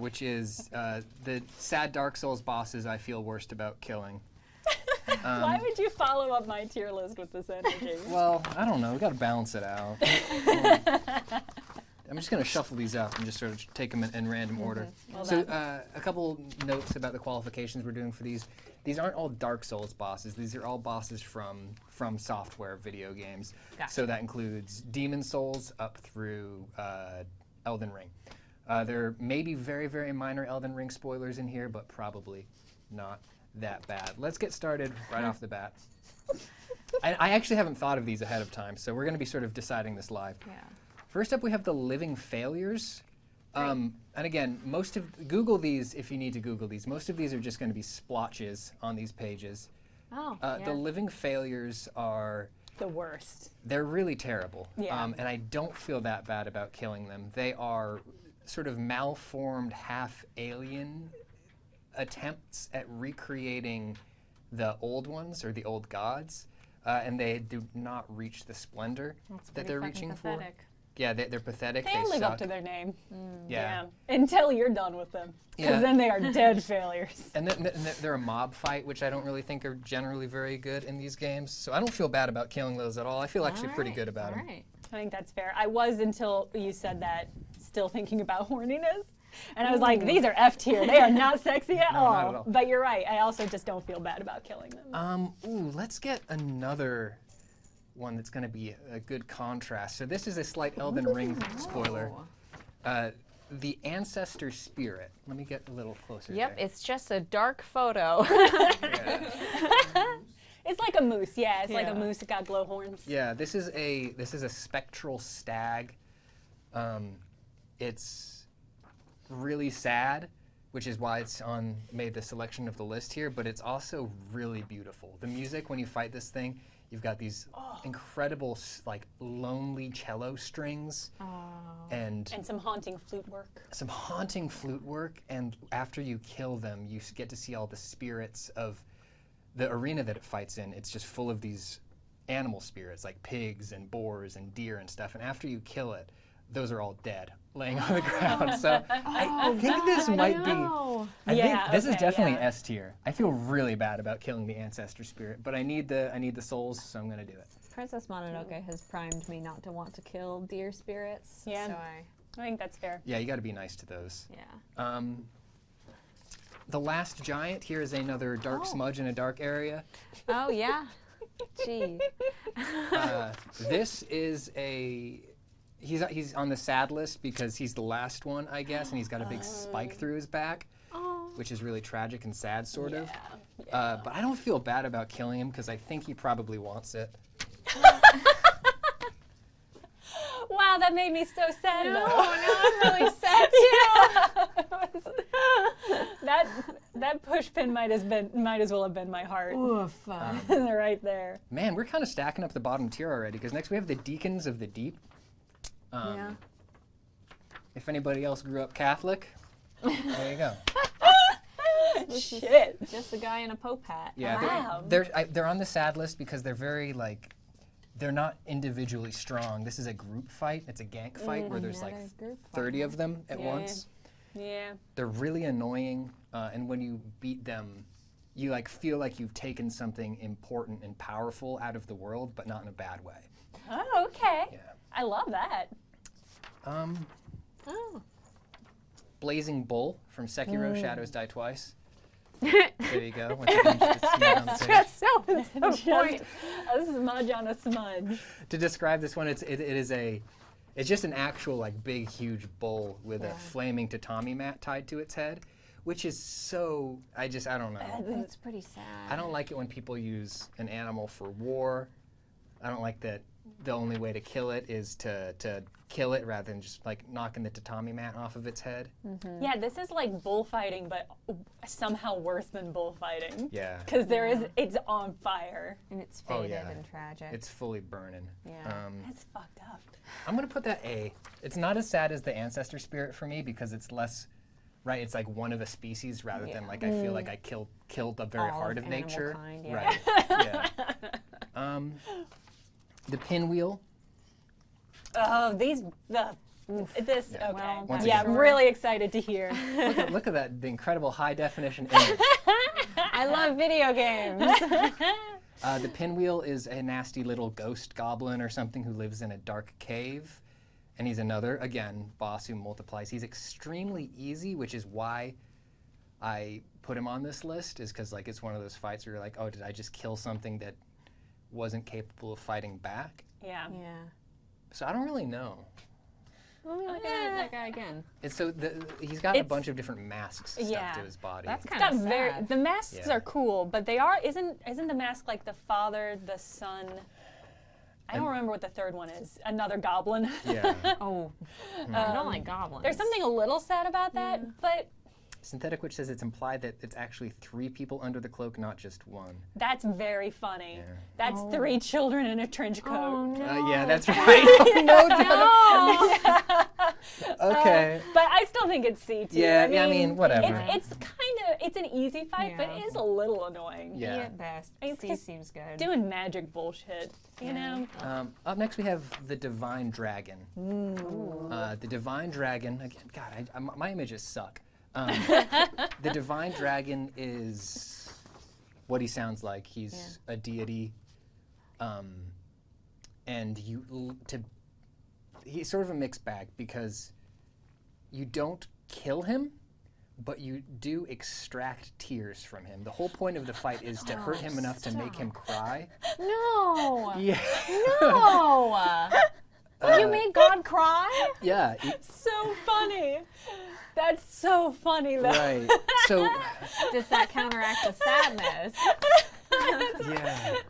Speaker 3: which is the sad Dark Souls bosses I feel worst about killing.
Speaker 1: Why would you follow up my tier list with this energy?
Speaker 3: Well, I don't know. We got to balance it out. I'm just going to shuffle these up and just sort of take them in random order.
Speaker 1: Well
Speaker 3: So a couple notes about the qualifications we're doing for these. These aren't all Dark Souls bosses. These are all bosses from software video games.
Speaker 6: Gotcha.
Speaker 3: So that includes Demon Souls up through Elden Ring. There may be very, very minor Elden Ring spoilers in here, but probably not that bad. Let's get started right off the bat. I actually haven't thought of these ahead of time, so we're going to be sort of deciding this live.
Speaker 6: Yeah.
Speaker 3: First up, we have the Living Failures. And again, Google these if you need to Google these. Most of these are just going to be splotches on these pages.
Speaker 6: Oh,
Speaker 3: The Living Failures are,
Speaker 1: The worst.
Speaker 3: they're really terrible.
Speaker 1: Yeah.
Speaker 3: And I don't feel that bad about killing them. They are sort of malformed, half-alien attempts at recreating the old ones or the old gods. And they do not reach the splendor that they're reaching for. Yeah, they're pathetic.
Speaker 1: They live
Speaker 3: suck.
Speaker 1: up to their name.
Speaker 3: Yeah.
Speaker 1: Until you're done with them. Because
Speaker 3: Yeah.
Speaker 1: then they are dead failures.
Speaker 3: And then they're a mob fight, which I don't really think are generally very good in these games. So I don't feel bad about killing those at all. I feel actually pretty good about them.
Speaker 6: Right.
Speaker 1: I think that's fair. I was, until you said that, still thinking about horniness. And I was like, these are F tier. They are not sexy at,
Speaker 3: No,
Speaker 1: all.
Speaker 3: not at all.
Speaker 1: But you're right. I also just don't feel bad about killing them.
Speaker 3: Let's get another one that's going to be a good contrast. So this is a slight Elden Ring spoiler. The Ancestor Spirit. Let me get a little closer.
Speaker 6: Yep,
Speaker 3: there.
Speaker 6: it's just a dark photo.
Speaker 1: It's like a moose. Yeah, it's like a
Speaker 6: Yeah.
Speaker 1: moose that got glow horns.
Speaker 3: Yeah, this is a spectral stag. It's really sad, which is why it's made the selection of the list here, but it's also really beautiful. The music when you fight this thing, you've got these incredible like lonely cello strings and
Speaker 1: some haunting flute work.
Speaker 3: and after you kill them, you get to see all the spirits of the arena that it fights in. It's just full of these animal spirits like pigs and boars and deer and stuff, and after you kill it, those are all dead, laying on the ground. So I think this might be. I think this is definitely S tier. I feel really bad about killing the Ancestor Spirit, but I need the souls, so I'm gonna do it.
Speaker 6: Princess Mononoke has primed me not to want to kill deer spirits.
Speaker 1: Yeah.
Speaker 6: So
Speaker 1: I think that's fair.
Speaker 3: Yeah, you got to be nice to those.
Speaker 6: yeah.
Speaker 3: The Last Giant. Here is another dark smudge in a dark area.
Speaker 6: Oh yeah. Gee.
Speaker 3: This is a. He's on the sad list because he's the last one, I guess, and he's got a big spike through his back, which is really tragic and sad, sort of. But I don't feel bad about killing him because I think he probably wants it.
Speaker 1: Wow, Wow, that made me so sad.
Speaker 6: No,
Speaker 1: though.
Speaker 6: now I'm really sad
Speaker 1: Yeah. That push pin might as well have been my heart.
Speaker 6: Oof.
Speaker 1: Right there.
Speaker 3: Man, we're kind of stacking up the bottom tier already, because next we have the Deacons of the Deep.
Speaker 6: Yeah.
Speaker 3: If anybody else grew up Catholic, there you go.
Speaker 1: Shit.
Speaker 6: Just a guy in a Pope hat.
Speaker 3: Yeah,
Speaker 1: Wow.
Speaker 3: they're on the sad list because they're very, like, they're not individually strong. This is a group fight. It's a gank fight where there's like 30 of them at once.
Speaker 1: Yeah.
Speaker 3: They're really annoying, and when you beat them, you like feel like you've taken something important and powerful out of the world, but not in a bad way.
Speaker 1: Oh, okay.
Speaker 3: Yeah.
Speaker 1: I love that.
Speaker 3: Blazing Bull from Sekiro: Shadows Die Twice. There you go. Once again, just a smudge on the page.
Speaker 6: Just so is the point.
Speaker 1: A smudge on a smudge.
Speaker 3: To describe this one, it's just an actual like big huge bull with a flaming tatami mat tied to its head, which is so I don't know.
Speaker 6: It's pretty sad.
Speaker 3: I don't like it when people use an animal for war. I don't like that the only way to kill it is to kill it rather than just like knocking the tatami mat off of its head.
Speaker 1: Yeah, this is like bullfighting, but somehow worse than bullfighting.
Speaker 3: Yeah.
Speaker 1: Because it's on fire.
Speaker 6: And it's faded
Speaker 3: yeah.
Speaker 6: and tragic.
Speaker 3: It's fully burning.
Speaker 6: Yeah.
Speaker 1: That's fucked up.
Speaker 3: I'm gonna put that A. It's not as sad as the ancestor spirit for me because it's less, right? It's like one of a species rather than like I feel like I killed the very
Speaker 6: All
Speaker 3: heart
Speaker 6: of
Speaker 3: of nature.
Speaker 6: animal kind, yeah.
Speaker 3: Right. Yeah. The pinwheel.
Speaker 1: Oh, this.
Speaker 3: Yeah.
Speaker 1: Okay.
Speaker 6: Well,
Speaker 3: Once
Speaker 1: Yeah,
Speaker 3: again.
Speaker 1: I'm really excited to hear.
Speaker 3: Look at that, the incredible high definition image.
Speaker 6: I love video games.
Speaker 3: The pinwheel is a nasty little ghost goblin or something who lives in a dark cave. And he's another, again, boss who multiplies. He's extremely easy, which is why I put him on this list, is because like it's one of those fights where you're like, oh, did I just kill something that wasn't capable of fighting back?
Speaker 1: Yeah.
Speaker 6: Yeah.
Speaker 3: So I don't really know.
Speaker 6: Let me look at that guy again.
Speaker 3: And so he's got a bunch of different masks stuck
Speaker 1: Yeah.
Speaker 3: to his body.
Speaker 6: That's
Speaker 1: It's
Speaker 6: kind
Speaker 1: got
Speaker 6: of sad.
Speaker 1: the masks
Speaker 3: Yeah.
Speaker 1: are cool, but they isn't the mask like the father, the son? I don't remember what the third one is. Another goblin.
Speaker 3: Yeah.
Speaker 6: Oh, I don't like goblins.
Speaker 1: There's something a little sad about that, but
Speaker 3: Synthetic Witch says it's implied that it's actually 3 people under the cloak, not just one.
Speaker 1: that's very funny.
Speaker 3: Yeah.
Speaker 1: That's 3 children in a trench coat.
Speaker 6: Oh, no.
Speaker 3: Yeah, that's right. No, Okay.
Speaker 1: But I still think it's C tier.
Speaker 3: Yeah, I mean, whatever.
Speaker 1: It's it's an easy fight, but it is a little annoying.
Speaker 3: Yeah.
Speaker 6: At best.
Speaker 1: It's
Speaker 6: C
Speaker 1: just
Speaker 6: seems good.
Speaker 1: Doing magic bullshit, you know?
Speaker 3: Up next we have the Divine Dragon. The Divine Dragon, again, God, my images suck. The Divine Dragon is what he sounds like. He's a deity, and he's sort of a mixed bag because you don't kill him, but you do extract tears from him. The whole point of the fight is to hurt him enough to make him cry.
Speaker 6: No.
Speaker 3: Yeah.
Speaker 6: No. You made God cry?
Speaker 3: Yeah.
Speaker 1: So funny. That's so funny, though.
Speaker 3: Right. So.
Speaker 6: Does that counteract the sadness?
Speaker 3: Yeah.
Speaker 1: That's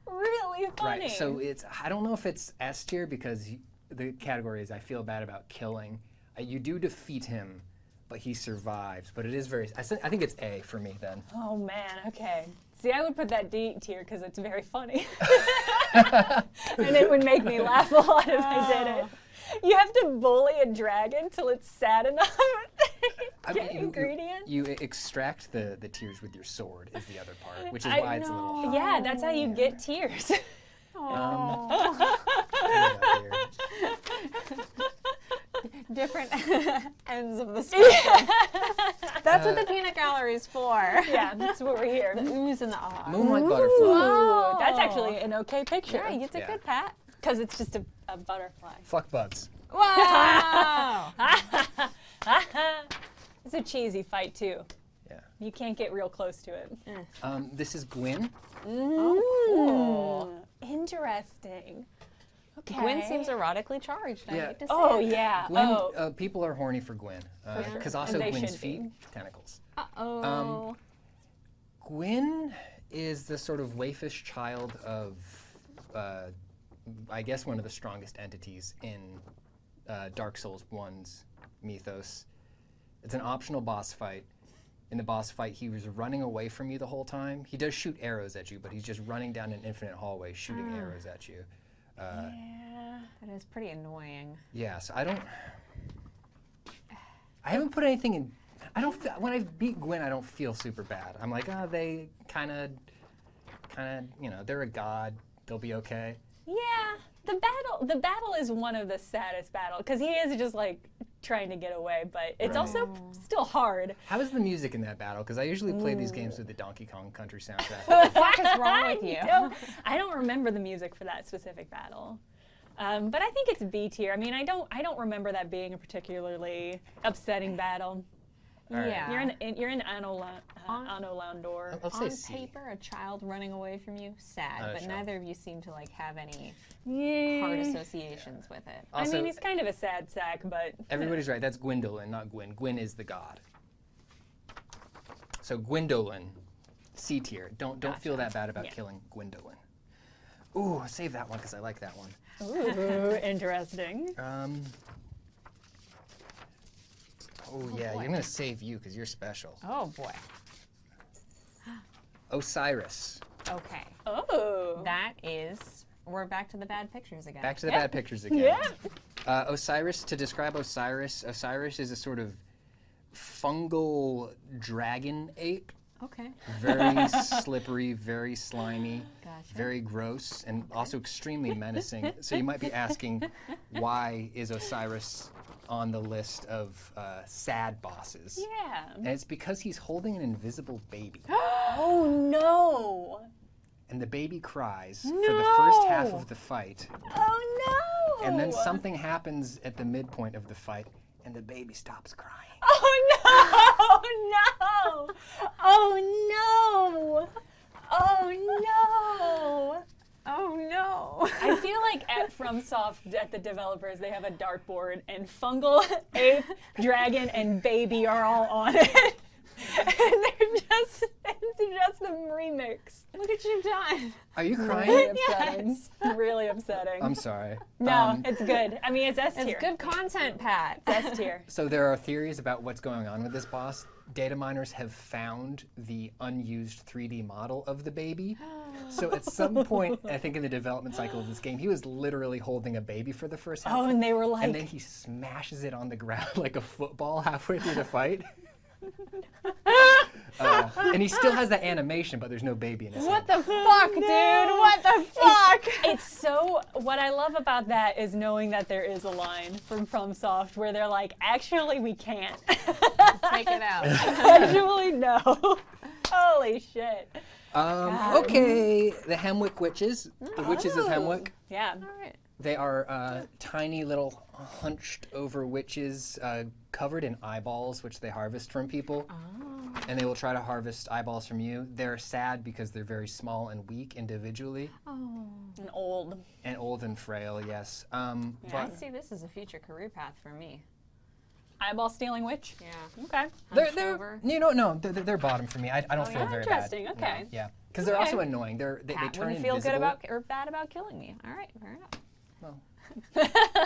Speaker 1: really funny.
Speaker 3: Right. So I don't know if it's S tier because the category is I feel bad about killing. You do defeat him, but he survives. But it is I think it's A for me then.
Speaker 1: Oh man, okay. See, I would put that D tier because it's very funny. And it would make me laugh a lot if I did it. You have to bully a dragon till it's sad enough. Get ingredients.
Speaker 3: You extract the tears with your sword is the other part, which is why it's a little.
Speaker 1: Yeah, that's how you get tears.
Speaker 6: Different ends of the spectrum. That's what the peanut gallery is for.
Speaker 1: Yeah, that's what we're here.
Speaker 6: The oohs and the ahs.
Speaker 3: Moonlight Butterfly.
Speaker 1: Ooh, that's actually an okay picture.
Speaker 6: Yeah, it's a good pat.
Speaker 1: Because it's just a butterfly.
Speaker 3: Fuck buds.
Speaker 6: Wow.
Speaker 1: It's a cheesy fight too.
Speaker 3: Yeah.
Speaker 1: You can't get real close to it.
Speaker 3: This is Gwyn.
Speaker 1: Oh, interesting. Okay.
Speaker 6: Gwyn seems erotically charged. I hate to say
Speaker 1: Oh
Speaker 6: it.
Speaker 1: yeah.
Speaker 3: Gwyn, people are horny for Gwyn. Because also
Speaker 1: And they
Speaker 3: Gwyn's
Speaker 1: should
Speaker 3: feet,
Speaker 1: be.
Speaker 3: tentacles.
Speaker 6: Uh-oh.
Speaker 3: Gwyn is the sort of waifish child of I guess, one of the strongest entities in Dark Souls 1's mythos. It's an optional boss fight. In the boss fight, he was running away from you the whole time. He does shoot arrows at you, but he's just running down an infinite hallway shooting arrows at you.
Speaker 6: Yeah, that is pretty annoying.
Speaker 3: Yeah, so I haven't put anything in. When I beat Gwyn, I don't feel super bad. I'm like, oh, they kind of, you know, they're a god. They'll be okay.
Speaker 1: Yeah, the battle is one of the saddest battles because he is just like trying to get away, but it's also still hard.
Speaker 3: How is the music in that battle? Because I usually play these games with the Donkey Kong Country soundtrack.
Speaker 6: What the fuck is wrong with you?
Speaker 1: I don't remember the music for that specific battle. But I think it's B tier. I mean, I don't remember that being a particularly upsetting battle.
Speaker 3: Right.
Speaker 6: Yeah.
Speaker 1: You're in Anolaundor.
Speaker 3: I'll say
Speaker 6: On
Speaker 3: C.
Speaker 6: paper, a child running away from you, sad,
Speaker 3: Not a
Speaker 6: but
Speaker 3: child.
Speaker 6: neither of you seem to like have any
Speaker 1: Yeah.
Speaker 6: hard associations with it.
Speaker 1: I mean, he's kind of a sad sack, but
Speaker 3: Everybody's right. That's Gwyndolin, not Gwyn. Gwyn is the god. So Gwyndolin, C tier. Don't feel that bad about killing Gwyndolin. Ooh, save that one because I like that one.
Speaker 1: Ooh, interesting.
Speaker 3: Oh yeah,
Speaker 6: boy.
Speaker 3: I'm gonna save you because you're special.
Speaker 6: Oh boy.
Speaker 3: Osiris.
Speaker 6: Okay.
Speaker 1: Oh.
Speaker 6: That is. We're back to the bad pictures again.
Speaker 3: Back to the bad pictures again.
Speaker 1: Yeah.
Speaker 3: Osiris, to describe Osiris is a sort of fungal dragon ape.
Speaker 6: Okay.
Speaker 3: Very slippery, very slimy,
Speaker 6: Gotcha.
Speaker 3: very gross, and also extremely menacing. So you might be asking, why is Osiris on the list of sad bosses?
Speaker 1: Yeah.
Speaker 3: And it's because he's holding an invisible baby.
Speaker 1: Oh no.
Speaker 3: And the baby cries for the first half of the fight.
Speaker 1: Oh no.
Speaker 3: And then something happens at the midpoint of the fight, and the baby stops crying.
Speaker 1: Oh no! Oh no! Oh no!
Speaker 6: Oh no!
Speaker 1: I feel like at FromSoft, at the developers, they have a dartboard, and fungal, ape, dragon, and baby are all on it. And it's just a remix.
Speaker 6: Look what you've done.
Speaker 3: Are you crying?
Speaker 1: Yes. Really upsetting.
Speaker 3: I'm sorry.
Speaker 1: No, it's good. I mean, it's S tier.
Speaker 6: It's good content, Pat.
Speaker 1: It's S tier.
Speaker 3: So there are theories about what's going on with this boss. Data miners have found the unused 3D model of the baby. So at some point, I think in the development cycle of this game, he was literally holding a baby for the first half.
Speaker 1: Oh, and they were like...
Speaker 3: And then he smashes it on the ground like a football halfway through the fight. And he still has that animation, but there's no baby in his
Speaker 6: What
Speaker 3: head.
Speaker 6: the fuck, dude? What the fuck?
Speaker 1: It's so, what I love about that is knowing that there is a line from FromSoft where they're like, actually, we can't.
Speaker 6: Take it out.
Speaker 1: Actually, no. Holy shit.
Speaker 3: Okay, the Hemwick witches. The witches of Hemwick.
Speaker 1: Yeah.
Speaker 6: All right.
Speaker 3: They are tiny little hunched over witches covered in eyeballs, which they harvest from people. And they will try to harvest eyeballs from you. They're sad because they're very small and weak individually.
Speaker 1: And old.
Speaker 3: And old and frail, yes.
Speaker 6: I
Speaker 3: But
Speaker 6: see this as a future career path for me.
Speaker 1: Eyeball stealing witch?
Speaker 6: Yeah.
Speaker 1: Okay.
Speaker 3: they're you know, no, they're bottom for me. I don't feel very bad.
Speaker 1: Interesting, okay.
Speaker 3: No, yeah, because they're also annoying. They
Speaker 6: Pat
Speaker 3: turn
Speaker 6: wouldn't feel
Speaker 3: invisible.
Speaker 6: good about or bad about killing me. All right, fair enough.
Speaker 3: Well,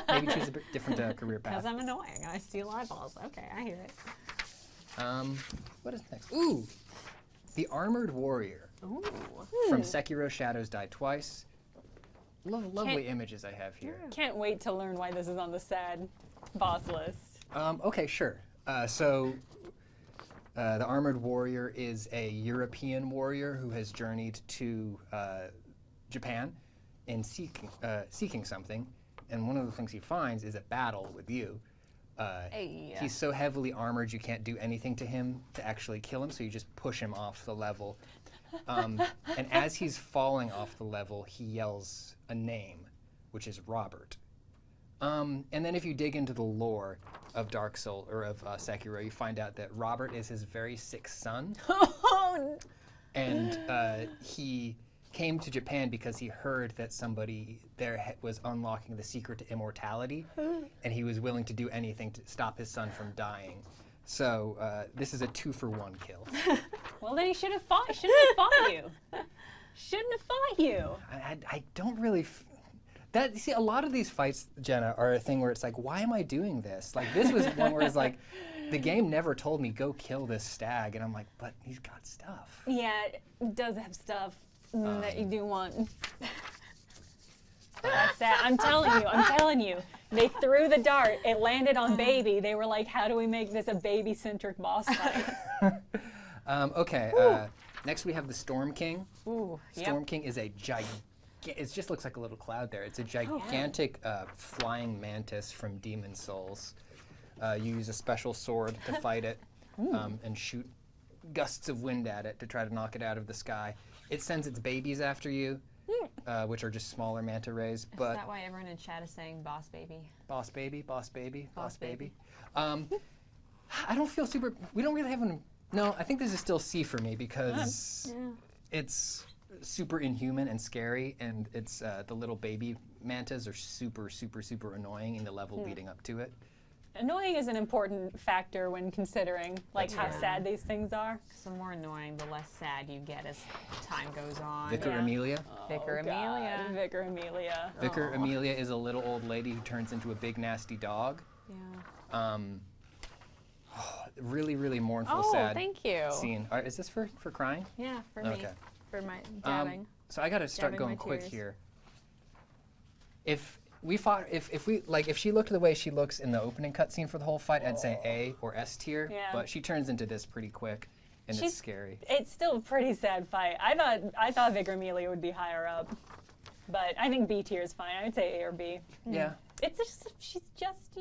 Speaker 3: maybe choose a different career
Speaker 6: Because
Speaker 3: path.
Speaker 6: I'm annoying and I steal eyeballs. Okay, I hear it.
Speaker 3: What is next? Ooh, the Armored Warrior
Speaker 6: Ooh.
Speaker 3: from Sekiro: Shadows Die Twice. Lovely images I have here.
Speaker 1: Can't wait to learn why this is on the sad boss list.
Speaker 3: Okay, sure. So the Armored Warrior is a European warrior who has journeyed to Japan in seeking something, and one of the things he finds is a battle with you. He's so heavily armored you can't do anything to him to actually kill him, so you just push him off the level. And as he's falling off the level, he yells a name, which is Robert. And then if you dig into the lore of Dark Souls, or of Sekiro, you find out that Robert is his very sick son. And he came to Japan because he heard that somebody there was unlocking the secret to immortality, and he was willing to do anything to stop his son from dying. So this is a 2-for-1 kill.
Speaker 1: Well, then he should have fought. Shouldn't have fought you. Shouldn't have fought you.
Speaker 3: I don't really. See, a lot of these fights, Jenna, are a thing where it's like, why am I doing this? Like, this was one where it's like, the game never told me, go kill this stag. And I'm like, but he's got stuff.
Speaker 1: Yeah, it does have stuff that you do want. That's sad. I'm telling you. They threw the dart, it landed on baby. They were like, how do we make this a baby-centric boss fight?
Speaker 3: Okay, next we have the Storm King.
Speaker 1: Ooh,
Speaker 3: Storm King is a it just looks like a little cloud there. It's a gigantic flying mantis from Demon Souls. You use a special sword to fight it and shoot gusts of wind at it to try to knock it out of the sky. It sends its babies after you, which are just smaller manta rays. But
Speaker 6: is that why everyone in chat is saying boss baby?
Speaker 3: Boss baby, boss baby, boss baby. I don't feel super, we don't really have an, no, I think this is still C for me because it's super inhuman and scary, and it's the little baby mantas are super, super, super annoying in the level leading up to it.
Speaker 1: Annoying is an important factor when considering like how sad these things are.
Speaker 6: The more annoying, the less sad you get as time goes on.
Speaker 3: Vicar Amelia.
Speaker 6: Vicar Amelia.
Speaker 1: Vicar Amelia.
Speaker 3: Vicar Amelia is a little old lady who turns into a big nasty dog.
Speaker 6: Yeah.
Speaker 3: Really, really mournful,
Speaker 6: Oh,
Speaker 3: sad
Speaker 6: thank you.
Speaker 3: scene. Is this for crying?
Speaker 6: Yeah, for me.
Speaker 3: Okay.
Speaker 6: For my dabbing.
Speaker 3: So I got to start
Speaker 6: Dabbing
Speaker 3: going
Speaker 6: my
Speaker 3: quick
Speaker 6: tears.
Speaker 3: here. If she looked the way she looks in the opening cutscene for the whole fight, I'd say A or S tier.
Speaker 1: Yeah.
Speaker 3: But she turns into this pretty quick, and it's scary.
Speaker 1: It's still a pretty sad fight. I thought Vicar Amelia would be higher up, but I think B tier is fine. I would say A or B.
Speaker 3: Yeah.
Speaker 1: It's just she's just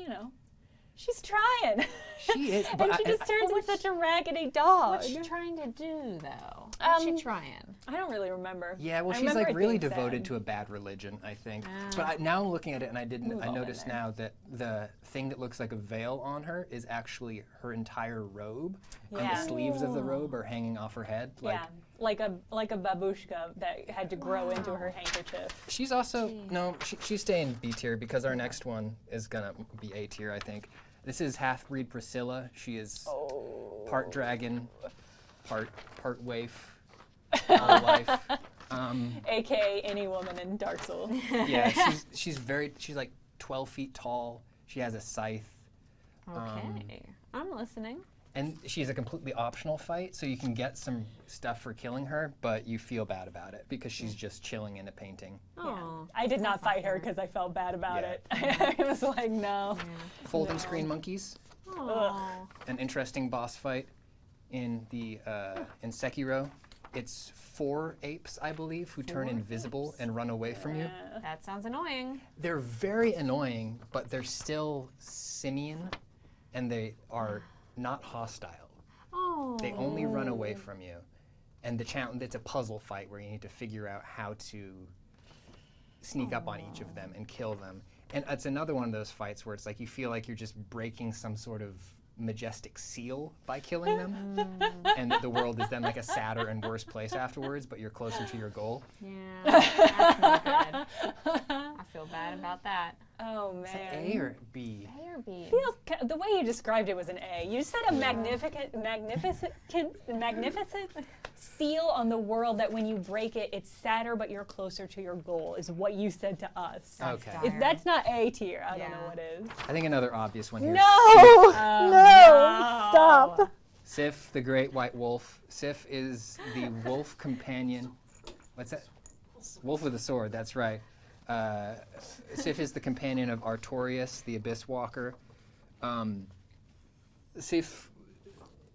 Speaker 1: she's trying.
Speaker 3: She is,
Speaker 1: and
Speaker 3: but
Speaker 1: she just turns into such a raggedy dog.
Speaker 6: What's she trying to do, though? What's she trying?
Speaker 1: I don't really remember.
Speaker 3: Yeah, well,
Speaker 1: I
Speaker 3: she's
Speaker 1: remember
Speaker 3: like
Speaker 1: it
Speaker 3: really
Speaker 1: being
Speaker 3: devoted
Speaker 1: sad.
Speaker 3: to a bad religion, I think. But now I'm looking at it, and I noticed now that the thing that looks like a veil on her is actually her entire robe, and the sleeves of the robe are hanging off her head. Like,
Speaker 1: Yeah, like a babushka that had to grow into her handkerchief.
Speaker 3: She's also she's staying B tier because our next one is gonna be A tier, I think. This is half-breed Priscilla. She is part dragon, part waif, all life.
Speaker 1: AKA any woman in Dark Souls.
Speaker 3: Yeah, she's like 12 feet tall. She has a scythe.
Speaker 6: Okay, I'm listening.
Speaker 3: And she's a completely optional fight, so you can get some stuff for killing her, but you feel bad about it because she's just chilling in a painting.
Speaker 6: Oh,
Speaker 1: I did not fight her because I felt bad about
Speaker 3: Yeah.
Speaker 1: it. I was like, no.
Speaker 3: Folding screen monkeys.
Speaker 6: Oh.
Speaker 3: An interesting boss fight in the in Sekiro. It's 4 apes, I believe, who turn invisible and run away from you.
Speaker 6: That sounds annoying.
Speaker 3: They're very annoying, but they're still simian, and they are not hostile.
Speaker 6: Oh.
Speaker 3: They only run away from you. And the challenge, it's a puzzle fight where you need to figure out how to sneak up on each of them and kill them. And it's another one of those fights where it's like you feel like you're just breaking some sort of majestic seal by killing them. And the world is then like a sadder and worse place afterwards, but you're closer to your goal.
Speaker 6: Yeah, that's no good. I feel bad about that.
Speaker 1: Oh man.
Speaker 3: Is it A or B?
Speaker 6: A or B?
Speaker 1: Feels the way you described it was an A. You said a magnificent seal on the world that when you break it, it's sadder, but you're closer to your goal. Is what you said to us.
Speaker 3: Okay.
Speaker 1: If that's not A tier, I don't know what is.
Speaker 3: I think another obvious one here.
Speaker 1: No! Stop.
Speaker 3: Sif, the great white wolf. Sif is the wolf companion. What's that? Wolf with a sword, that's right. Sif is the companion of Artorias, the Abyss Walker. Sif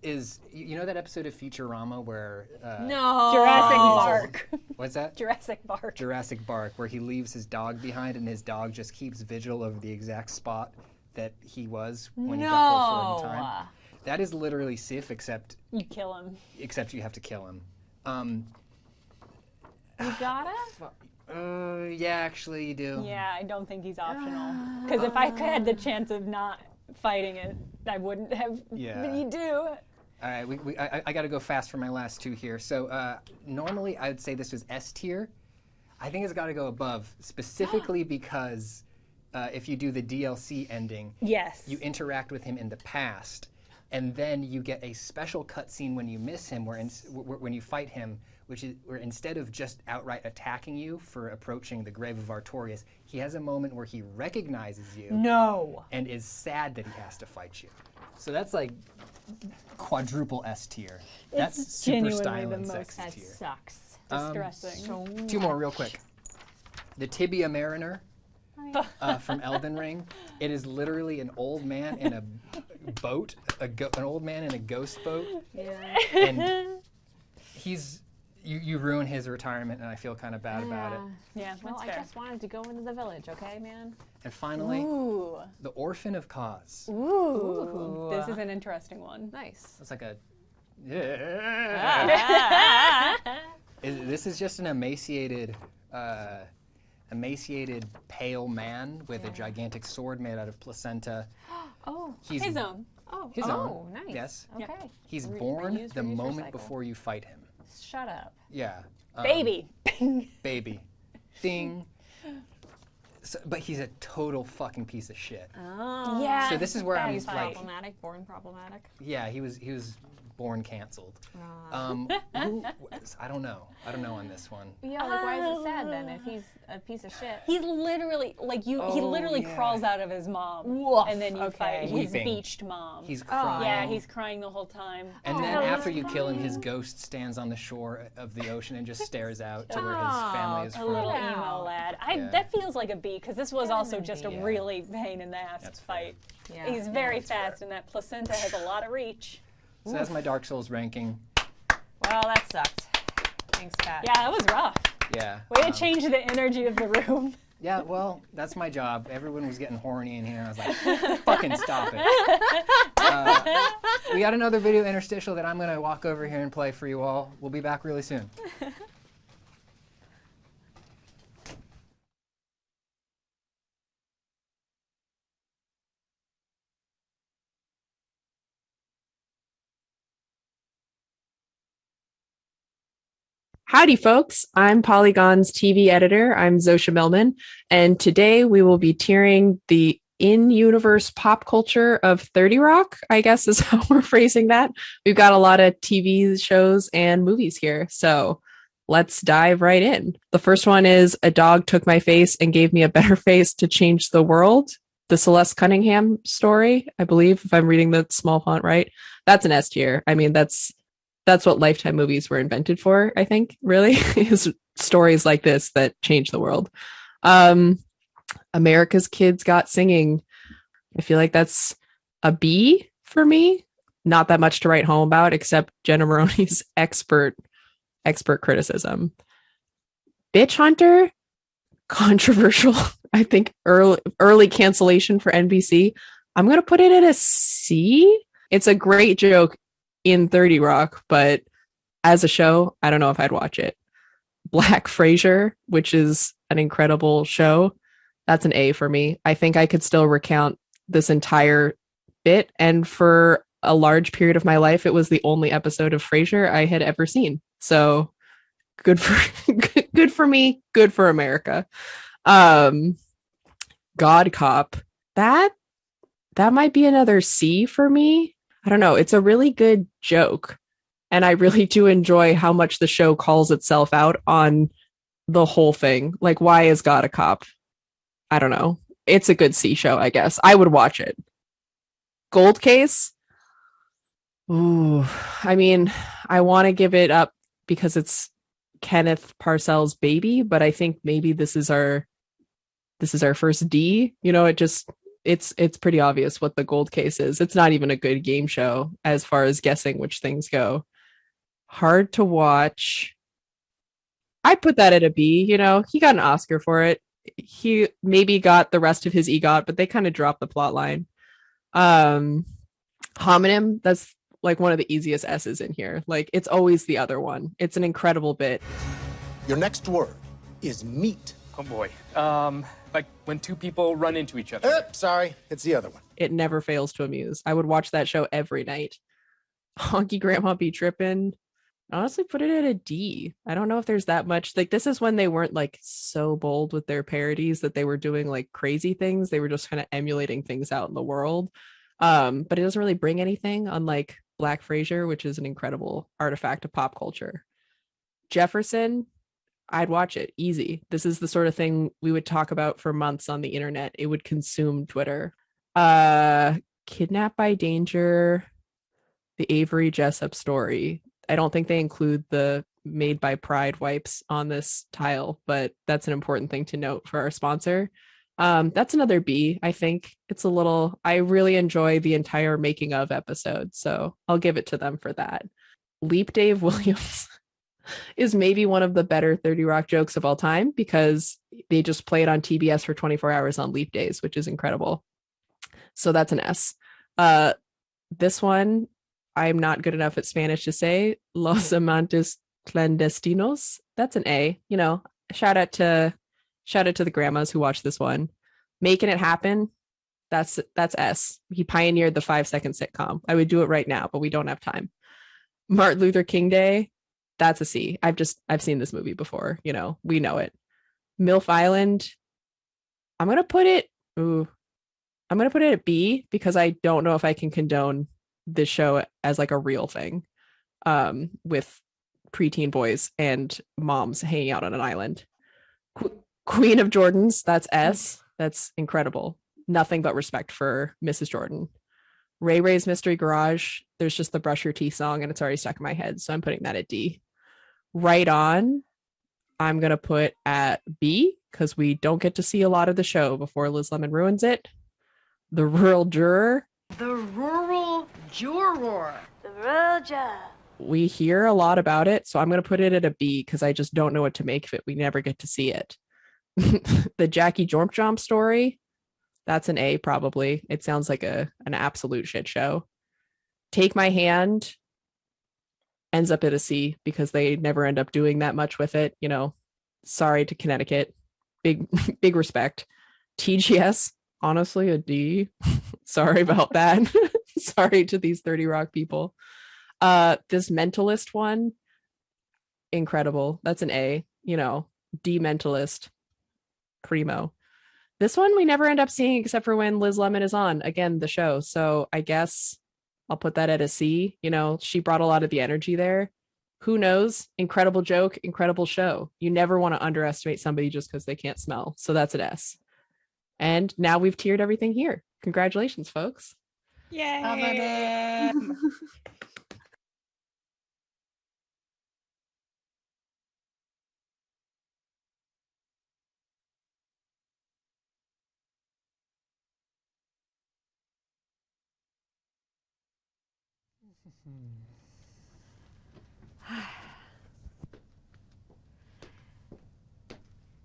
Speaker 3: is, you know that episode of Futurama where...
Speaker 6: No!
Speaker 1: Jurassic Bark.
Speaker 3: What's that?
Speaker 1: Jurassic Bark.
Speaker 3: Jurassic Bark, where he leaves his dog behind and his dog just keeps vigil over the exact spot that he was when he got pulled forward in time. That is literally Sif, except
Speaker 1: You kill him.
Speaker 3: you have to kill him.
Speaker 6: You gotta?
Speaker 3: Yeah, actually you do.
Speaker 1: Yeah, I don't think he's optional. Because if I had the chance of not fighting it, I wouldn't have.
Speaker 3: Yeah.
Speaker 1: But you do.
Speaker 3: All right, I got to go fast for my last two here. So normally I would say this was S tier. I think it's got to go above, specifically because if you do the DLC ending,
Speaker 1: Yes.
Speaker 3: you interact with him in the past, And then you get a special cutscene when you miss him, when you fight him, which is where instead of just outright attacking you for approaching the grave of Artorias, he has a moment where he recognizes you.
Speaker 1: No.
Speaker 3: And is sad that he has to fight you. So that's like quadruple S tier. That's super
Speaker 1: genuinely
Speaker 3: style
Speaker 1: the
Speaker 3: and
Speaker 1: most
Speaker 3: sexy
Speaker 6: That
Speaker 3: tier.
Speaker 6: sucks.
Speaker 1: Distressing.
Speaker 3: Two more real quick. The Tibia Mariner from Elden Ring. It is literally an old man in a boat, an old man in a ghost boat.
Speaker 6: Yeah.
Speaker 3: And you ruin his retirement, and I feel kind of bad about it.
Speaker 1: Yeah,
Speaker 6: Well,
Speaker 1: that's
Speaker 6: I
Speaker 1: fair.
Speaker 6: just wanted to go into the village, okay, man?
Speaker 3: And finally,
Speaker 1: Ooh.
Speaker 3: The Orphan of Cause.
Speaker 1: Ooh. This is an interesting one.
Speaker 6: Nice.
Speaker 3: It's like a... This is just an emaciated pale man with a gigantic sword made out of placenta.
Speaker 6: Oh,
Speaker 3: He's
Speaker 1: His own.
Speaker 6: oh,
Speaker 3: his
Speaker 6: oh,
Speaker 3: own.
Speaker 6: nice.
Speaker 3: Yes.
Speaker 6: Okay.
Speaker 3: He's
Speaker 6: Re-
Speaker 3: born
Speaker 6: reuse,
Speaker 3: the
Speaker 6: reuse,
Speaker 3: moment
Speaker 6: recycle.
Speaker 3: before you fight him.
Speaker 6: Shut up.
Speaker 3: Yeah.
Speaker 1: Baby.
Speaker 3: Baby. Ding. So, but he's a total fucking piece of shit.
Speaker 6: Oh.
Speaker 1: Yeah.
Speaker 3: So this is where I'm
Speaker 6: He's
Speaker 3: like,
Speaker 6: problematic, born problematic.
Speaker 3: yeah, he was born canceled. I don't know on this one.
Speaker 6: Yeah, like why is it sad then if he's a piece of shit?
Speaker 1: He's literally he literally
Speaker 3: yeah.
Speaker 1: crawls out of his mom,
Speaker 6: Woof.
Speaker 1: and then you
Speaker 6: Okay.
Speaker 1: fight his
Speaker 3: Weeping.
Speaker 1: beached mom.
Speaker 3: He's crying.
Speaker 1: Yeah, he's crying the whole time.
Speaker 3: And then after you kill him, his ghost stands on the shore of the ocean and just stares out to where his family is
Speaker 1: A
Speaker 3: from.
Speaker 1: little
Speaker 6: Wow.
Speaker 1: emo lad.
Speaker 3: Yeah.
Speaker 1: That feels like a B because this was also just a
Speaker 3: Yeah.
Speaker 1: really pain in the ass
Speaker 3: That's
Speaker 1: fight.
Speaker 6: Yeah.
Speaker 1: He's very fast, and that placenta has a lot of reach.
Speaker 3: So that's my Dark Souls ranking.
Speaker 6: Well, that sucked. Thanks, Pat.
Speaker 1: Yeah, that was rough.
Speaker 3: Yeah.
Speaker 1: Way to change the energy of the room.
Speaker 3: Yeah, well, that's my job. Everyone was getting horny in here. I was like, fucking stop it. We got another video interstitial that I'm going to walk over here and play for you all. We'll be back really soon.
Speaker 11: Howdy, folks. I'm Polygon's TV editor. I'm Zosha Millman, and today we will be tiering the in-universe pop culture of 30 Rock, I guess is how we're phrasing that. We've got a lot of TV shows and movies here, so let's dive right in. The first one is A Dog Took My Face and Gave Me a Better Face to Change the World. The Celeste Cunningham story, I believe, if I'm reading the small font right. That's an S tier. I mean, that's what Lifetime movies were invented for, I think, really, is stories like this that change the world. America's Kids Got Singing. I feel like that's a B for me. Not that much to write home about, except Jenna Maroney's expert criticism. Bitch Hunter, controversial. I think early cancellation for NBC. I'm going to put it at a C. It's a great joke in 30 Rock, but as a show, I don't know if I'd watch it. Black Frasier, which is an incredible show, that's an A for me. I think I could still recount this entire bit, and for a large period of my life, it was the only episode of Frasier I had ever seen. So good for good for me, good for America. God Cop, that might be another C for me. I don't know. It's a really good joke. And I really do enjoy how much the show calls itself out on the whole thing. Like, why is God a cop? I don't know. It's a good C show, I guess. I would watch it. Gold Case? Ooh, I mean, I want to give it up because it's Kenneth Parcells' baby, but I think maybe this is our first D. You know, it's pretty obvious what the Gold Case is. It's not even a good game show as far as guessing which things go. Hard to watch. I put that at a B. You know, he got an Oscar for it. He maybe got the rest of his EGOT, but they kind of dropped the plot line. Homonym, that's like one of the easiest S's in here. Like, it's always the other one. It's an incredible bit.
Speaker 12: Your next word is meat.
Speaker 13: Oh boy. Like when two people run into each other.
Speaker 12: Sorry, it's the other one.
Speaker 11: It never fails to amuse. I would watch that show every night. Honky Grandma Be Trippin'. Honestly, put it at a D. I don't know if there's that much. Like, this is when they weren't like so bold with their parodies that they were doing like crazy things. They were just kind of emulating things out in the world. But it doesn't really bring anything, unlike Black Frasier, which is an incredible artifact of pop culture. Jefferson, I'd watch it easy. This is the sort of thing we would talk about for months on the internet. It would consume Twitter. Kidnapped by Danger, the Avery Jessup story. I don't think they include the Made by Pride wipes on this tile, but that's an important thing to note for our sponsor. That's another B. I think it's a little, I really enjoy the entire making of episode, so I'll give it to them for that. Leap Dave Williams is maybe one of the better 30 Rock jokes of all time because they just play it on TBS for 24 hours on leap days, which is incredible. So that's an S. This one, I'm not good enough at Spanish to say. Los Amantes Clandestinos. That's an A. You know, shout out to the grandmas who watched this one. Making It Happen. That's S. He pioneered the 5-second sitcom. I would do it right now, but we don't have time. Martin Luther King Day. That's a C. I've seen this movie before. You know, we know it. MILF Island. I'm gonna put it at B because I don't know if I can condone this show as like a real thing, with preteen boys and moms hanging out on an island. Queen of Jordans. That's S. That's incredible. Nothing but respect for Mrs. Jordan. Ray Ray's Mystery Garage. There's just the brush your teeth song and it's already stuck in my head, so I'm putting that at D. Right On, I'm gonna put at B because we don't get to see a lot of the show before Liz Lemon ruins it. The Rural Juror.
Speaker 14: The Rural Juror. The Rural Juror.
Speaker 11: We hear a lot about it, so I'm gonna put it at a B because I just don't know what to make of it. We never get to see it. The Jackie Jormp Jomp story. That's an A probably. It sounds like an absolute shit show. Take My Hand ends up at a C because they never end up doing that much with it. You know, sorry to Connecticut. Big respect. TGS, honestly, a D. Sorry about that. Sorry to these 30 Rock people. This Mentalist one, incredible. That's an A. You know, D Mentalist, primo. This one we never end up seeing except for when Liz Lemon is on, again, the show. So I guess I'll put that at a C. You know, she brought a lot of the energy there. Who knows? Incredible joke, incredible show. You never want to underestimate somebody just because they can't smell. So that's an S. And now we've tiered everything here. Congratulations, folks.
Speaker 1: Yay!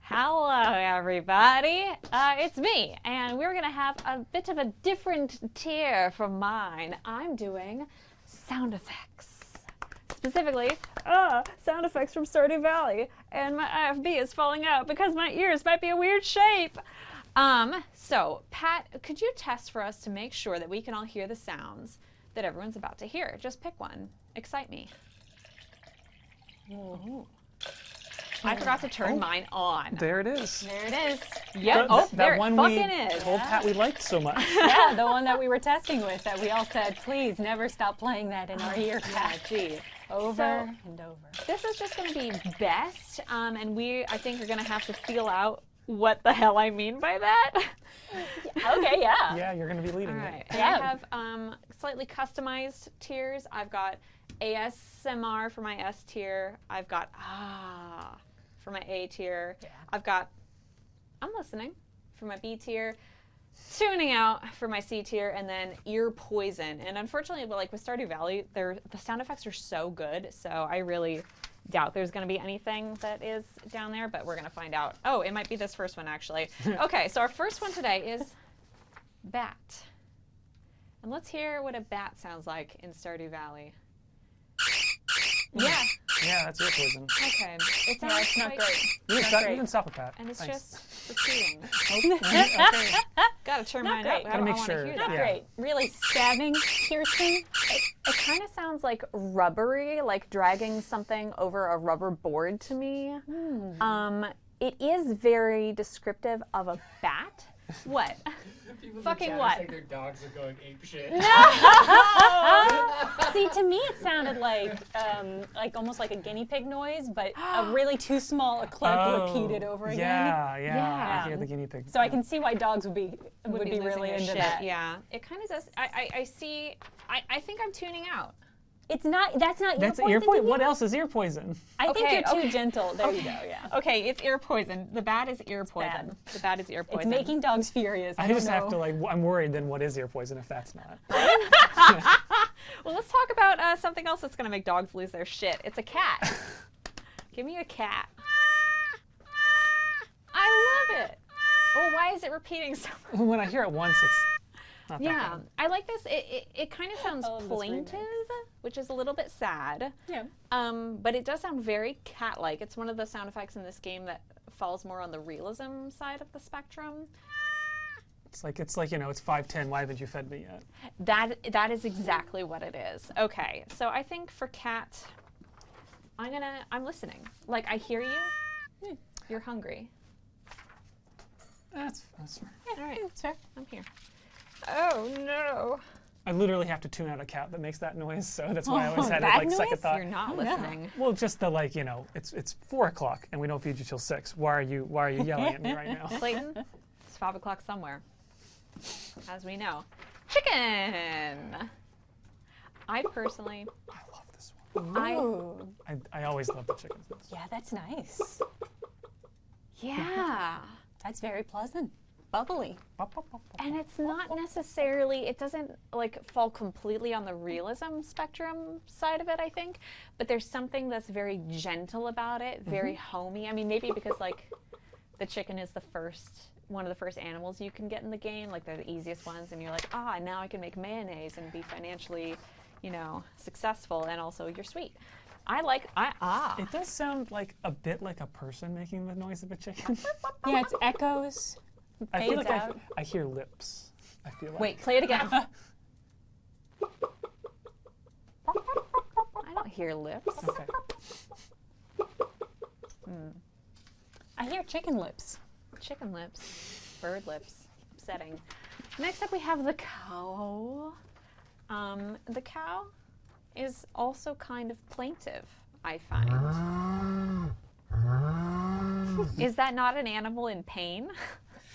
Speaker 6: Hello, everybody. It's me, and we're going to have a bit of a different tier from mine. I'm doing sound effects. Specifically, sound effects from Stardew Valley. And my IFB is falling out because my ears might be a weird shape. So, Pat, could you test for us to make sure that we can all hear the sounds that everyone's about to hear? Just pick one. Excite me. Ooh. I forgot to turn mine on.
Speaker 4: There it is.
Speaker 1: There it is.
Speaker 6: Yep.
Speaker 4: That one
Speaker 6: it
Speaker 4: we
Speaker 6: fucking is.
Speaker 4: told Pat we liked so much.
Speaker 1: Yeah, the one that we were testing with that we all said, please never stop playing that in our ear
Speaker 6: Yeah, gee.
Speaker 1: over and over.
Speaker 6: This is just going to be best, and I think, are going to have to feel out what the hell I mean by that.
Speaker 1: Okay, yeah.
Speaker 4: Yeah, you're going to be leading
Speaker 6: All
Speaker 4: it.
Speaker 6: right. And
Speaker 1: Yeah.
Speaker 6: I have slightly customized tiers. I've got ASMR for my S tier. I've got for my A tier. Yeah. I've got I'm listening for my B tier. Tuning out for my C tier, and then ear poison. And unfortunately, like with Stardew Valley, the sound effects are so good, so I really doubt there's going to be anything that is down there, but we're going to find out. Oh, it might be this first one, actually. Okay, so our first one today is bat. And let's hear what a bat sounds like in Stardew Valley. Yeah.
Speaker 4: Yeah, that's ear poison.
Speaker 6: Okay. It sounds
Speaker 1: not
Speaker 6: quite-
Speaker 1: great.
Speaker 4: You can stop it, Pat.
Speaker 6: And it's
Speaker 4: Thanks.
Speaker 6: just repeating.
Speaker 4: Okay.
Speaker 6: Gotta turn
Speaker 1: Not
Speaker 6: mine up.
Speaker 1: great.
Speaker 6: I
Speaker 4: Gotta
Speaker 6: don't
Speaker 4: make
Speaker 6: want
Speaker 4: sure.
Speaker 6: to hear
Speaker 1: Not
Speaker 6: that.
Speaker 4: Yeah.
Speaker 1: great. Really stabbing, piercing.
Speaker 6: It kind of sounds like rubbery, like dragging something over a rubber board to me. It is very descriptive of a bat. What?
Speaker 13: People
Speaker 6: Fucking what?
Speaker 13: Like their dogs are going ape shit.
Speaker 1: See, to me it sounded like almost like a guinea pig noise, but a really too small a clip repeated over again.
Speaker 4: Yeah. I hear the guinea pig.
Speaker 1: So I can see why dogs would be
Speaker 6: losing
Speaker 1: really
Speaker 6: their
Speaker 1: into
Speaker 6: shit.
Speaker 1: that.
Speaker 6: Yeah, it kind of does. I see. I think I'm tuning out.
Speaker 1: It's not. That's not
Speaker 4: That's
Speaker 1: ear
Speaker 4: ear
Speaker 1: poison.
Speaker 4: poison. What else is ear poison?
Speaker 1: I think
Speaker 6: Okay,
Speaker 1: you're too gentle. There you go. Yeah.
Speaker 6: Okay, it's ear poison. The bad is ear poison.
Speaker 1: bad.
Speaker 6: The bad is ear
Speaker 1: It's
Speaker 6: poison.
Speaker 1: making dogs furious.
Speaker 4: I
Speaker 1: don't
Speaker 4: just have
Speaker 1: know.
Speaker 4: to like. I'm worried. Then what is ear poison if that's not?
Speaker 6: Well, let's talk about something else that's going to make dogs lose their shit. It's a cat. Give me a cat. I love it. Oh, why is it repeating so much?
Speaker 4: When I hear it once, it's not that
Speaker 6: Yeah,
Speaker 4: bad.
Speaker 6: I like this. It kind of sounds
Speaker 1: love this
Speaker 6: plaintive, which is a little bit sad.
Speaker 1: Yeah.
Speaker 6: But it does sound very cat-like. It's one of the sound effects in this game that falls more on the realism side of the spectrum.
Speaker 4: It's like it's 5:10. Why haven't you fed me yet?
Speaker 6: That is exactly what it is. Okay, so I think for cat, I'm listening. Like, I hear you. You're hungry.
Speaker 4: That's fair.
Speaker 6: Yeah, all right, that's fair. I'm here. Oh no.
Speaker 4: I literally have to tune out a cat that makes that noise, so that's why I always had it
Speaker 6: That
Speaker 4: like second
Speaker 6: noise?
Speaker 4: thought.
Speaker 6: You're not listening.
Speaker 4: Well, just the it's 4 o'clock and we don't feed you till 6. Why are you yelling at me right now?
Speaker 6: Clayton, it's 5 o'clock somewhere, as we know. Chicken. I personally,
Speaker 4: I love this one.
Speaker 1: Ooh.
Speaker 4: I always love the chicken things.
Speaker 1: Yeah, that's nice.
Speaker 6: yeah.
Speaker 1: That's very pleasant. Bubbly.
Speaker 6: And it's not necessarily, it doesn't like fall completely on the realism spectrum side of it, I think, but there's something that's very gentle about it, very homey. I mean, maybe because like the chicken is one of the first animals you can get in the game, like they're the easiest ones, and you're like, now I can make mayonnaise and be financially, successful, and also you're sweet.
Speaker 4: It does sound like a bit like a person making the noise of a chicken.
Speaker 1: Yeah, it's echoes.
Speaker 4: I feel
Speaker 1: Fades
Speaker 4: like
Speaker 1: out.
Speaker 4: I hear lips. I feel like.
Speaker 6: Wait, play it again. I don't hear lips.
Speaker 4: Okay.
Speaker 1: I hear chicken lips.
Speaker 6: Chicken lips, bird lips, upsetting. Next up we have the cow. The cow is also kind of plaintive, I find. Is that not an animal in pain?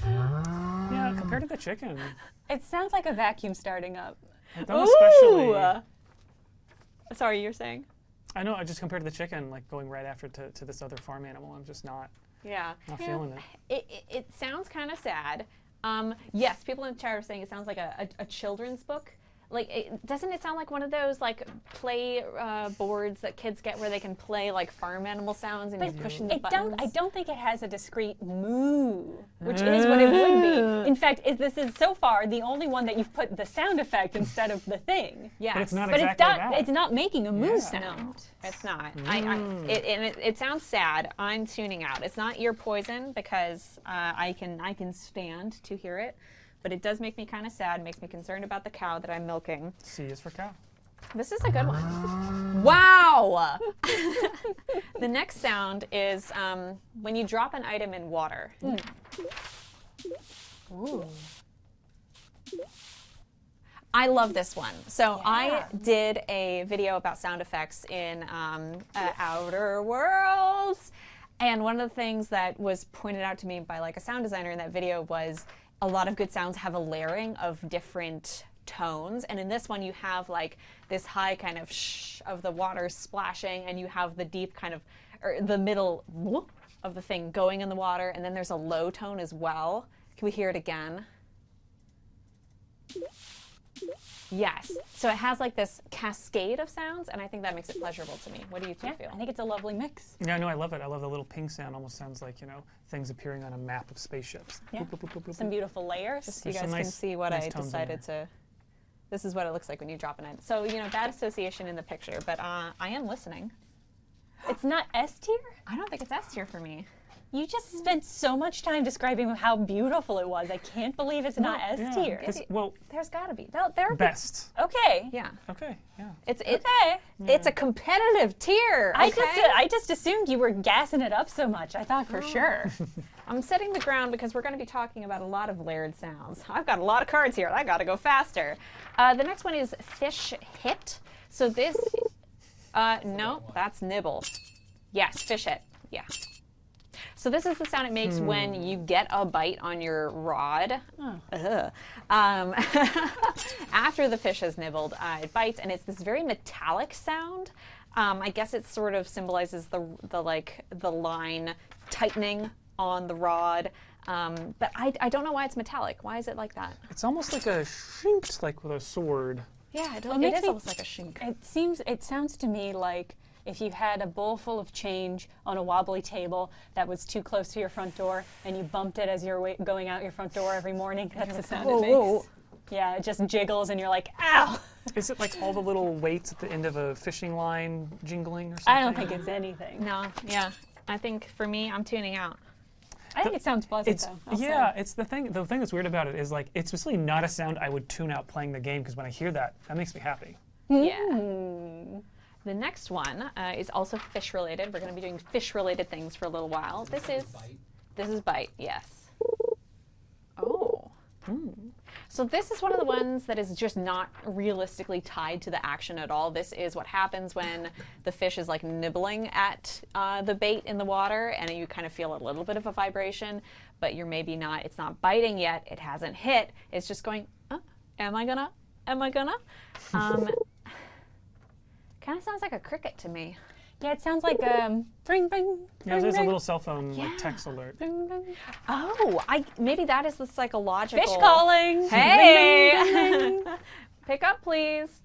Speaker 4: Yeah, compared to the chicken.
Speaker 1: It sounds like a vacuum starting up.
Speaker 4: Them especially.
Speaker 6: Sorry, you're saying?
Speaker 4: I know, just compared to the chicken, like going right after to this other farm animal, I'm just not feeling it.
Speaker 6: It sounds kind of sad. Yes, people in the chat are saying it sounds like a children's book. Like, doesn't it sound like one of those like play boards that kids get where they can play like farm animal sounds and you're pushing the buttons?
Speaker 1: I don't think it has a discrete moo, which is what it would be. In fact, this is so far the only one that you've put the sound effect instead of the thing.
Speaker 6: Yes.
Speaker 4: But it's not
Speaker 1: But
Speaker 4: exactly
Speaker 1: it's not.
Speaker 4: that.
Speaker 1: It's not making a moo
Speaker 6: No,
Speaker 1: sound.
Speaker 6: it's not. It sounds sad. I'm tuning out. It's not ear poison because I can stand to hear it, but it does make me kind of sad. Makes me concerned about the cow that I'm milking.
Speaker 4: C is for cow.
Speaker 6: This is a good one. Wow. The next sound is when you drop an item in water.
Speaker 1: Ooh.
Speaker 6: I love this one. So I did a video about sound effects in Outer Worlds, and one of the things that was pointed out to me by like a sound designer in that video was a lot of good sounds have a layering of different tones, and in this one you have like this high kind of shh of the water splashing, and you have the deep kind of, or the middle whoop of the thing going in the water, and then there's a low tone as well. Can we hear it again? Yes. So it has like this cascade of sounds, and I think that makes it pleasurable to me. What do you two feel?
Speaker 1: I think it's a lovely mix.
Speaker 4: Yeah, no, I love it. I love the little ping sound. Almost sounds like, things appearing on a map of spaceships.
Speaker 1: Yeah.
Speaker 4: Boop, boop, boop, boop, boop,
Speaker 1: Some
Speaker 4: boop.
Speaker 1: beautiful layers.
Speaker 6: Just so you
Speaker 4: There's
Speaker 6: guys
Speaker 4: some
Speaker 6: can
Speaker 4: nice-
Speaker 6: see what
Speaker 4: nice
Speaker 6: I
Speaker 4: tones in
Speaker 6: decided to. This is what it looks like when you drop an item. So, bad association in the picture, but I am listening.
Speaker 1: It's not S tier?
Speaker 6: I don't think it's S tier for me.
Speaker 1: You just spent so much time describing how beautiful it was. I can't believe it's not S tier.
Speaker 4: Well,
Speaker 6: There's got to be. There
Speaker 4: best.
Speaker 1: Okay.
Speaker 6: Yeah.
Speaker 4: Okay, yeah.
Speaker 6: It's a competitive tier.
Speaker 1: I
Speaker 6: okay?
Speaker 1: just assumed you were gassing it up so much. I thought for sure.
Speaker 6: I'm setting the ground because we're going to be talking about a lot of layered sounds. I've got a lot of cards here. I got to go faster. The next one is fish hit. So this, no, that's nibble. Yes, fish hit. Yeah. So this is the sound it makes when you get a bite on your rod. After the fish has nibbled, it bites, and it's this very metallic sound. I guess it sort of symbolizes the line tightening on the rod. But I don't know why it's metallic. Why is it like that?
Speaker 4: It's almost like a shink, like with a sword.
Speaker 6: Yeah, it is almost like a shink.
Speaker 1: It sounds to me like if you had a bowl full of change on a wobbly table that was too close to your front door and you bumped it as you're going out your front door every morning, that's the sound it makes. Yeah, it just jiggles and you're like, ow!
Speaker 4: Is it like all the little weights at the end of a fishing line jingling or something?
Speaker 1: I don't think it's anything.
Speaker 6: No, yeah. I think for me, I'm tuning out.
Speaker 1: I think it sounds pleasant though.
Speaker 4: It's the thing that's weird about it is like, it's really not a sound I would tune out playing the game, because when I hear that makes me happy.
Speaker 6: Yeah. The next one is also fish related. We're going to be doing fish related things for a little while. This is bite, yes. Oh. So this is one of the ones that is just not realistically tied to the action at all. This is what happens when the fish is like nibbling at the bait in the water, and you kind of feel a little bit of a vibration, but you're maybe not, it's not biting yet, it hasn't hit, it's just going, am I gonna? Kind of sounds like a cricket to me.
Speaker 1: Yeah, it sounds like bring, bring.
Speaker 4: Yeah, there's a little cell phone like text alert.
Speaker 1: Bring, bring.
Speaker 6: Oh, maybe that is the psychological.
Speaker 1: Fish calling.
Speaker 6: Hey,
Speaker 1: Bring, bring, bring.
Speaker 6: Pick up, please.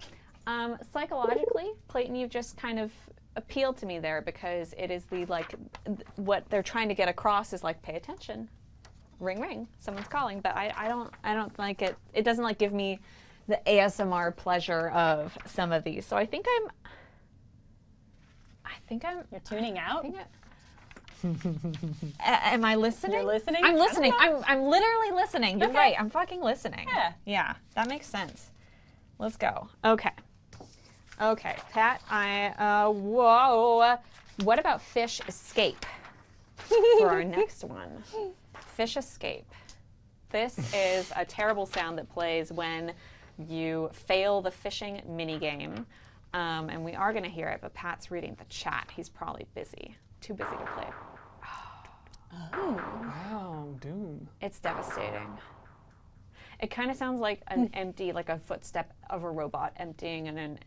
Speaker 6: Psychologically, Clayton, you've just kind of appealed to me there, because it is what they're trying to get across is like, pay attention, ring ring, someone's calling. But I don't like it. It doesn't like give me the ASMR pleasure of some of these. So I think I'm.
Speaker 1: You're tuning out?
Speaker 6: Am I listening?
Speaker 1: You're listening?
Speaker 6: I'm listening. I'm literally listening. You're
Speaker 1: Okay.
Speaker 6: right. I'm fucking listening.
Speaker 1: Yeah.
Speaker 6: Yeah, that makes sense. Let's go. Okay. Okay, Pat, whoa. What about fish escape for our next one? Fish escape. This is a terrible sound that plays when you fail the fishing minigame. And we are going to hear it, but Pat's reading the chat. He's probably busy. Too busy to play.
Speaker 1: Oh.
Speaker 4: Wow, doom.
Speaker 6: It's devastating. It kind of sounds like an empty, like a footstep of a robot emptying in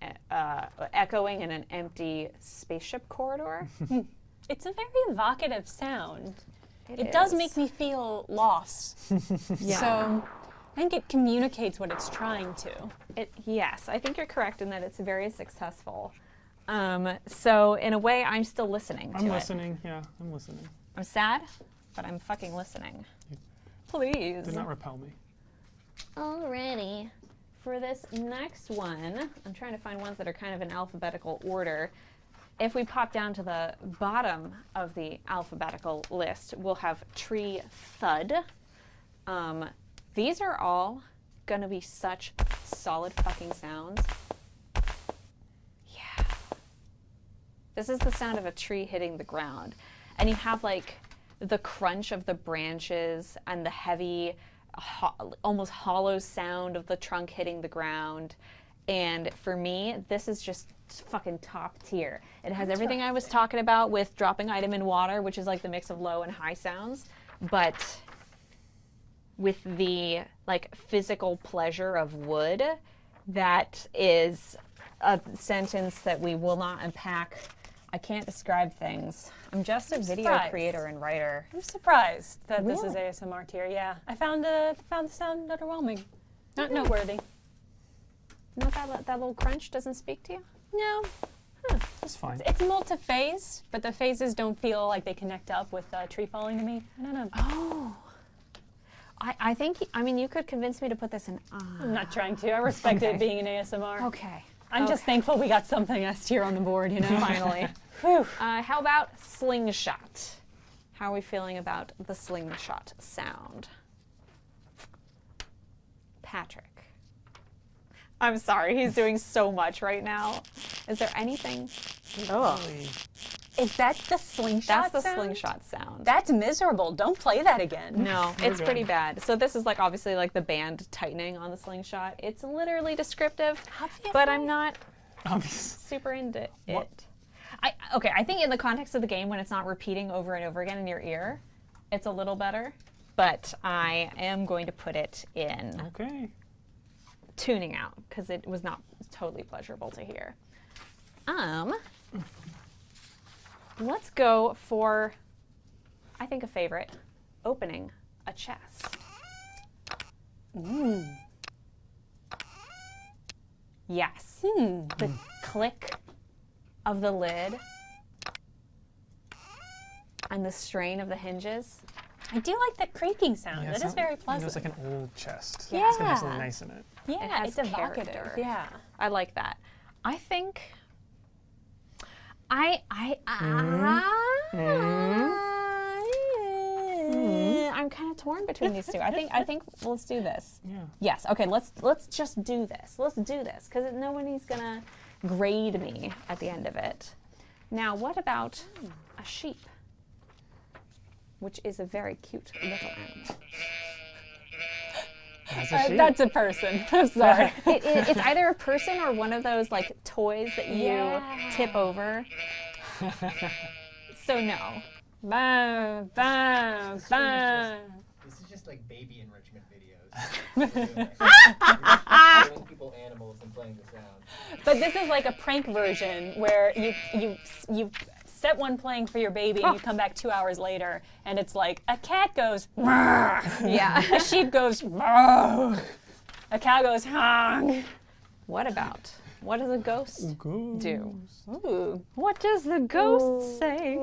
Speaker 6: echoing in an empty spaceship corridor.
Speaker 1: It's a very evocative sound. It
Speaker 6: is.
Speaker 1: does make me feel lost.
Speaker 6: Yeah.
Speaker 1: So I think it communicates what it's trying to.
Speaker 6: Yes, I think you're correct in that it's very successful. So in a way, I'm still listening to it.
Speaker 4: I'm listening. Yeah, I'm listening.
Speaker 6: I'm sad, but I'm fucking listening. Please.
Speaker 4: Do not repel me.
Speaker 6: Alrighty. For this next one, I'm trying to find ones that are kind of in alphabetical order. If we pop down to the bottom of the alphabetical list, we'll have tree thud. These are all gonna be such solid fucking sounds. Yeah. This is the sound of a tree hitting the ground. And you have like the crunch of the branches and the heavy, almost hollow sound of the trunk hitting the ground. And for me, this is just fucking top tier. It has everything I was talking about with dropping item in water, which is like the mix of low and high sounds, but with the like physical pleasure of wood. That is a sentence that we will not unpack. I can't describe things. I'm just a video creator and writer.
Speaker 1: I'm surprised that this is ASMR tier. Yeah, I found the sound underwhelming. Not noteworthy.
Speaker 6: No, that little crunch doesn't speak to you?
Speaker 1: No.
Speaker 4: That's fine.
Speaker 1: It's multi-phase, but the phases don't feel like they connect up with tree falling to me. I don't know.
Speaker 6: Oh. I think, I mean, you could convince me to put this in.
Speaker 1: I'm not trying to. I respect it being an ASMR.
Speaker 6: Okay.
Speaker 1: I'm just thankful we got something S tier on the board, you know?
Speaker 6: Finally.
Speaker 1: Whew.
Speaker 6: How about slingshot? How are we feeling about the slingshot sound? Patrick. I'm sorry, he's doing so much right now. Is there anything?
Speaker 4: Really
Speaker 1: Is that the slingshot
Speaker 6: That's the
Speaker 1: sound?
Speaker 6: slingshot sound.
Speaker 1: That's miserable. Don't play that again.
Speaker 6: No, it's pretty bad. So this is like obviously like the band tightening on the slingshot. It's literally descriptive, but I'm not super into it. Okay, I think in the context of the game when it's not repeating over and over again in your ear, it's a little better. But I am going to put it in tuning out because it was not totally pleasurable to hear. Let's go for, I think, a favorite, opening a chest. Yes. The click of the lid and the strain of the hinges.
Speaker 1: I do like that creaking sound. That is very pleasant.
Speaker 4: It's like an old chest.
Speaker 1: Yeah.
Speaker 4: It's gonna have something nice in it.
Speaker 1: Yeah,
Speaker 6: It has
Speaker 1: it's evocative.
Speaker 6: character.
Speaker 1: Yeah.
Speaker 6: I like that. I think I'm kind of torn between these two. I think let's do this.
Speaker 4: Yeah.
Speaker 6: Yes. Okay. Let's just do this. Let's do this because nobody's gonna grade me at the end of it. Now, what about a sheep, which is a very cute little animal?
Speaker 1: That's a person. I'm sorry.
Speaker 6: It's either a person or one of those like toys that you tip over. So no.
Speaker 1: Bam, bam, bam.
Speaker 15: This is just like baby enrichment videos. Showing people animals and playing the sound.
Speaker 1: But this is like a prank version where you set one playing for your baby and you come back 2 hours later and it's like a cat goes
Speaker 6: Yeah.
Speaker 1: a sheep goes a cow goes hong.
Speaker 6: What does a ghost do?
Speaker 1: Ooh.
Speaker 6: What does the ghost say?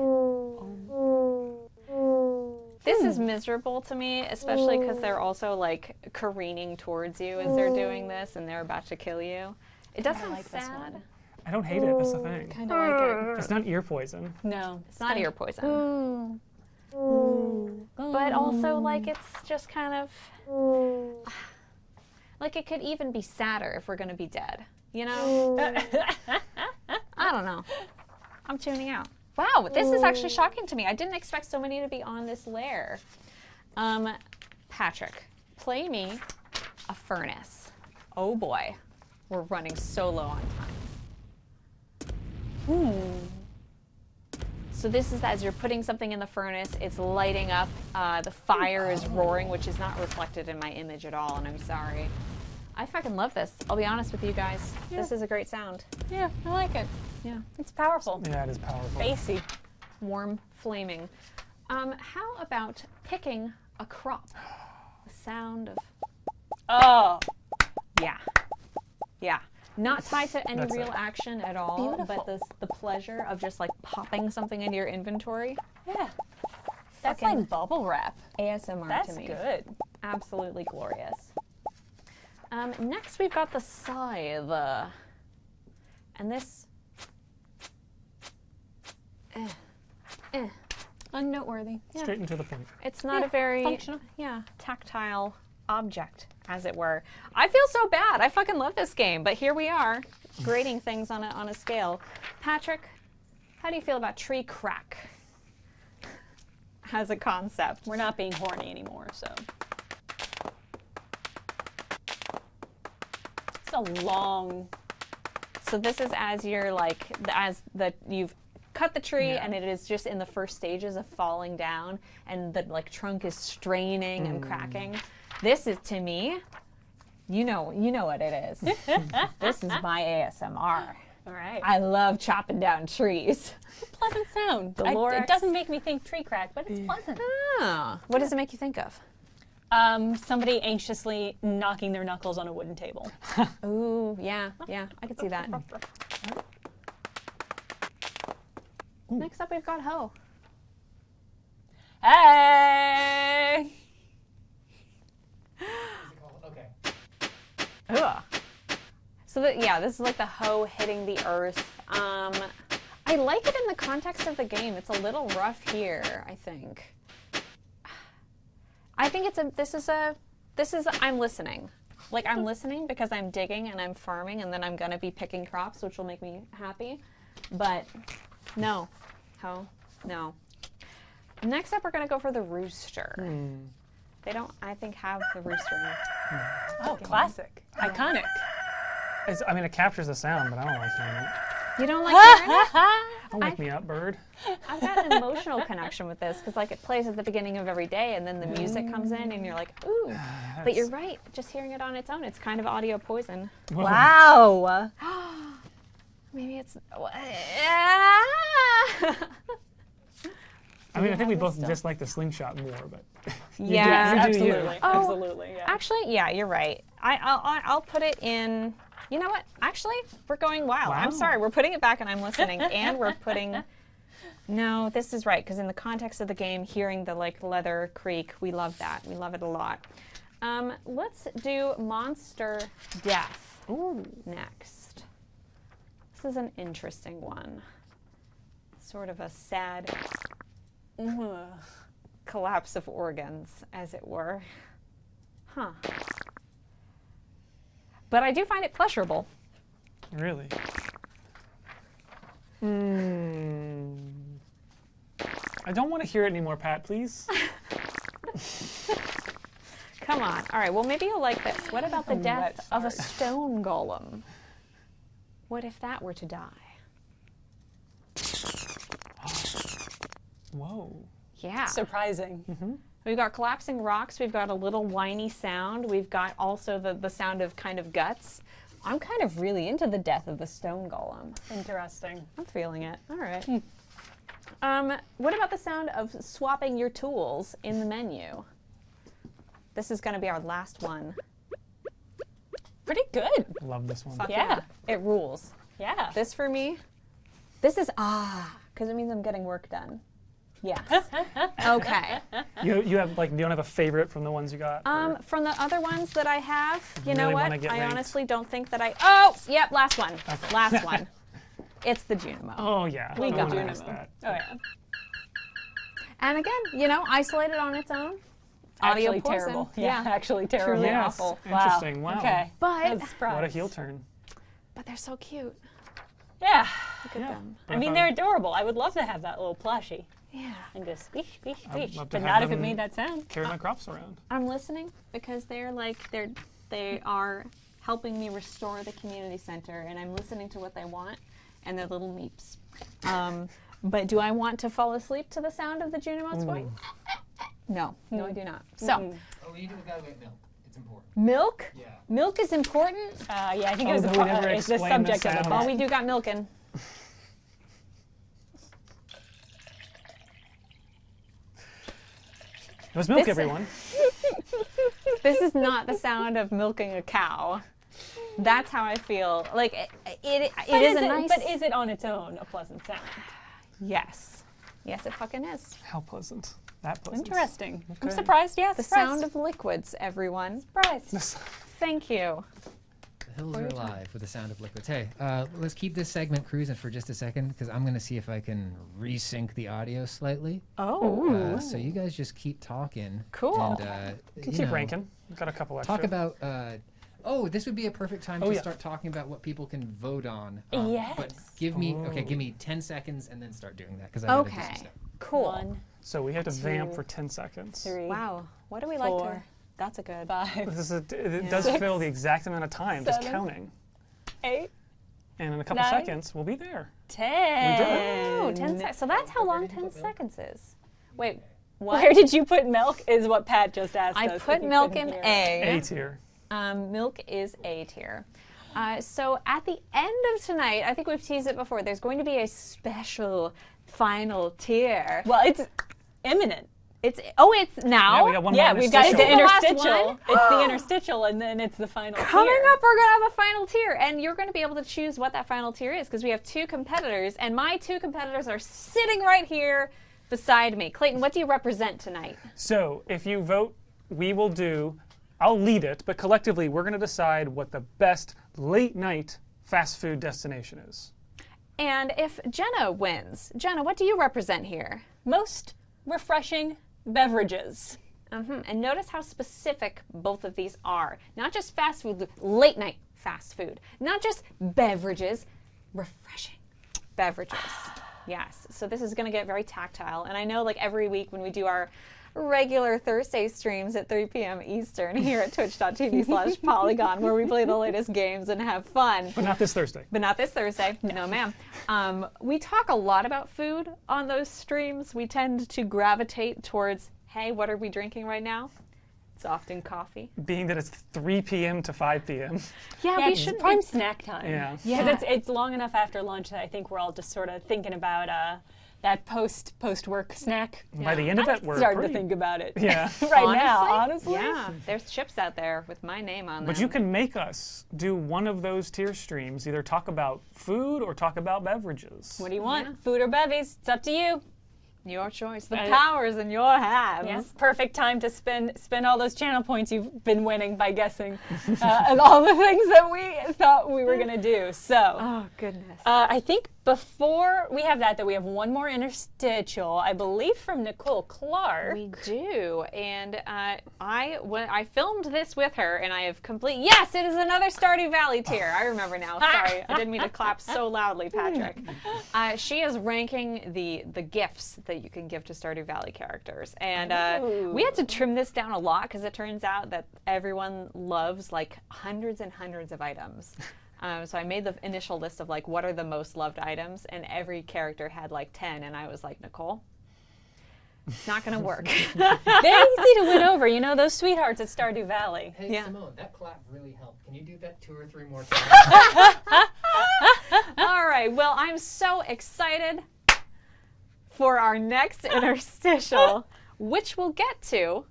Speaker 6: This is miserable to me, especially because they're also like careening towards you as they're doing this and they're about to kill you. It does sound sad.
Speaker 4: I don't hate it. That's the thing.
Speaker 1: Kind of like it.
Speaker 4: It's not ear poison.
Speaker 1: No,
Speaker 6: It's not ear poison. But also like it's just kind of like it could even be sadder if we're gonna be dead. You know? I don't know. I'm tuning out. Wow, this is actually shocking to me. I didn't expect so many to be on this layer. Patrick, play me a furnace. Oh boy, we're running so low on time. So this is as you're putting something in the furnace, it's lighting up, the fire is roaring, which is not reflected in my image at all, and I'm sorry. I fucking love this. I'll be honest with you guys.
Speaker 1: Yeah.
Speaker 6: This is a great sound.
Speaker 1: Yeah, I like it.
Speaker 6: Yeah.
Speaker 1: It's powerful.
Speaker 4: Yeah, it is powerful.
Speaker 1: Bassy.
Speaker 6: Warm, flaming. How about picking a crop? The sound of...
Speaker 1: Oh.
Speaker 6: Yeah. Yeah. Not tied to any
Speaker 4: That's
Speaker 6: real
Speaker 4: it.
Speaker 6: action at all,
Speaker 1: Beautiful.
Speaker 6: but the pleasure of just like popping something into your inventory.
Speaker 1: Yeah. That's
Speaker 6: Fucking
Speaker 1: like bubble wrap.
Speaker 6: ASMR
Speaker 1: That's
Speaker 6: to me.
Speaker 1: good.
Speaker 6: Absolutely glorious. Next we've got the scythe. And this...
Speaker 1: Unnoteworthy.
Speaker 6: Yeah.
Speaker 4: Straight and to the point.
Speaker 6: It's not a very
Speaker 1: functional.
Speaker 6: tactile object, as it were. I feel so bad. I fucking love this game, but here we are, grading things on a scale. Patrick, how do you feel about tree crack as a concept?
Speaker 1: We're not being horny anymore, so. It's a long.
Speaker 6: So this is as you're like, you've cut the tree and it is just in the first stages of falling down and the like trunk is straining and cracking. This is, to me, you know what it is. This is my ASMR.
Speaker 1: All right.
Speaker 6: I love chopping down trees.
Speaker 1: Pleasant sound.
Speaker 6: Dolores.
Speaker 1: It doesn't make me think tree crack, but it's pleasant.
Speaker 6: Ah, what does it make you think of?
Speaker 1: Somebody anxiously knocking their knuckles on a wooden table.
Speaker 6: Ooh, yeah, I could see that. Next up, we've got hoe.
Speaker 1: Hey!
Speaker 15: Okay.
Speaker 6: Ugh. So this is like the hoe hitting the earth. I like it in the context of the game. It's a little rough here, I think. I think I'm listening. Like I'm listening because I'm digging and I'm farming and then I'm gonna be picking crops, which will make me happy. But no. Ho? No. Next up, we're going to go for the rooster. They don't, I think, have the rooster.
Speaker 1: Oh, classic. Iconic.
Speaker 4: I mean, it captures the sound, but I don't like hearing it.
Speaker 6: You don't like hearing it?
Speaker 4: Don't wake me up, bird.
Speaker 6: I've got an emotional connection with this because, like, it plays at the beginning of every day, and then the music comes in, and you're like, ooh. But you're right. Just hearing it on its own, it's kind of audio poison.
Speaker 1: Wow.
Speaker 6: Maybe it's.
Speaker 4: I mean, I think we both dislike the slingshot more, but
Speaker 6: Yeah,
Speaker 1: absolutely.
Speaker 6: Oh,
Speaker 1: Absolutely. Yeah.
Speaker 6: Actually, yeah, you're right. I'll put it in. You know what? Actually, we're going wild.
Speaker 4: Wow.
Speaker 6: I'm sorry. We're putting it back, and I'm listening, and we're putting. No, this is right because in the context of the game, hearing the like leather creak, we love that. We love it a lot. Let's do monster death next. This is an interesting one. Sort of a sad collapse of organs, as it were. Huh. But I do find it pleasurable.
Speaker 4: really. I don't want to hear it anymore, Pat, please.
Speaker 6: Come on. All right, well, maybe you'll like this. What about the death of a stone golem? What if that were to die?
Speaker 4: Whoa.
Speaker 6: Yeah.
Speaker 1: Surprising.
Speaker 6: We've got collapsing rocks. We've got a little whiny sound. We've got also the sound of kind of guts. I'm kind of really into the death of the stone golem.
Speaker 1: Interesting.
Speaker 6: I'm feeling it. All right. What about the sound of swapping your tools in the menu? This is going to be our last one.
Speaker 1: Pretty good.
Speaker 4: Love this one.
Speaker 6: Fuck
Speaker 1: Yeah.
Speaker 6: It rules.
Speaker 1: Yeah.
Speaker 6: This for me, this is because it means I'm getting work done. Yes. Okay.
Speaker 4: You have like, you don't have a favorite from the ones you got? or-
Speaker 6: From the other ones that I have, you know
Speaker 4: Really
Speaker 6: what?
Speaker 4: wanna get
Speaker 6: I
Speaker 4: ranked.
Speaker 6: honestly don't think that I. Oh, yep, last one.
Speaker 4: Okay.
Speaker 6: Last one. It's the Junimo.
Speaker 4: Oh yeah.
Speaker 1: We
Speaker 4: I
Speaker 1: got
Speaker 4: wouldn't
Speaker 1: Junimo.
Speaker 4: miss that.
Speaker 1: Oh yeah.
Speaker 6: And again, you know, isolated on its own. Audio
Speaker 1: Actually
Speaker 6: poison.
Speaker 1: terrible. Yeah. Actually terrible.
Speaker 6: Truly
Speaker 4: Yes.
Speaker 6: awful.
Speaker 4: Interesting. Wow.
Speaker 1: Okay.
Speaker 6: But
Speaker 4: What a heel turn.
Speaker 6: but they're so cute.
Speaker 1: Yeah.
Speaker 6: Look at them.
Speaker 1: I mean, they're adorable. I would love to have that little plushie
Speaker 6: Yeah.
Speaker 1: and just squish, squish,
Speaker 4: I'd
Speaker 1: squish.
Speaker 4: love to
Speaker 1: But
Speaker 4: have
Speaker 1: not if it
Speaker 4: them
Speaker 1: made that sound.
Speaker 4: Carry my crops around.
Speaker 6: I'm listening because they are helping me restore the community center, and I'm listening to what they want, and they're little meeps. But do I want to fall asleep to the sound of the Junimos going? No, no, I do not. So,
Speaker 15: Oh, we need to evaluate milk. It's important.
Speaker 6: milk.
Speaker 15: Yeah.
Speaker 6: Milk is important.
Speaker 1: Yeah, I think
Speaker 4: Oh,
Speaker 1: it was
Speaker 4: but we never
Speaker 1: it's the
Speaker 4: explained the
Speaker 1: subject of the
Speaker 4: sound.
Speaker 6: Well,
Speaker 1: book.
Speaker 6: we do got milking.
Speaker 4: It was milk,
Speaker 6: This-
Speaker 4: everyone.
Speaker 6: This is not the sound of milking a cow. That's how I feel. Like it is a nice.
Speaker 1: But is it on its own a pleasant sound?
Speaker 6: Yes. Yes, it fucking is.
Speaker 4: How pleasant. That pleasant.
Speaker 1: Interesting. I'm
Speaker 4: Okay.
Speaker 1: surprised. Yeah,
Speaker 6: The
Speaker 1: surprised.
Speaker 6: sound of liquids, everyone.
Speaker 1: surprised.
Speaker 6: Thank you.
Speaker 3: The hills are alive with the sound of liquids. Hey, let's keep this segment cruising for just a second because I'm going to see if I can resync the audio slightly.
Speaker 1: Oh.
Speaker 3: So you guys just keep talking.
Speaker 6: Cool.
Speaker 3: And,
Speaker 4: You can keep ranking. We've got a couple extra.
Speaker 3: Talk about. This would be a perfect time
Speaker 4: Oh,
Speaker 3: to
Speaker 4: yeah.
Speaker 3: start talking about what people can vote on.
Speaker 1: Yes.
Speaker 3: But give me
Speaker 4: Oh.
Speaker 3: give me 10 seconds and then start doing that because I gotta do some
Speaker 6: Okay.
Speaker 3: stuff.
Speaker 6: Cool.
Speaker 1: 1,
Speaker 4: So we have to vamp
Speaker 1: 2,
Speaker 4: for 10 seconds.
Speaker 1: 3,
Speaker 6: Wow. What do we like to?
Speaker 1: 4,
Speaker 6: That's a good.
Speaker 1: 5,
Speaker 4: It does fill the exact amount of time, just
Speaker 1: 7.
Speaker 4: counting.
Speaker 1: 8,
Speaker 4: And in a couple
Speaker 1: 9.
Speaker 4: seconds, we'll be there.
Speaker 1: 10.
Speaker 6: Oh, 10 seconds. So that's how long 10 seconds is. Wait, what?
Speaker 1: Where did you put milk? Is what Pat just asked
Speaker 6: I
Speaker 1: us. if
Speaker 6: put
Speaker 1: you
Speaker 6: milk
Speaker 1: couldn't
Speaker 6: in
Speaker 1: hear.
Speaker 6: A.
Speaker 4: A tier.
Speaker 6: Milk is A tier. So at the end of tonight, I think we've teased it before, there's going to be a special final tier.
Speaker 1: Well, it's imminent.
Speaker 6: It's now?
Speaker 4: Yeah, we got one
Speaker 1: Yeah,
Speaker 4: more
Speaker 1: we've got the
Speaker 4: interstitial.
Speaker 6: the last
Speaker 1: interstitial.
Speaker 6: one?
Speaker 1: It's the interstitial, and then it's the final
Speaker 6: Coming
Speaker 1: tier.
Speaker 6: up, we're going to have a final tier, and you're going to be able to choose what that final tier is because we have 2 competitors, and my 2 competitors are sitting right here beside me. Clayton, what do you represent tonight?
Speaker 4: So if you vote, I'll lead it, but collectively we're going to decide what the best late night fast food destination is.
Speaker 6: And if Jenna wins, Jenna, what do you represent here?
Speaker 1: Most refreshing beverages.
Speaker 6: And notice how specific both of these are. Not just fast food, late night fast food. Not just beverages, refreshing beverages. Yes. So this is going to get very tactile. And I know like every week when we do our regular Thursday streams at 3 p.m. Eastern here at twitch.tv/Polygon, where we play the latest games and have fun.
Speaker 4: But not this Thursday.
Speaker 6: But not this Thursday. No, ma'am. We talk a lot about food on those streams. We tend to gravitate towards, hey, what are we drinking right now? It's often coffee.
Speaker 4: Being that it's 3 p.m. to 5 p.m.
Speaker 6: Yeah, we
Speaker 1: it's
Speaker 6: should
Speaker 1: prime snack time.
Speaker 4: Yeah.
Speaker 1: Because it's long enough after lunch that I think we're all just sort of thinking about that post-work snack.
Speaker 4: By the end of it, we're
Speaker 1: starting to think about it.
Speaker 4: Yeah.
Speaker 1: Right now, honestly.
Speaker 6: Yeah, there's chips out there with my name on them.
Speaker 4: But you can make us do one of those tier streams, either talk about food or talk about beverages.
Speaker 1: What do you want? Food or bevies? It's up to you.
Speaker 6: Your choice. The power's in your hands.
Speaker 1: Yeah. Perfect time to spend all those channel points you've been winning by guessing and all the things that we thought we were going to do. So,
Speaker 6: oh, goodness.
Speaker 1: I think before we have that we have one more interstitial, I believe, from Nicole Clark.
Speaker 6: We do. And I filmed this with her, and I have yes, it is another Stardew Valley tier. I remember now. Sorry, I didn't mean to clap so loudly, Patrick. She is ranking the gifts that you can give to Stardew Valley characters. And we had to trim this down a lot because it turns out that everyone loves like hundreds and hundreds of items. So I made the initial list of like what are the most loved items, and every character had like 10, and I was like, Nicole, it's not going to work.
Speaker 1: They're easy to win over, you know, those sweethearts at Stardew Valley.
Speaker 15: Hey,
Speaker 6: yeah.
Speaker 15: Simone, that clap really helped. Can you do that 2 or 3 more times?
Speaker 6: All right, well, I'm so excited for our next interstitial, which we'll get to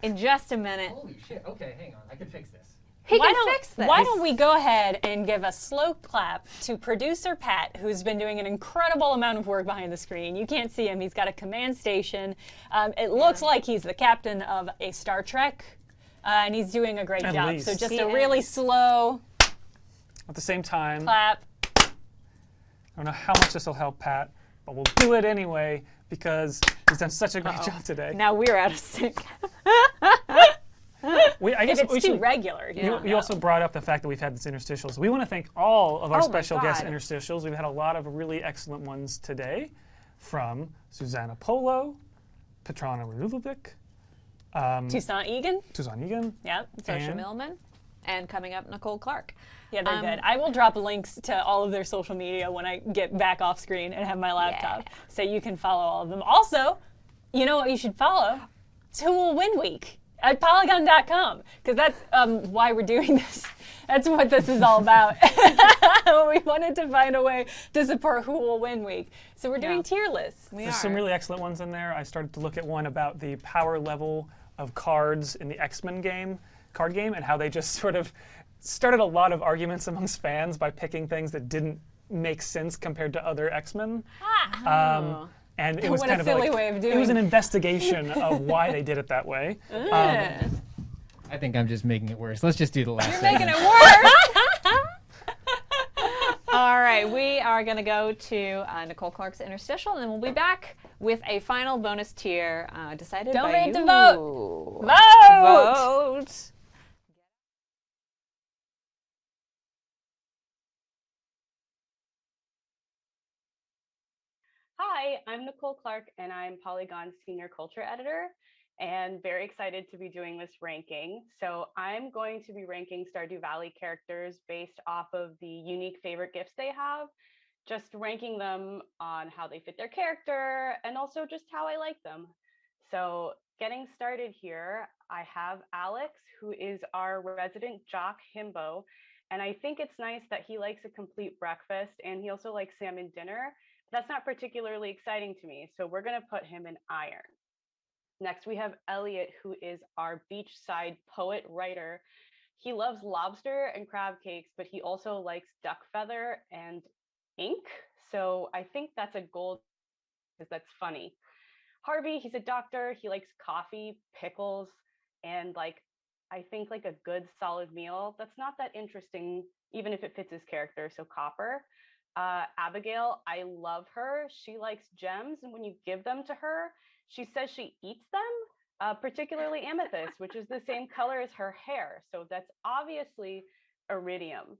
Speaker 6: in just a minute.
Speaker 15: Holy shit, okay, hang on, I can fix this.
Speaker 1: Why don't we go ahead and give a slow clap to producer Pat, who's been doing an incredible amount of work behind the screen. You can't see him. He's got a command station. It looks like he's the captain of a Star Trek, and he's doing a great job.
Speaker 4: least.
Speaker 1: So just a really slow
Speaker 4: At the same time,
Speaker 1: clap.
Speaker 4: I don't know how much this will help Pat, but we'll do it anyway because he's done such a great job today.
Speaker 6: Now we're out of sync.
Speaker 4: I guess
Speaker 1: if it's too regular.
Speaker 4: You also brought up the fact that we've had these interstitials. We want to thank all of our special guest interstitials. We've had a lot of really excellent ones today from Susanna Polo, Petrana Rulovic,
Speaker 1: Toussaint Egan.
Speaker 4: Yep.
Speaker 6: Social Millman. And coming up, Nicole Clark.
Speaker 1: Yeah, they're good. I will drop links to all of their social media when I get back off screen and have my laptop, so you can follow all of them. Also, you know what you should follow? It's Who Will Win Week at Polygon.com, because that's why we're doing this. That's what this is all about. We wanted to find a way to support Who Will Win Week. So we're doing tier lists.
Speaker 4: There's some really excellent ones in there. I started to look at one about the power level of cards in the X-Men card game, and how they just sort of started a lot of arguments amongst fans by picking things that didn't make sense compared to other X-Men. And it was
Speaker 1: What
Speaker 4: kind
Speaker 1: a
Speaker 4: of
Speaker 1: silly
Speaker 4: like,
Speaker 1: way of doing
Speaker 4: it was an investigation of why they did it that way.
Speaker 3: I think I'm just making it worse. Let's just do the last
Speaker 6: You're
Speaker 3: segment.
Speaker 6: making it worse. All right, we are going to go to Nicole Clark's interstitial, and then we'll be back with a final bonus tier decided
Speaker 1: Don't
Speaker 6: by
Speaker 1: forget
Speaker 6: you.
Speaker 1: to vote. Vote.
Speaker 6: Vote.
Speaker 16: Hi, I'm Nicole Clark, and I'm Polygon's Senior Culture Editor, and very excited to be doing this ranking. So I'm going to be ranking Stardew Valley characters based off of the unique favorite gifts they have, just ranking them on how they fit their character, and also just how I like them. So getting started here, I have Alex, who is our resident jock himbo, and I think it's nice that he likes a complete breakfast, and he also likes salmon dinner. That's not particularly exciting to me, so we're going to put him in iron. Next, we have Elliot, who is our beachside poet writer. He loves lobster and crab cakes, but he also likes duck feather and ink. So I think that's a gold because that's funny. Harvey, he's a doctor. He likes coffee, pickles, and I think a good solid meal. That's not that interesting, even if it fits his character. So copper. Abigail, I love her. She likes gems, and when you give them to her, she says she eats them, particularly amethyst, which is the same color as her hair. So that's obviously iridium.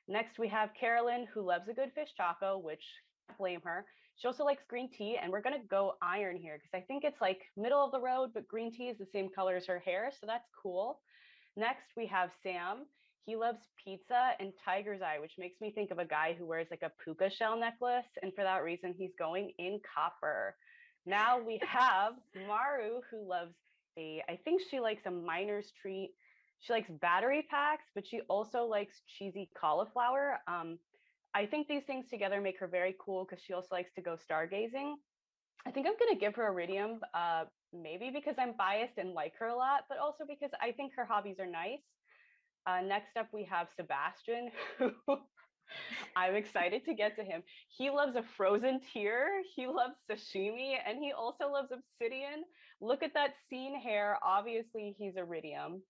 Speaker 16: Next, we have Carolyn, who loves a good fish taco, which blame her. She also likes green tea, and we're gonna go iron here because I think it's like middle of the road, but green tea is the same color as her hair, so that's cool. Next, we have Sam. He loves pizza and tiger's eye, which makes me think of a guy who wears like a puka shell necklace, and for that reason, he's going in copper. Now we have Maru, who loves I think she likes a miner's treat. She likes battery packs, but she also likes cheesy cauliflower. I think these things together make her very cool because she also likes to go stargazing. I think I'm going to give her iridium, maybe because I'm biased and like her a lot, but also because I think her hobbies are nice. Next up, we have Sebastian, who I'm excited to get to him. He loves a frozen tear, he loves sashimi, and he also loves obsidian. Look at that scene hair. Obviously, he's iridium.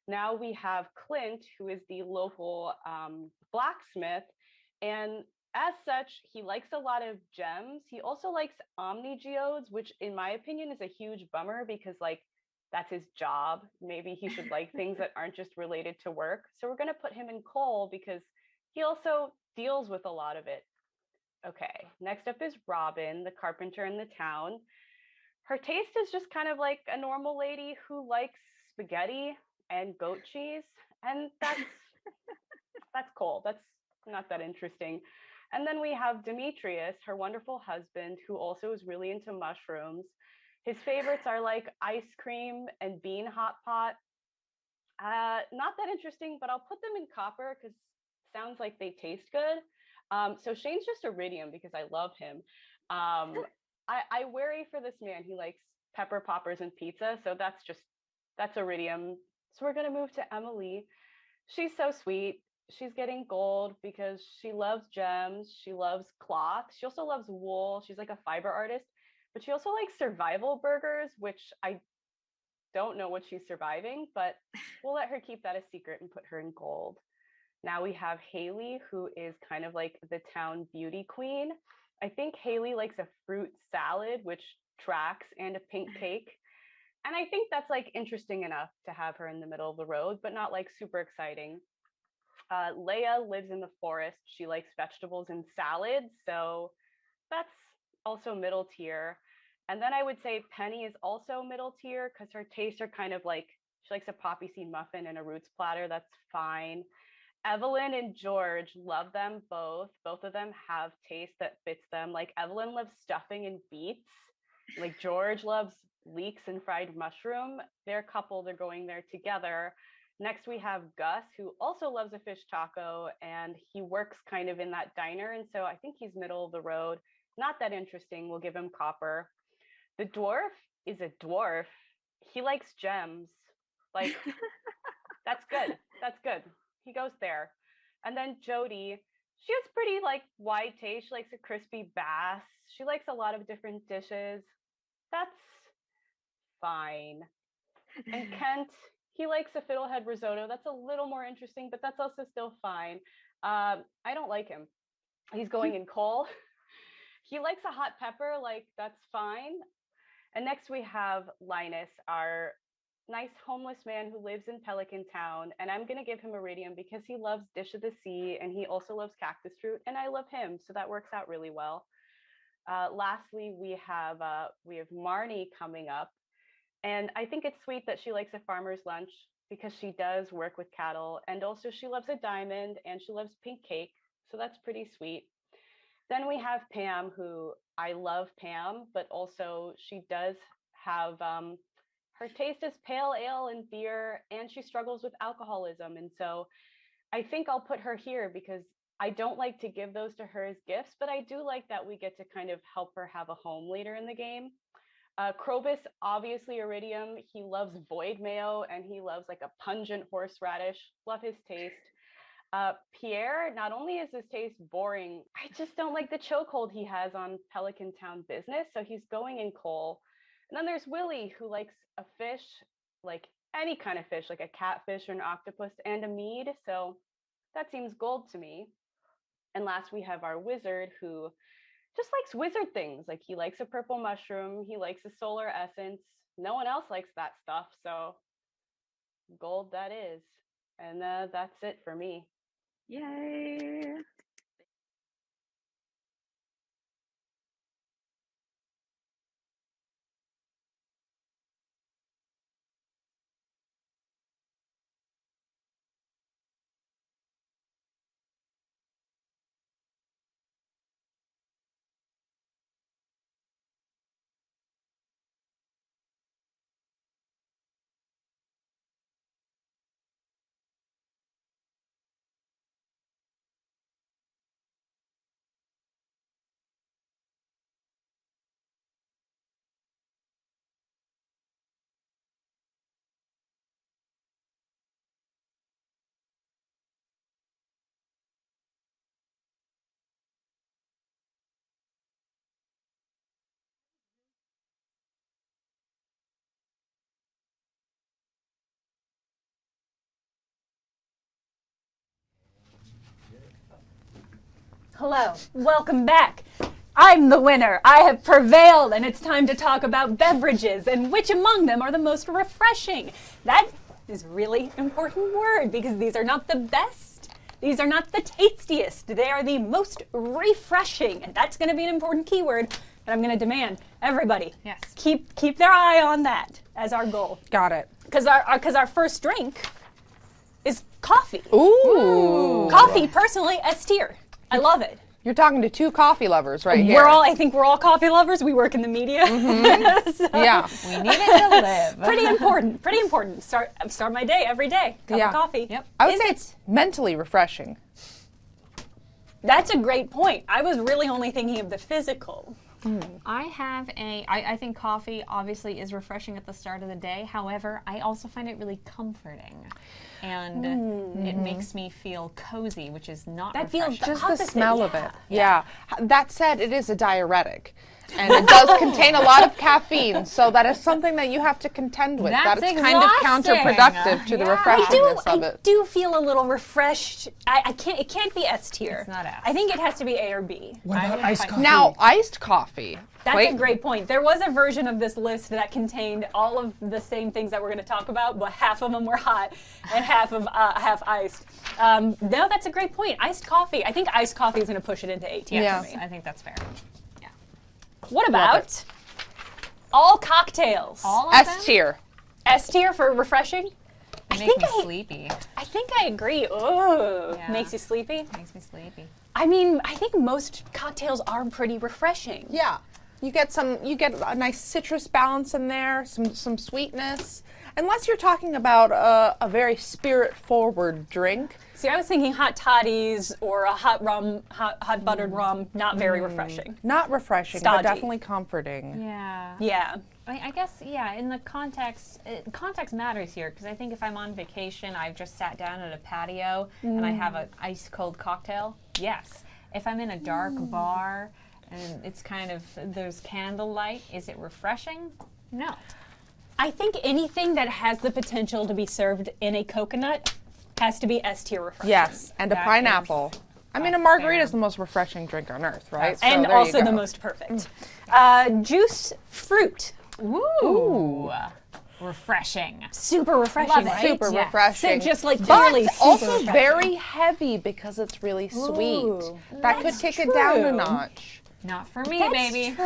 Speaker 16: Now we have Clint, who is the local blacksmith. And as such, he likes a lot of gems. He also likes omni geodes, which in my opinion is a huge bummer because like that's his job. Maybe he should like things that aren't just related to work. So we're going to put him in coal because he also deals with a lot of it. Okay, next up is Robin, the carpenter in the town. Her taste is just kind of like a normal lady who likes spaghetti and goat cheese, and that's cool. That's not that interesting. And then we have Demetrius, her wonderful husband, who also is really into mushrooms. His favorites are like ice cream and bean hot pot. Not that interesting, but I'll put them in copper because sounds like they taste good. So Shane's just iridium because I love him. I worry for this man. He likes pepper poppers and pizza, so that's iridium. So we're gonna move to Emily. She's so sweet. She's getting gold because she loves gems. She loves cloth. She also loves wool. She's like a fiber artist, but she also likes survival burgers, which I don't know what she's surviving, but we'll let her keep that a secret and put her in gold. Now we have Haley, who is kind of like the town beauty queen. I think Haley likes a fruit salad, which tracks, and a pink cake. And I think that's like interesting enough to have her in the middle of the road, but not like super exciting. Leia lives in the forest. She likes vegetables and salads, so that's also middle tier. And then I would say Penny is also middle tier because her tastes are kind of like, she likes a poppy seed muffin and a roots platter. That's fine. Evelyn and George, love them both. Both of them have taste that fits them. Like Evelyn loves stuffing and beets. Like George loves leeks and fried mushroom. They're a couple, they're going there together. Next, we have Gus, who also loves a fish taco, and he works kind of in that diner. And so I think he's middle of the road. Not that interesting. We'll give him copper. The dwarf is a dwarf. He likes gems. Like, that's good. That's good. He goes there. And then Jody, she has pretty like wide taste. She likes a crispy bass. She likes a lot of different dishes. That's fine. And Kent, he likes a fiddlehead risotto. That's a little more interesting, but that's also still fine. I don't like him. He's going in coal. He likes a hot pepper, like that's fine. And next we have Linus, our nice homeless man who lives in Pelican Town. And I'm going to give him iridium because he loves Dish of the Sea and he also loves cactus fruit, and I love him. So that works out really well. Lastly, we have Marnie coming up. And I think it's sweet that she likes a farmer's lunch because she does work with cattle. And also she loves a diamond and she loves pink cake. So that's pretty sweet. Then we have Pam, who I love Pam, but also she does have, her taste is pale ale and beer, and she struggles with alcoholism. And so I think I'll put her here because I don't like to give those to her as gifts, but I do like that we get to kind of help her have a home later in the game. Krobus, obviously iridium. He loves void mayo and he loves like a pungent horseradish. Love his taste. Pierre, not only is his taste boring, I just don't like the chokehold he has on Pelican Town business. So he's going in coal. And then there's Willie, who likes a fish, like any kind of fish, like a catfish or an octopus, and a mead. So that seems gold to me. And last, we have our wizard, who just likes wizard things. Like he likes a purple mushroom, he likes a solar essence. No one else likes that stuff. So gold that is. And that's it for me.
Speaker 10: Yay.
Speaker 1: Hello. Welcome back. I'm the winner. I have prevailed, and it's time to talk about beverages and which among them are the most refreshing. That is a really important word because these are not the best. These are not the tastiest. They are the most refreshing, and that's going to be an important keyword that I'm going to demand everybody keep their eye on that as our goal.
Speaker 7: Got it.
Speaker 1: Because our first drink is coffee.
Speaker 7: Ooh.
Speaker 1: Coffee, personally, S tier. I love it.
Speaker 7: You're talking to two coffee lovers right here.
Speaker 1: I think we're all coffee lovers. We work in the media. So
Speaker 7: Yeah.
Speaker 6: We need it to live.
Speaker 1: pretty important. Start my day every day. Cup of coffee. Yep.
Speaker 7: I would say it's mentally refreshing.
Speaker 1: That's a great point. I was really only thinking of the physical.
Speaker 6: I think coffee obviously is refreshing at the start of the day. However, I also find it really comforting. And it makes me feel cozy, which is not refreshing.
Speaker 7: Just the smell of it. Yeah. That said, it is a diuretic. And it does contain a lot of caffeine, so that is something that you have to contend with.
Speaker 6: That's
Speaker 7: kind of counterproductive to the refreshingness of it.
Speaker 1: I do feel a little refreshed. It can't be S tier.
Speaker 6: It's not S.
Speaker 1: I think it has to be A or B.
Speaker 4: What about iced coffee?
Speaker 7: Now, iced coffee.
Speaker 1: That's a great point. There was a version of this list that contained all of the same things that we're going to talk about, but half of them were hot and half iced. No, that's a great point. Iced coffee. I think iced coffee is going to push it into A tier for me.
Speaker 6: I think that's fair.
Speaker 1: What about all cocktails?
Speaker 6: All of
Speaker 7: S tier.
Speaker 1: S tier for refreshing?
Speaker 6: It makes me sleepy.
Speaker 1: I think I agree. Oh, makes you sleepy?
Speaker 6: Makes me sleepy.
Speaker 1: I mean, I think most cocktails are pretty refreshing.
Speaker 7: Yeah. You get a nice citrus balance in there, some sweetness. Unless you're talking about a very spirit-forward drink.
Speaker 1: See, I was thinking hot toddies or a hot rum, hot buttered rum. Not very refreshing.
Speaker 7: Not refreshing,
Speaker 1: Stodgy.
Speaker 7: but definitely comforting.
Speaker 6: Yeah.
Speaker 1: Yeah.
Speaker 6: I guess, in the context matters here, because I think if I'm on vacation, I've just sat down at a patio and I have an ice cold cocktail, yes. If I'm in a dark bar and it's there's candlelight, is it refreshing? No.
Speaker 1: I think anything that has the potential to be served in a coconut has to be S tier refreshing.
Speaker 7: Yes, and a pineapple. I mean, a margarita is the most refreshing drink on earth, right?
Speaker 1: And
Speaker 7: so there
Speaker 1: also
Speaker 7: you go.
Speaker 1: the most perfect. Juice fruit.
Speaker 6: Ooh. Refreshing.
Speaker 1: Super refreshing,
Speaker 6: Love it.
Speaker 1: right?
Speaker 7: Super refreshing.
Speaker 1: Just like
Speaker 7: but
Speaker 1: really super
Speaker 7: also
Speaker 1: refreshing.
Speaker 7: very heavy because it's really sweet.
Speaker 1: Ooh,
Speaker 7: that could take it down a notch.
Speaker 6: Not for me,
Speaker 1: That's
Speaker 6: baby.
Speaker 1: true.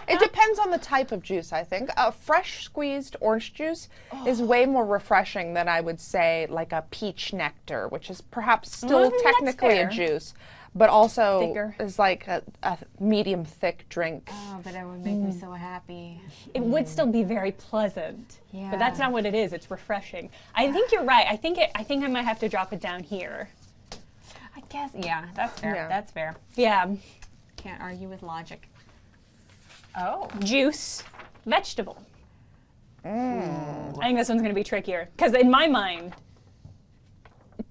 Speaker 7: It depends on the type of juice, I think. Fresh squeezed orange juice is way more refreshing than I would say like a peach nectar, which is perhaps still technically a juice, but also
Speaker 1: Thicker.
Speaker 7: is like a medium thick drink.
Speaker 6: Oh, but it would make me so happy.
Speaker 1: It would still be very pleasant,
Speaker 6: Yeah.
Speaker 1: but that's not what it is. It's refreshing. I think you're right. I think I might have to drop it down here.
Speaker 6: I guess, that's fair.
Speaker 7: Yeah.
Speaker 6: That's fair.
Speaker 1: Yeah.
Speaker 6: Can't argue with logic. Oh.
Speaker 1: Juice, vegetable. I think this one's going to be trickier because in my mind,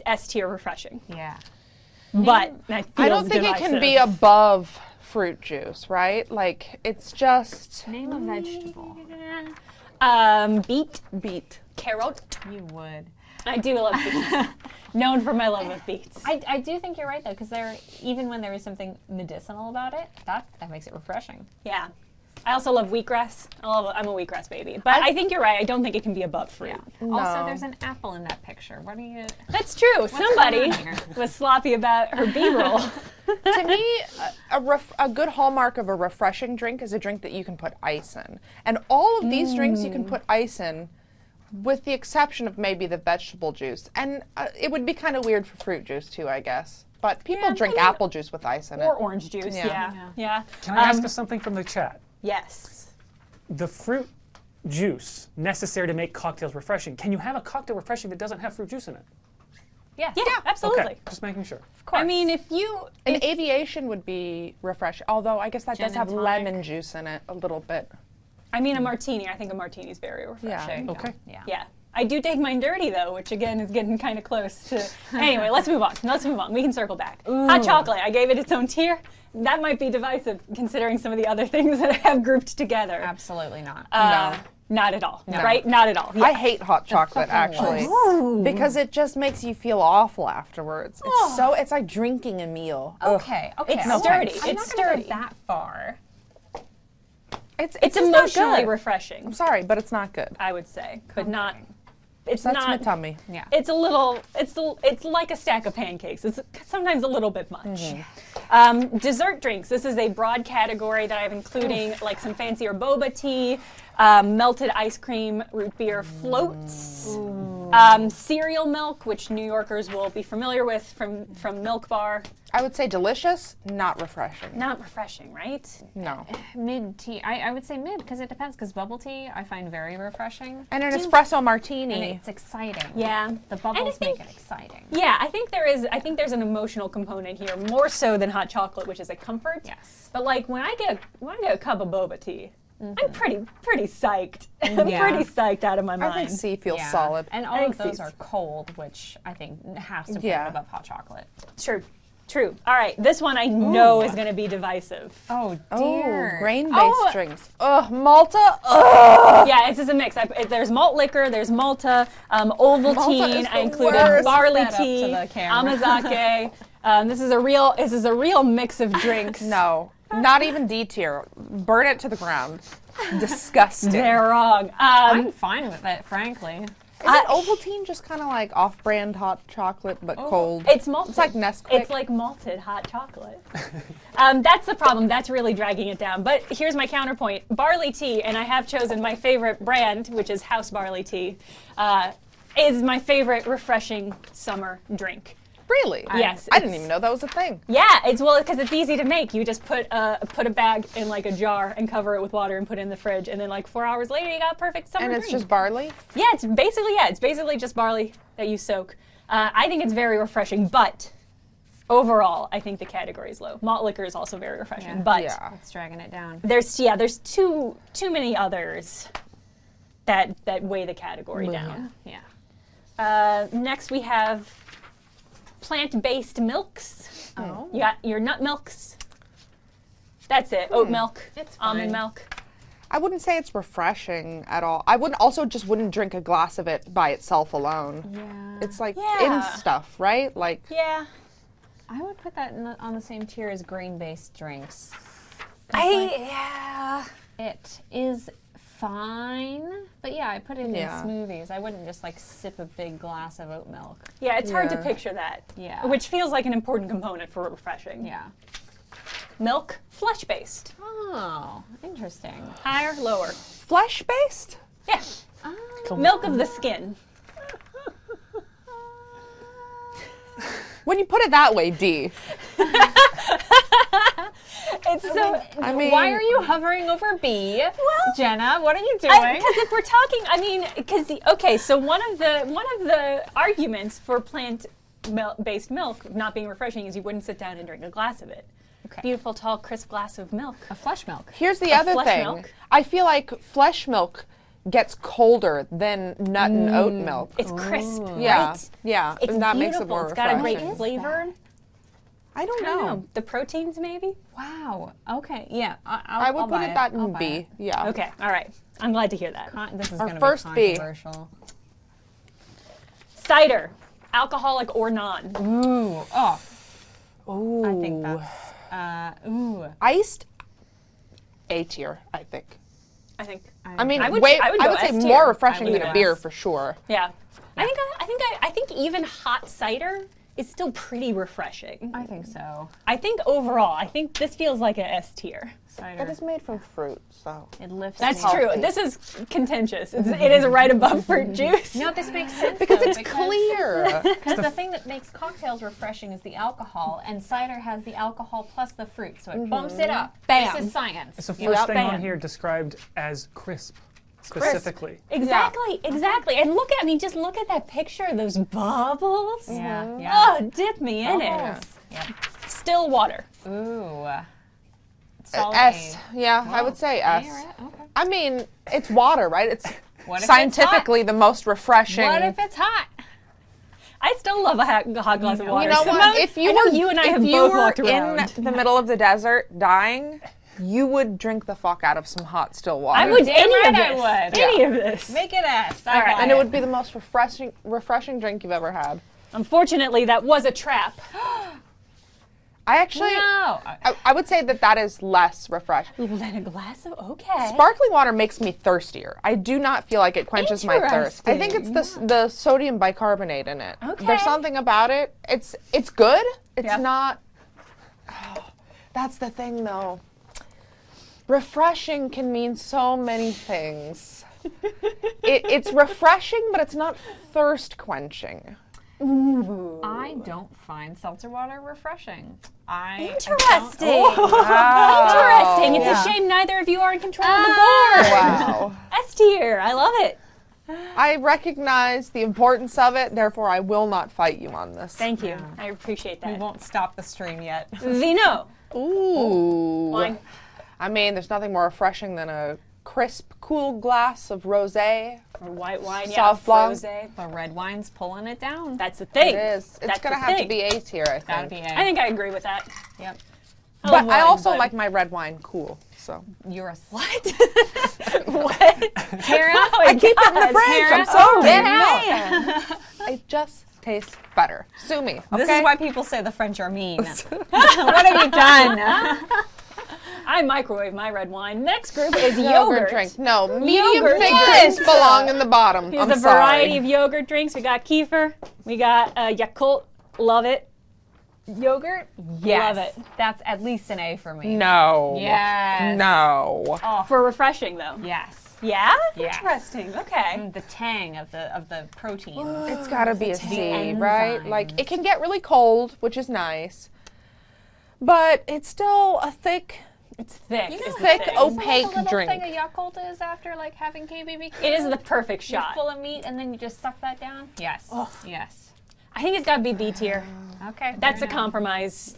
Speaker 1: S tier refreshing.
Speaker 6: Yeah.
Speaker 1: But
Speaker 7: I don't think it can be above fruit juice, right? Like it's just
Speaker 6: Name a vegetable.
Speaker 1: Beet, carrot.
Speaker 6: You would.
Speaker 1: I do love beets. Known for my love of beets.
Speaker 6: I do think you're right though, because even when there is something medicinal about it, that makes it refreshing.
Speaker 1: Yeah. I also love wheatgrass. I'm a wheatgrass baby. But I think you're right. I don't think it can be above fruit.
Speaker 6: Yeah. Also, there's an apple in that picture. What are you?
Speaker 1: That's true. Somebody
Speaker 6: going on here?
Speaker 1: was sloppy about her B-roll.
Speaker 7: to me, a good hallmark of a refreshing drink is a drink that you can put ice in. And all of these drinks you can put ice in, with the exception of maybe the vegetable juice. And it would be kind of weird for fruit juice too, I guess. But people drink apple juice with ice in it.
Speaker 1: Or orange juice, yeah.
Speaker 4: Can I ask us something from the chat?
Speaker 1: Yes.
Speaker 4: The fruit juice necessary to make cocktails refreshing. Can you have a cocktail refreshing that doesn't have fruit juice in it?
Speaker 1: Yes. Yeah, absolutely.
Speaker 4: Okay, just making sure.
Speaker 1: Of course. I mean, if
Speaker 7: An aviation would be refreshing, although I guess that
Speaker 6: Gin
Speaker 7: does have
Speaker 6: and tonic.
Speaker 7: lemon juice in it a little bit.
Speaker 1: I mean, a martini. I think a martini is very refreshing.
Speaker 7: Yeah.
Speaker 4: Okay.
Speaker 1: Yeah. I do take mine dirty though, which again is getting kind of close to. Anyway, let's move on. We can circle back. Hot chocolate. I gave it its own tier. That might be divisive considering some of the other things that I have grouped together.
Speaker 6: Absolutely not.
Speaker 7: No.
Speaker 1: Not at all, right? Not at all. Yeah.
Speaker 7: I hate hot chocolate actually because it just makes you feel awful afterwards. It's like drinking a meal.
Speaker 17: Okay.
Speaker 1: It's
Speaker 17: no
Speaker 1: sturdy.
Speaker 17: thanks. I'm
Speaker 1: It's
Speaker 17: not gonna
Speaker 1: sturdy.
Speaker 17: go that far.
Speaker 7: It's
Speaker 1: It's
Speaker 7: just not
Speaker 1: emotionally
Speaker 7: good.
Speaker 1: refreshing.
Speaker 7: I'm sorry, but it's not good.
Speaker 1: I would say, but not. It's
Speaker 7: That's
Speaker 1: not.
Speaker 7: my tummy.
Speaker 17: Yeah.
Speaker 1: It's a little. It's like a stack of pancakes. It's sometimes a little bit much. Dessert drinks. This is a broad category that I have, including like some fancier boba tea, melted ice cream, root beer floats, cereal milk, which New Yorkers will be familiar with from Milk Bar.
Speaker 7: I would say delicious, not refreshing.
Speaker 1: Not refreshing, right?
Speaker 7: No.
Speaker 17: Mid tea. I would say mid because it depends. Because bubble tea I find very refreshing.
Speaker 7: And an espresso
Speaker 17: And
Speaker 7: martini.
Speaker 17: it's exciting.
Speaker 1: Yeah.
Speaker 17: The bubbles make it exciting.
Speaker 1: Yeah, I think there's an emotional component here, more so than hot chocolate, which is a comfort.
Speaker 17: Yes.
Speaker 1: But like when I get a cup of boba tea, I'm pretty psyched. I'm pretty psyched out of my mind.
Speaker 7: I think C feels solid.
Speaker 17: And all of those are cold, which I think has to put it above hot chocolate.
Speaker 1: True. All right, this one I know is going to be divisive.
Speaker 17: Oh dear.
Speaker 7: Grain-based drinks. Ugh, Malta. Ugh.
Speaker 1: Yeah, this is a mix. There's malt liquor, there's Malta, Ovaltine. I included
Speaker 7: worst.
Speaker 1: barley
Speaker 17: Stand up to
Speaker 1: tea,
Speaker 17: the camera.
Speaker 1: amazake. This is a real mix of drinks.
Speaker 7: No, not even D tier. Burn it to the ground. Disgusting.
Speaker 1: They're wrong.
Speaker 17: I'm fine with it, frankly.
Speaker 7: Isn't Ovaltine just kind of like off-brand hot chocolate but cold?
Speaker 1: It's malted.
Speaker 7: It's like Nesquik.
Speaker 1: It's like malted hot chocolate. That's the problem. That's really dragging it down. But here's my counterpoint. Barley tea, and I have chosen my favorite brand, which is House Barley Tea, is my favorite refreshing summer drink.
Speaker 7: Really?
Speaker 1: Yes.
Speaker 7: I didn't even know that was a thing.
Speaker 1: Yeah, because it's easy to make. You just put a bag in like a jar and cover it with water and put it in the fridge, and then like 4 hours later you got a perfect summer
Speaker 7: And
Speaker 1: drink.
Speaker 7: it's just barley?
Speaker 1: Yeah, it's basically just barley that you soak. I think it's very refreshing, but overall, I think the category is low. Malt liquor is also very refreshing, but
Speaker 17: It's dragging it down.
Speaker 1: there's too many others that weigh the category down.
Speaker 17: Yeah.
Speaker 1: Next we have plant-based milks. You got your nut milks. That's it. Oat milk, almond milk.
Speaker 7: I wouldn't say it's refreshing at all. I wouldn't drink a glass of it by itself alone.
Speaker 17: Yeah.
Speaker 7: It's like in stuff, right? Like
Speaker 1: Yeah.
Speaker 17: I would put that on the same tier as grain-based drinks. It is fine, but yeah, I put it in smoothies. I wouldn't just like sip a big glass of oat milk.
Speaker 1: Yeah, it's hard to picture that.
Speaker 17: Yeah.
Speaker 1: Which feels like an important component for refreshing.
Speaker 17: Yeah.
Speaker 1: Milk, flesh-based.
Speaker 17: Oh, interesting.
Speaker 1: Higher, lower.
Speaker 7: flesh-based?
Speaker 1: Yeah. Milk of the skin.
Speaker 7: When you put it that way, D.
Speaker 1: It's so.
Speaker 7: I mean,
Speaker 17: why are you hovering over B? Well, Jenna, what are you doing?
Speaker 1: Because if we're talking, I mean, so one of the arguments for plant-based milk not being refreshing is you wouldn't sit down and drink a glass of it. Okay. Beautiful, tall, crisp glass of milk.
Speaker 17: A flesh milk.
Speaker 7: Here's the other thing.
Speaker 1: Milk.
Speaker 7: I feel like flesh milk gets colder than nut and oat milk.
Speaker 1: It's crisp,
Speaker 7: Yeah,
Speaker 1: right?
Speaker 7: yeah.
Speaker 1: It's
Speaker 7: and that
Speaker 1: beautiful.
Speaker 7: makes it more
Speaker 1: It's got a
Speaker 7: refreshing.
Speaker 1: great flavor.
Speaker 7: I don't know.
Speaker 1: The proteins, maybe?
Speaker 17: Wow. Okay. Yeah.
Speaker 7: I would
Speaker 17: I'll
Speaker 7: put
Speaker 17: buy
Speaker 7: it that
Speaker 17: I'll
Speaker 7: in
Speaker 17: buy
Speaker 7: B.
Speaker 17: it.
Speaker 7: Yeah.
Speaker 1: Okay, all right. I'm glad to hear that.
Speaker 17: This is
Speaker 7: Our
Speaker 17: going to be
Speaker 7: first B.
Speaker 17: controversial.
Speaker 1: Cider, alcoholic or non.
Speaker 17: Ooh. Oh.
Speaker 7: Ooh.
Speaker 17: I think that's. Ooh.
Speaker 7: Iced A tier, I think.
Speaker 1: I think.
Speaker 7: I mean,
Speaker 1: I would
Speaker 7: way,
Speaker 1: go
Speaker 7: I would say
Speaker 1: S tier.
Speaker 7: more refreshing
Speaker 1: I would
Speaker 7: than
Speaker 1: go
Speaker 7: a beer
Speaker 1: S.
Speaker 7: for sure.
Speaker 1: Yeah. I think even hot cider is still pretty refreshing.
Speaker 17: I think so.
Speaker 1: I think overall, I think this feels like a S tier.
Speaker 17: Cider.
Speaker 7: It is made from fruit, so
Speaker 17: It lifts.
Speaker 1: That's
Speaker 17: me.
Speaker 1: true. This is contentious. It is right above fruit juice.
Speaker 17: No, this makes sense
Speaker 7: because
Speaker 17: though,
Speaker 7: it's clear.
Speaker 17: Because the thing that makes cocktails refreshing is the alcohol, and cider has the alcohol plus the fruit, so it bumps it up.
Speaker 1: Bam.
Speaker 17: This is science.
Speaker 4: It's the first thing
Speaker 1: Bam.
Speaker 4: on here described as crisp, specifically.
Speaker 1: Exactly. And just look at that picture of those bubbles.
Speaker 17: Yeah.
Speaker 1: Oh, dip me in
Speaker 17: Bubbles.
Speaker 1: it.
Speaker 17: Yep.
Speaker 1: Still water.
Speaker 17: Ooh. Solid
Speaker 7: S.
Speaker 17: A.
Speaker 7: Yeah, I would say S.
Speaker 17: Right. Okay.
Speaker 7: I mean, it's water, right? It's
Speaker 17: What if it's
Speaker 7: scientifically the most refreshing.
Speaker 17: What if it's hot?
Speaker 1: I still love a hot glass of water.
Speaker 7: You know what?
Speaker 1: Simone,
Speaker 7: If you
Speaker 1: I know
Speaker 7: were,
Speaker 1: you and I
Speaker 7: if
Speaker 1: have
Speaker 7: you
Speaker 1: both
Speaker 7: were
Speaker 1: walked around.
Speaker 7: in the middle of the desert dying, you would drink the fuck out of some hot still water.
Speaker 1: I would any of
Speaker 6: I
Speaker 1: this.
Speaker 6: would.
Speaker 1: Any of this.
Speaker 6: Make it S.
Speaker 1: All right.
Speaker 7: And it would be the most refreshing drink you've ever had.
Speaker 1: Unfortunately, that was a trap.
Speaker 7: I actually,
Speaker 6: No.
Speaker 7: I would say that is less refreshing.
Speaker 1: Then a glass of okay.
Speaker 7: Sparkling water makes me thirstier. I do not feel like it quenches my thirst. I think it's the sodium bicarbonate in it.
Speaker 1: Okay.
Speaker 7: There's something about it. It's good. It's
Speaker 1: Yep.
Speaker 7: not. Oh, that's the thing, though. Refreshing can mean so many things. It's refreshing, but it's not thirst quenching.
Speaker 1: Ooh.
Speaker 6: I don't find seltzer water refreshing.
Speaker 1: Interesting.
Speaker 7: Wow.
Speaker 1: Interesting. It's a shame neither of you are in control of the board.
Speaker 7: Wow.
Speaker 1: S tier. I love it.
Speaker 7: I recognize the importance of it, therefore I will not fight you on this.
Speaker 1: Thank you. I appreciate
Speaker 6: We
Speaker 1: that.
Speaker 6: won't stop the stream yet.
Speaker 1: Vino.
Speaker 7: Ooh.
Speaker 1: Wine.
Speaker 7: I mean, there's nothing more refreshing than a crisp, cool glass of rosé.
Speaker 1: Or white wine,
Speaker 7: Sauv blanc.
Speaker 1: Rosé.
Speaker 6: The red wine's pulling it down.
Speaker 1: That's the thing.
Speaker 7: It is. It's
Speaker 1: That's
Speaker 7: gonna
Speaker 1: the
Speaker 7: have to
Speaker 1: thing.
Speaker 7: be A tier, I think.
Speaker 6: Gotta be A.
Speaker 1: I think I agree with that.
Speaker 6: Yep.
Speaker 1: I
Speaker 7: But
Speaker 1: love
Speaker 7: I
Speaker 1: wine,
Speaker 7: also
Speaker 1: but-
Speaker 7: like my red wine cool. So
Speaker 6: You're a
Speaker 1: What? What?
Speaker 6: Tara.
Speaker 7: I keep it in the fridge. I'm sorry.
Speaker 6: Get out.
Speaker 7: It just tastes better. Sue me. Okay?
Speaker 6: This is why people say the French are mean. What have you done?
Speaker 1: I microwave my red wine. Next group is
Speaker 7: Yogurt
Speaker 1: yogurt.
Speaker 7: drink. No, medium
Speaker 1: Yogurt
Speaker 7: thick
Speaker 1: drinks.
Speaker 7: drinks belong in the bottom.
Speaker 1: Here's
Speaker 7: I'm
Speaker 1: a variety
Speaker 7: sorry.
Speaker 1: of yogurt drinks. We got kefir. We got Yakult. Love it. Yogurt.
Speaker 6: Yes.
Speaker 1: Love it.
Speaker 6: That's at least an A for me.
Speaker 7: No.
Speaker 6: Yes.
Speaker 7: No.
Speaker 1: For refreshing though.
Speaker 6: Yes.
Speaker 1: Yeah.
Speaker 6: Yes.
Speaker 1: Interesting. Okay.
Speaker 6: The tang of the protein.
Speaker 7: It's gotta be a
Speaker 6: The
Speaker 7: C, right?
Speaker 6: enzymes.
Speaker 7: Like, it can get really cold, which is nice. But it's still a thick,
Speaker 1: It's thick. is the
Speaker 7: thick,
Speaker 1: thing.
Speaker 7: opaque
Speaker 6: What a little
Speaker 7: drink.
Speaker 6: thing of Yakult is after like having KBBQ.
Speaker 1: It is the perfect
Speaker 6: You're
Speaker 1: shot.
Speaker 6: full of meat and then you just suck that down. Yes. Yes.
Speaker 1: I think it's got to be B tier.
Speaker 6: Okay.
Speaker 1: That's a
Speaker 6: fair enough.
Speaker 1: compromise.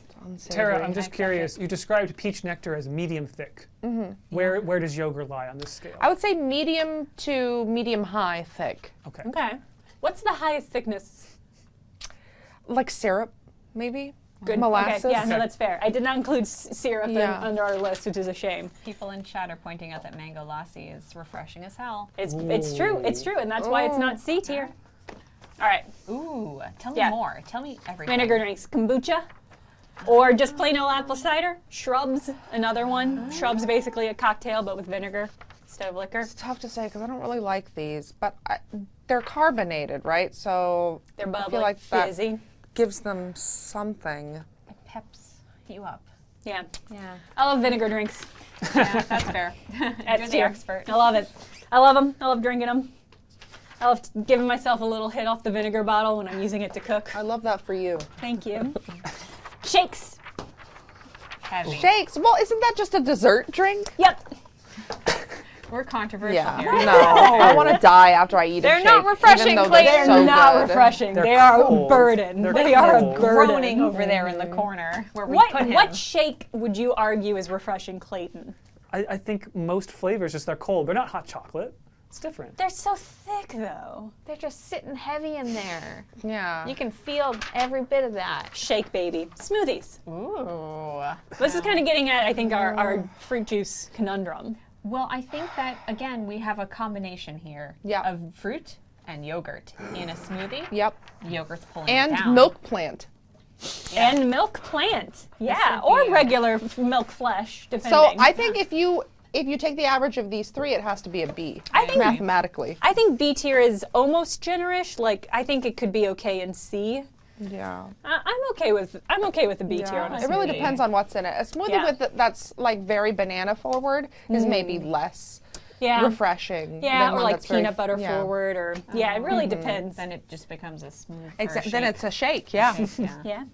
Speaker 4: Tara, I'm just curious. You described peach nectar as medium thick.
Speaker 7: Mm-hmm.
Speaker 4: Where does yogurt lie on this scale?
Speaker 7: I would say medium to medium high thick.
Speaker 4: Okay.
Speaker 1: Okay. What's the highest thickness?
Speaker 7: Like syrup, maybe?
Speaker 1: Good.
Speaker 7: Molasses.
Speaker 1: Okay. Yeah, no, that's fair. I did not include syrup under our list, which is a shame.
Speaker 6: People in chat are pointing out that mango lassi is refreshing as hell.
Speaker 1: It's true. It's true, and that's why it's not C tier. All right.
Speaker 6: Ooh, tell me
Speaker 1: Yeah.
Speaker 6: more. Tell me everything.
Speaker 1: Vinegar drinks, kombucha, or just plain old apple cider. Shrubs, another one. Shrubs, basically a cocktail, but with vinegar instead of liquor.
Speaker 7: It's tough to say because I don't really like these, but they're carbonated, right? So
Speaker 1: They're
Speaker 7: I
Speaker 1: bubbly,
Speaker 7: feel like that
Speaker 1: fizzy.
Speaker 7: gives them something.
Speaker 6: It peps you up.
Speaker 1: Yeah.
Speaker 6: Yeah.
Speaker 1: I love vinegar drinks.
Speaker 6: Yeah, that's fair.
Speaker 1: That's
Speaker 6: You're the
Speaker 1: tier.
Speaker 6: expert.
Speaker 1: I love it. I love them. I love drinking them. I love giving myself a little hit off the vinegar bottle when I'm using it to cook.
Speaker 7: I love that for you.
Speaker 1: Thank you. Shakes.
Speaker 6: Heavy.
Speaker 7: Shakes. Well, isn't that just a dessert drink?
Speaker 1: Yep.
Speaker 6: We're controversial
Speaker 7: Yeah.
Speaker 6: here.
Speaker 7: No. I want to die after I eat a
Speaker 6: They're
Speaker 7: shake.
Speaker 6: not refreshing,
Speaker 7: even though
Speaker 6: Clayton.
Speaker 7: they're
Speaker 1: They're
Speaker 7: so
Speaker 1: not
Speaker 7: good.
Speaker 1: refreshing.
Speaker 4: They're
Speaker 1: They are a
Speaker 4: cold.
Speaker 1: burden.
Speaker 4: They're
Speaker 1: They are a
Speaker 4: cold.
Speaker 1: burden.
Speaker 6: Groaning over there in the corner where we put him.
Speaker 1: What shake would you argue is refreshing, Clayton?
Speaker 4: I think most flavors just they're cold. They're not hot chocolate. It's different.
Speaker 1: They're so thick, though.
Speaker 6: They're just sitting heavy in there.
Speaker 7: Yeah.
Speaker 6: You can feel every bit of that.
Speaker 1: Shake, baby. Smoothies.
Speaker 6: Ooh.
Speaker 1: This is kind of getting at, I think, our fruit juice conundrum.
Speaker 6: Well, I think that, again, we have a combination here of fruit and yogurt in a smoothie.
Speaker 7: Yep.
Speaker 6: Yogurt's pulling
Speaker 7: And
Speaker 6: it down.
Speaker 7: milk plant.
Speaker 1: And milk plant. Yeah, or regular milk flesh, depending.
Speaker 7: So I think if you take the average of these three, it has to be a B.
Speaker 1: I think
Speaker 7: mathematically.
Speaker 1: I think B tier is almost generous. Like, I think it could be okay in C.
Speaker 7: Yeah.
Speaker 1: I'm okay with the B tier on a
Speaker 7: It really
Speaker 1: smoothie.
Speaker 7: depends on what's in it. A smoothie
Speaker 1: Yeah.
Speaker 7: that's like very banana forward is maybe less refreshing.
Speaker 1: Yeah,
Speaker 7: than
Speaker 1: or
Speaker 7: one
Speaker 1: like
Speaker 7: that's very-
Speaker 1: peanut butter forward, or it really depends.
Speaker 6: Then it just becomes a smooth.
Speaker 7: Then it's a shake. Yeah.
Speaker 1: Yeah.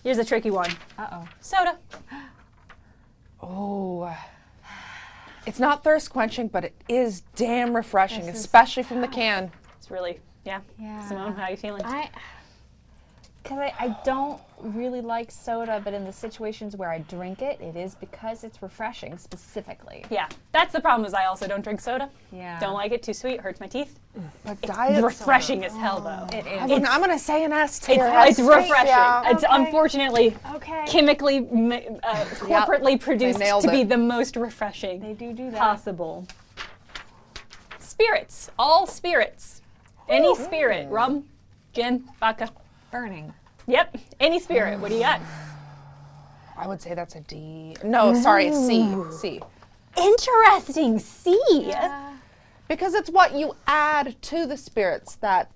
Speaker 1: Here's a tricky one.
Speaker 6: Uh-oh.
Speaker 1: Soda.
Speaker 7: Oh. It's not thirst quenching, but it is damn refreshing, especially from the can.
Speaker 1: It's really, yeah. Simone, how are you feeling?
Speaker 17: Because I don't really like soda, but in the situations where I drink it, it is because it's refreshing specifically.
Speaker 1: Yeah, that's the problem. Is I also don't drink soda.
Speaker 17: Yeah.
Speaker 1: Don't like it. Too sweet. Hurts my teeth.
Speaker 7: But
Speaker 1: It's
Speaker 7: diet
Speaker 1: refreshing as hell, though.
Speaker 17: It is.
Speaker 7: I'm going to say an S tier.
Speaker 1: It's refreshing.
Speaker 7: Yeah.
Speaker 1: It's unfortunately
Speaker 17: Okay.
Speaker 1: chemically, corporately produced
Speaker 7: nailed
Speaker 1: to be
Speaker 7: it.
Speaker 1: the most refreshing
Speaker 17: They do that.
Speaker 1: possible. Spirits. All spirits. Any spirit. Rum, gin, vodka.
Speaker 17: Burning.
Speaker 1: Yep. Any spirit. What do you got?
Speaker 7: I would say that's a D. No, sorry, a C. C.
Speaker 1: Interesting. C.
Speaker 7: Because it's what you add to the spirits that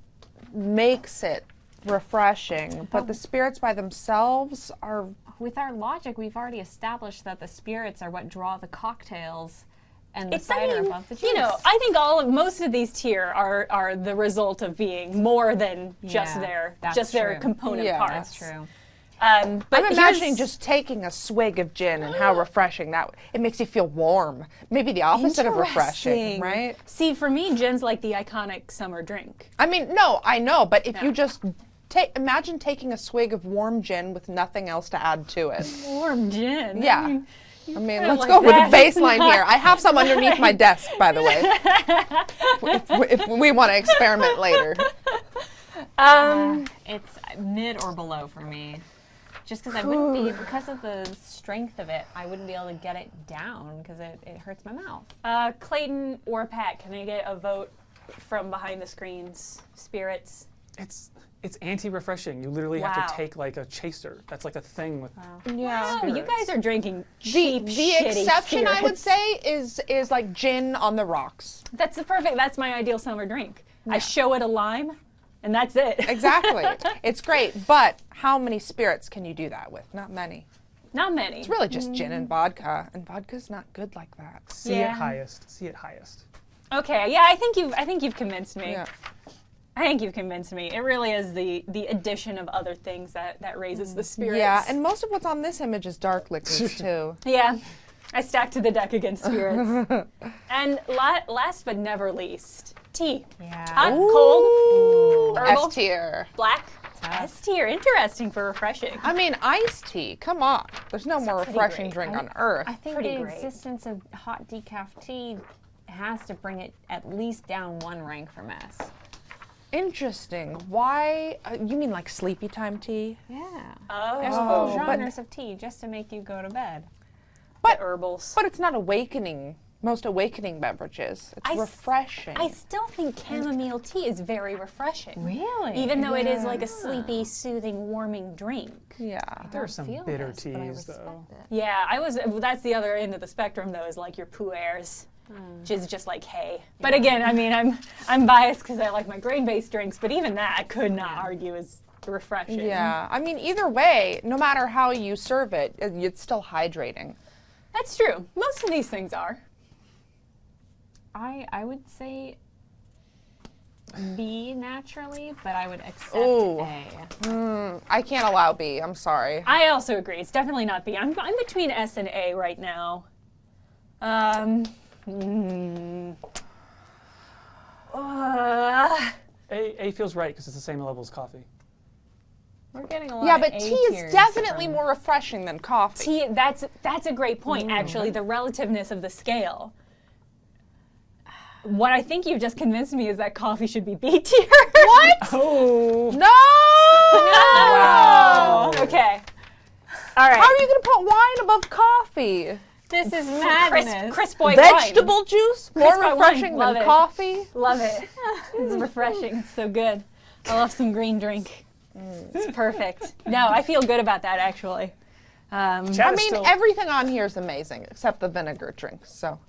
Speaker 7: makes it refreshing. But the spirits by themselves are...
Speaker 17: With our logic, we've already established that the spirits are what draw the cocktails and the cider above the juice.
Speaker 1: You know, I think most of these tier are the result of being more than just their component parts.
Speaker 17: That's true.
Speaker 1: But
Speaker 7: I'm imagining just taking a swig of gin and how refreshing that. It makes you feel warm. Maybe the opposite of refreshing, right?
Speaker 1: See, for me, gin's like the iconic summer drink.
Speaker 7: I mean, no, I know, but if you just imagine taking a swig of warm gin with nothing else to add to it.
Speaker 1: Warm gin.
Speaker 7: Yeah. I mean, let's
Speaker 1: like
Speaker 7: go with
Speaker 1: that.
Speaker 7: the baseline here. I have some underneath my desk, by the way, if we want to experiment later.
Speaker 17: It's mid or below for me. Just because I wouldn't be, because of the strength of it, I wouldn't be able to get it down because it hurts my mouth.
Speaker 1: Clayton or Pat, can I get a vote from behind the screens? Spirits.
Speaker 4: It's anti-refreshing. You literally have to take like a chaser. That's like a thing with.
Speaker 7: Yeah.
Speaker 1: Oh, you guys are drinking cheap,
Speaker 7: The
Speaker 1: shitty
Speaker 7: exception, I would
Speaker 1: spirits.
Speaker 7: say, is like gin on the rocks.
Speaker 1: That's that's my ideal summer drink. I show it a lime, and that's it.
Speaker 7: Exactly. It's great, but how many spirits can you do that with? Not many.
Speaker 1: Not many.
Speaker 7: It's really just gin and vodka's not good like that.
Speaker 4: See it highest. See it highest.
Speaker 1: Okay, yeah, I think you've convinced me.
Speaker 7: Yeah.
Speaker 1: I think you've convinced me. It really is the addition of other things that raises the spirits.
Speaker 7: Yeah, and most of what's on this image is dark liquids too.
Speaker 1: Yeah, I stacked to the deck against spirits. And last but never least, tea.
Speaker 17: Yeah.
Speaker 1: Hot, cold, herbal,
Speaker 7: S tier.
Speaker 1: black. S tier. Interesting for refreshing.
Speaker 7: I mean, iced tea. Come on. There's no more refreshing drink on earth.
Speaker 17: I think
Speaker 1: Pretty
Speaker 17: the
Speaker 1: great.
Speaker 17: existence of hot decaf tea has to bring it at least down one rank from S.
Speaker 7: Interesting. Why? You mean like sleepy time tea?
Speaker 17: Yeah.
Speaker 1: Oh.
Speaker 17: There's whole
Speaker 7: but-
Speaker 17: genres of tea just to make you go to bed.
Speaker 1: But herbals.
Speaker 7: But it's not awakening. Most awakening beverages. It's refreshing.
Speaker 1: I still think chamomile tea is very refreshing.
Speaker 17: Really?
Speaker 1: Even though it is like a sleepy, soothing, warming drink.
Speaker 7: Yeah.
Speaker 4: There are some
Speaker 17: feel
Speaker 4: bitter
Speaker 17: this, but I
Speaker 4: teas
Speaker 17: respect
Speaker 4: though.
Speaker 17: it.
Speaker 1: Yeah, that's the other end of the spectrum though, is like your pu'ers, which is just like hay. But again, I mean, I'm biased because I like my grain-based drinks, but even that I could not argue is refreshing.
Speaker 7: Yeah. I mean, either way, no matter how you serve it, it's still hydrating.
Speaker 1: That's true. Most of these things are.
Speaker 17: I would say B naturally, but I would accept
Speaker 7: Ooh.
Speaker 17: A.
Speaker 7: I can't allow B. I'm sorry.
Speaker 1: I also agree. It's definitely not B. I'm between S and A right now.
Speaker 4: A feels right because it's the same level as coffee.
Speaker 17: We're getting a lot
Speaker 7: Yeah,
Speaker 17: of
Speaker 7: but
Speaker 17: A
Speaker 7: tea is
Speaker 17: tiers
Speaker 7: definitely
Speaker 17: from-
Speaker 7: more refreshing than coffee.
Speaker 1: Tea. That's a great point. Actually, the relativeness of the scale. What I think you've just convinced me is that coffee should be B tier.
Speaker 7: What?
Speaker 4: Oh.
Speaker 7: No!
Speaker 1: Wow. Okay. All right.
Speaker 7: How are you going to put wine above coffee?
Speaker 17: This is madness.
Speaker 1: Crisp white wine.
Speaker 7: Vegetable juice? More
Speaker 1: Crisp white wine.
Speaker 7: refreshing
Speaker 1: Love
Speaker 7: than
Speaker 1: it.
Speaker 7: coffee?
Speaker 1: Love it. It's refreshing. It's so good. I love some green drink. It's perfect. No, I feel good about that actually.
Speaker 7: I mean, everything on here is amazing except the vinegar drink. So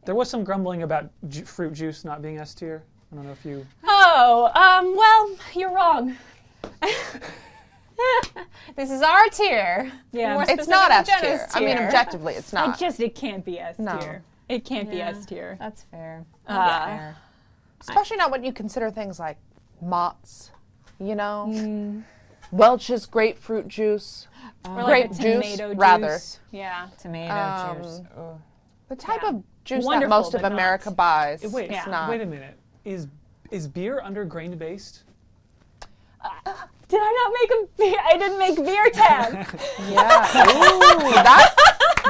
Speaker 4: There was some grumbling about fruit juice not being S tier. I don't know if you.
Speaker 1: Oh, well, you're wrong.
Speaker 17: This is our tier.
Speaker 1: Yeah.
Speaker 17: More
Speaker 7: it's not S
Speaker 17: specific than
Speaker 7: tier.
Speaker 17: S
Speaker 7: I mean,
Speaker 17: tier.
Speaker 7: objectively, it's not.
Speaker 1: It can't be S
Speaker 7: No.
Speaker 1: tier. It can't be
Speaker 17: Yeah,
Speaker 1: S tier.
Speaker 17: That's fair.
Speaker 1: Uh,
Speaker 7: Especially not when you consider things like Mott's, you know, Welch's grapefruit juice,
Speaker 1: Or
Speaker 7: grape
Speaker 1: like a
Speaker 7: juice,
Speaker 1: tomato
Speaker 7: rather.
Speaker 1: juice. Yeah.
Speaker 17: Tomato juice. Ugh.
Speaker 7: The type of juice that
Speaker 1: Wonderful,
Speaker 7: most of
Speaker 1: but not-
Speaker 7: America buys.
Speaker 4: Wait,
Speaker 7: it's not.
Speaker 4: wait a minute. Is beer under grain based?
Speaker 1: Did I not make a beer? I didn't make beer tab.
Speaker 7: Yeah. Ooh,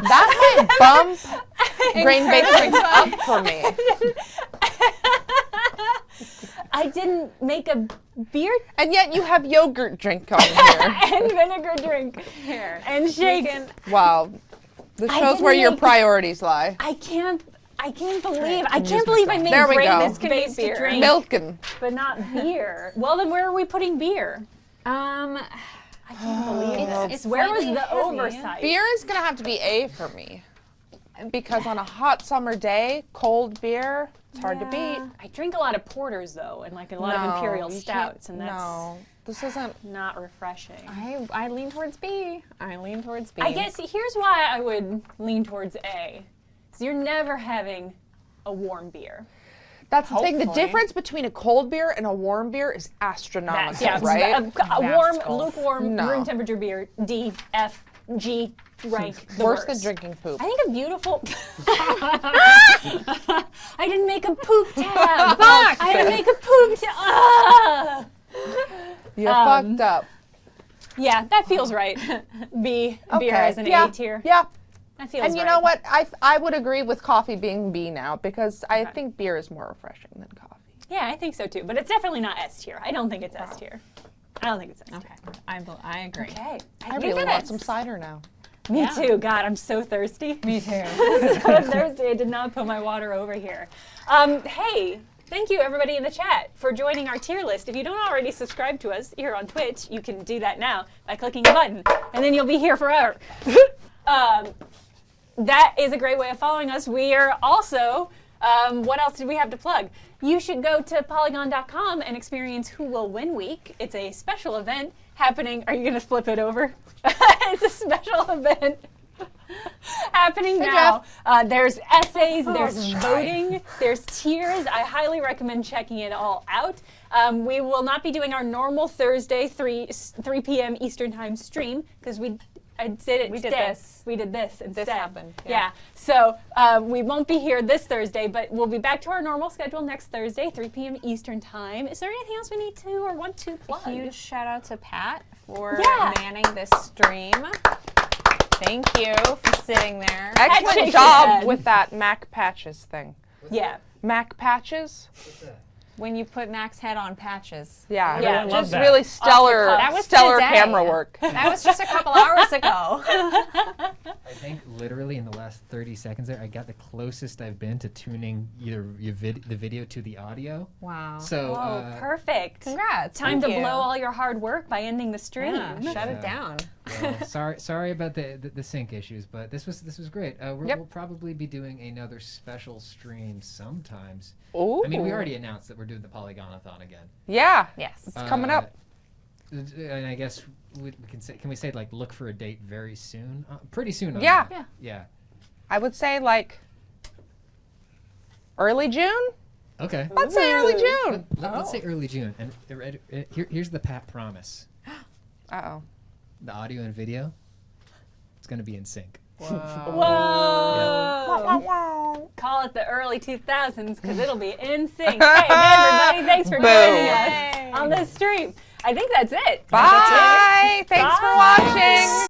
Speaker 7: that might bump grain baked drinks up for me.
Speaker 1: I didn't make a beer.
Speaker 7: And yet you have yogurt drink on here.
Speaker 1: And vinegar drink. Here. And shaken.
Speaker 7: Wow. This shows where your priorities lie.
Speaker 1: I can't believe I made
Speaker 7: there we go.
Speaker 1: grain-based drink.
Speaker 7: Milking.
Speaker 1: But not beer. Well, then where are we putting beer? I can't believe
Speaker 17: it's
Speaker 1: where was
Speaker 17: slightly
Speaker 1: the
Speaker 17: heavy.
Speaker 1: oversight?
Speaker 7: Beer is going to have to be A for me. Because on a hot summer day, cold beer, it's hard to beat.
Speaker 1: I drink a lot of porters though, and like a lot of imperial stouts, and that's
Speaker 7: this isn't
Speaker 1: not refreshing.
Speaker 17: I lean towards B.
Speaker 1: I guess here's why I would lean towards A. Is you're never having a warm beer.
Speaker 7: That's the thing. The difference between a cold beer and a warm beer is astronomical, right?
Speaker 1: A warm, lukewarm, room temperature beer, D, F, G, rank the
Speaker 7: Worse
Speaker 1: worst.
Speaker 7: than drinking poop.
Speaker 1: I think a beautiful. I didn't make a poop tab.
Speaker 17: Fuck!
Speaker 1: I didn't make a poop tab.
Speaker 7: You're fucked up.
Speaker 1: Yeah, that feels right. B, beer as an A tier.
Speaker 7: Yeah.
Speaker 1: That feels
Speaker 7: And you
Speaker 1: right.
Speaker 7: know what? I would agree with coffee being B now because I think beer is more refreshing than coffee.
Speaker 1: Yeah, I think so too. But it's definitely not S tier. I don't think it's S tier. I don't think it's S tier.
Speaker 17: Okay, I agree.
Speaker 1: Okay.
Speaker 7: I really want some cider now.
Speaker 1: Me too. God, I'm so thirsty.
Speaker 17: Me too.
Speaker 1: So thirsty. I did not put my water over here. Hey, thank you everybody in the chat for joining our tier list. If you don't already subscribe to us here on Twitch, you can do that now by clicking a button, and then you'll be here forever. That is a great way of following us. We are also, what else did we have to plug? You should go to Polygon.com and experience Who Will Win Week. It's a special event happening. Are you going to flip it over? It's a special event happening now. There's essays, there's voting, there's tiers. I highly recommend checking it all out. We will not be doing our normal Thursday 3 p.m. Eastern Time stream because we did this instead.
Speaker 17: This happened.
Speaker 1: Yeah. So we won't be here this Thursday, but we'll be back to our normal schedule next Thursday, 3 p.m. Eastern Time. Is there anything else we need to or want to plug?
Speaker 17: Huge shout out to Pat for
Speaker 1: Yeah.
Speaker 17: manning this stream. Thank you for sitting there.
Speaker 7: Excellent job with that Mac Patches thing.
Speaker 1: Yeah.
Speaker 7: Mac Patches?
Speaker 17: When you put Mac's head on patches.
Speaker 7: Yeah,
Speaker 1: Yeah.
Speaker 7: just really stellar,
Speaker 17: That was
Speaker 7: stellar
Speaker 17: today.
Speaker 7: camera work.
Speaker 17: That was just a couple hours ago.
Speaker 3: I think literally in the last 30 seconds there, I got the closest I've been to tuning either the video to the audio.
Speaker 17: Wow.
Speaker 3: So
Speaker 1: Perfect.
Speaker 17: Congrats.
Speaker 1: Time to
Speaker 17: Thank you.
Speaker 1: blow all your hard work by ending the stream.
Speaker 17: Yeah, shut it down.
Speaker 3: well, sorry about the sync issues, but this was great. We'll probably be doing another special stream sometimes.
Speaker 7: Ooh.
Speaker 3: I mean, we already announced that we're doing the Polygonathon again.
Speaker 7: Yeah.
Speaker 17: Yes.
Speaker 7: It's coming up.
Speaker 3: And I guess we can we say like look for a date very soon? Pretty soon. on
Speaker 7: Yeah.
Speaker 3: that. Yeah.
Speaker 7: I would say like early June.
Speaker 3: Okay.
Speaker 7: Let's say early June.
Speaker 3: Let's say early June. And here's the Pat promise.
Speaker 7: Uh-oh.
Speaker 3: The audio and video, it's going to be in sync.
Speaker 1: Whoa! Call it the early 2000s because it'll be in sync. Hey, everybody, thanks for joining us on this stream. I think that's it.
Speaker 7: Bye. Thanks for watching.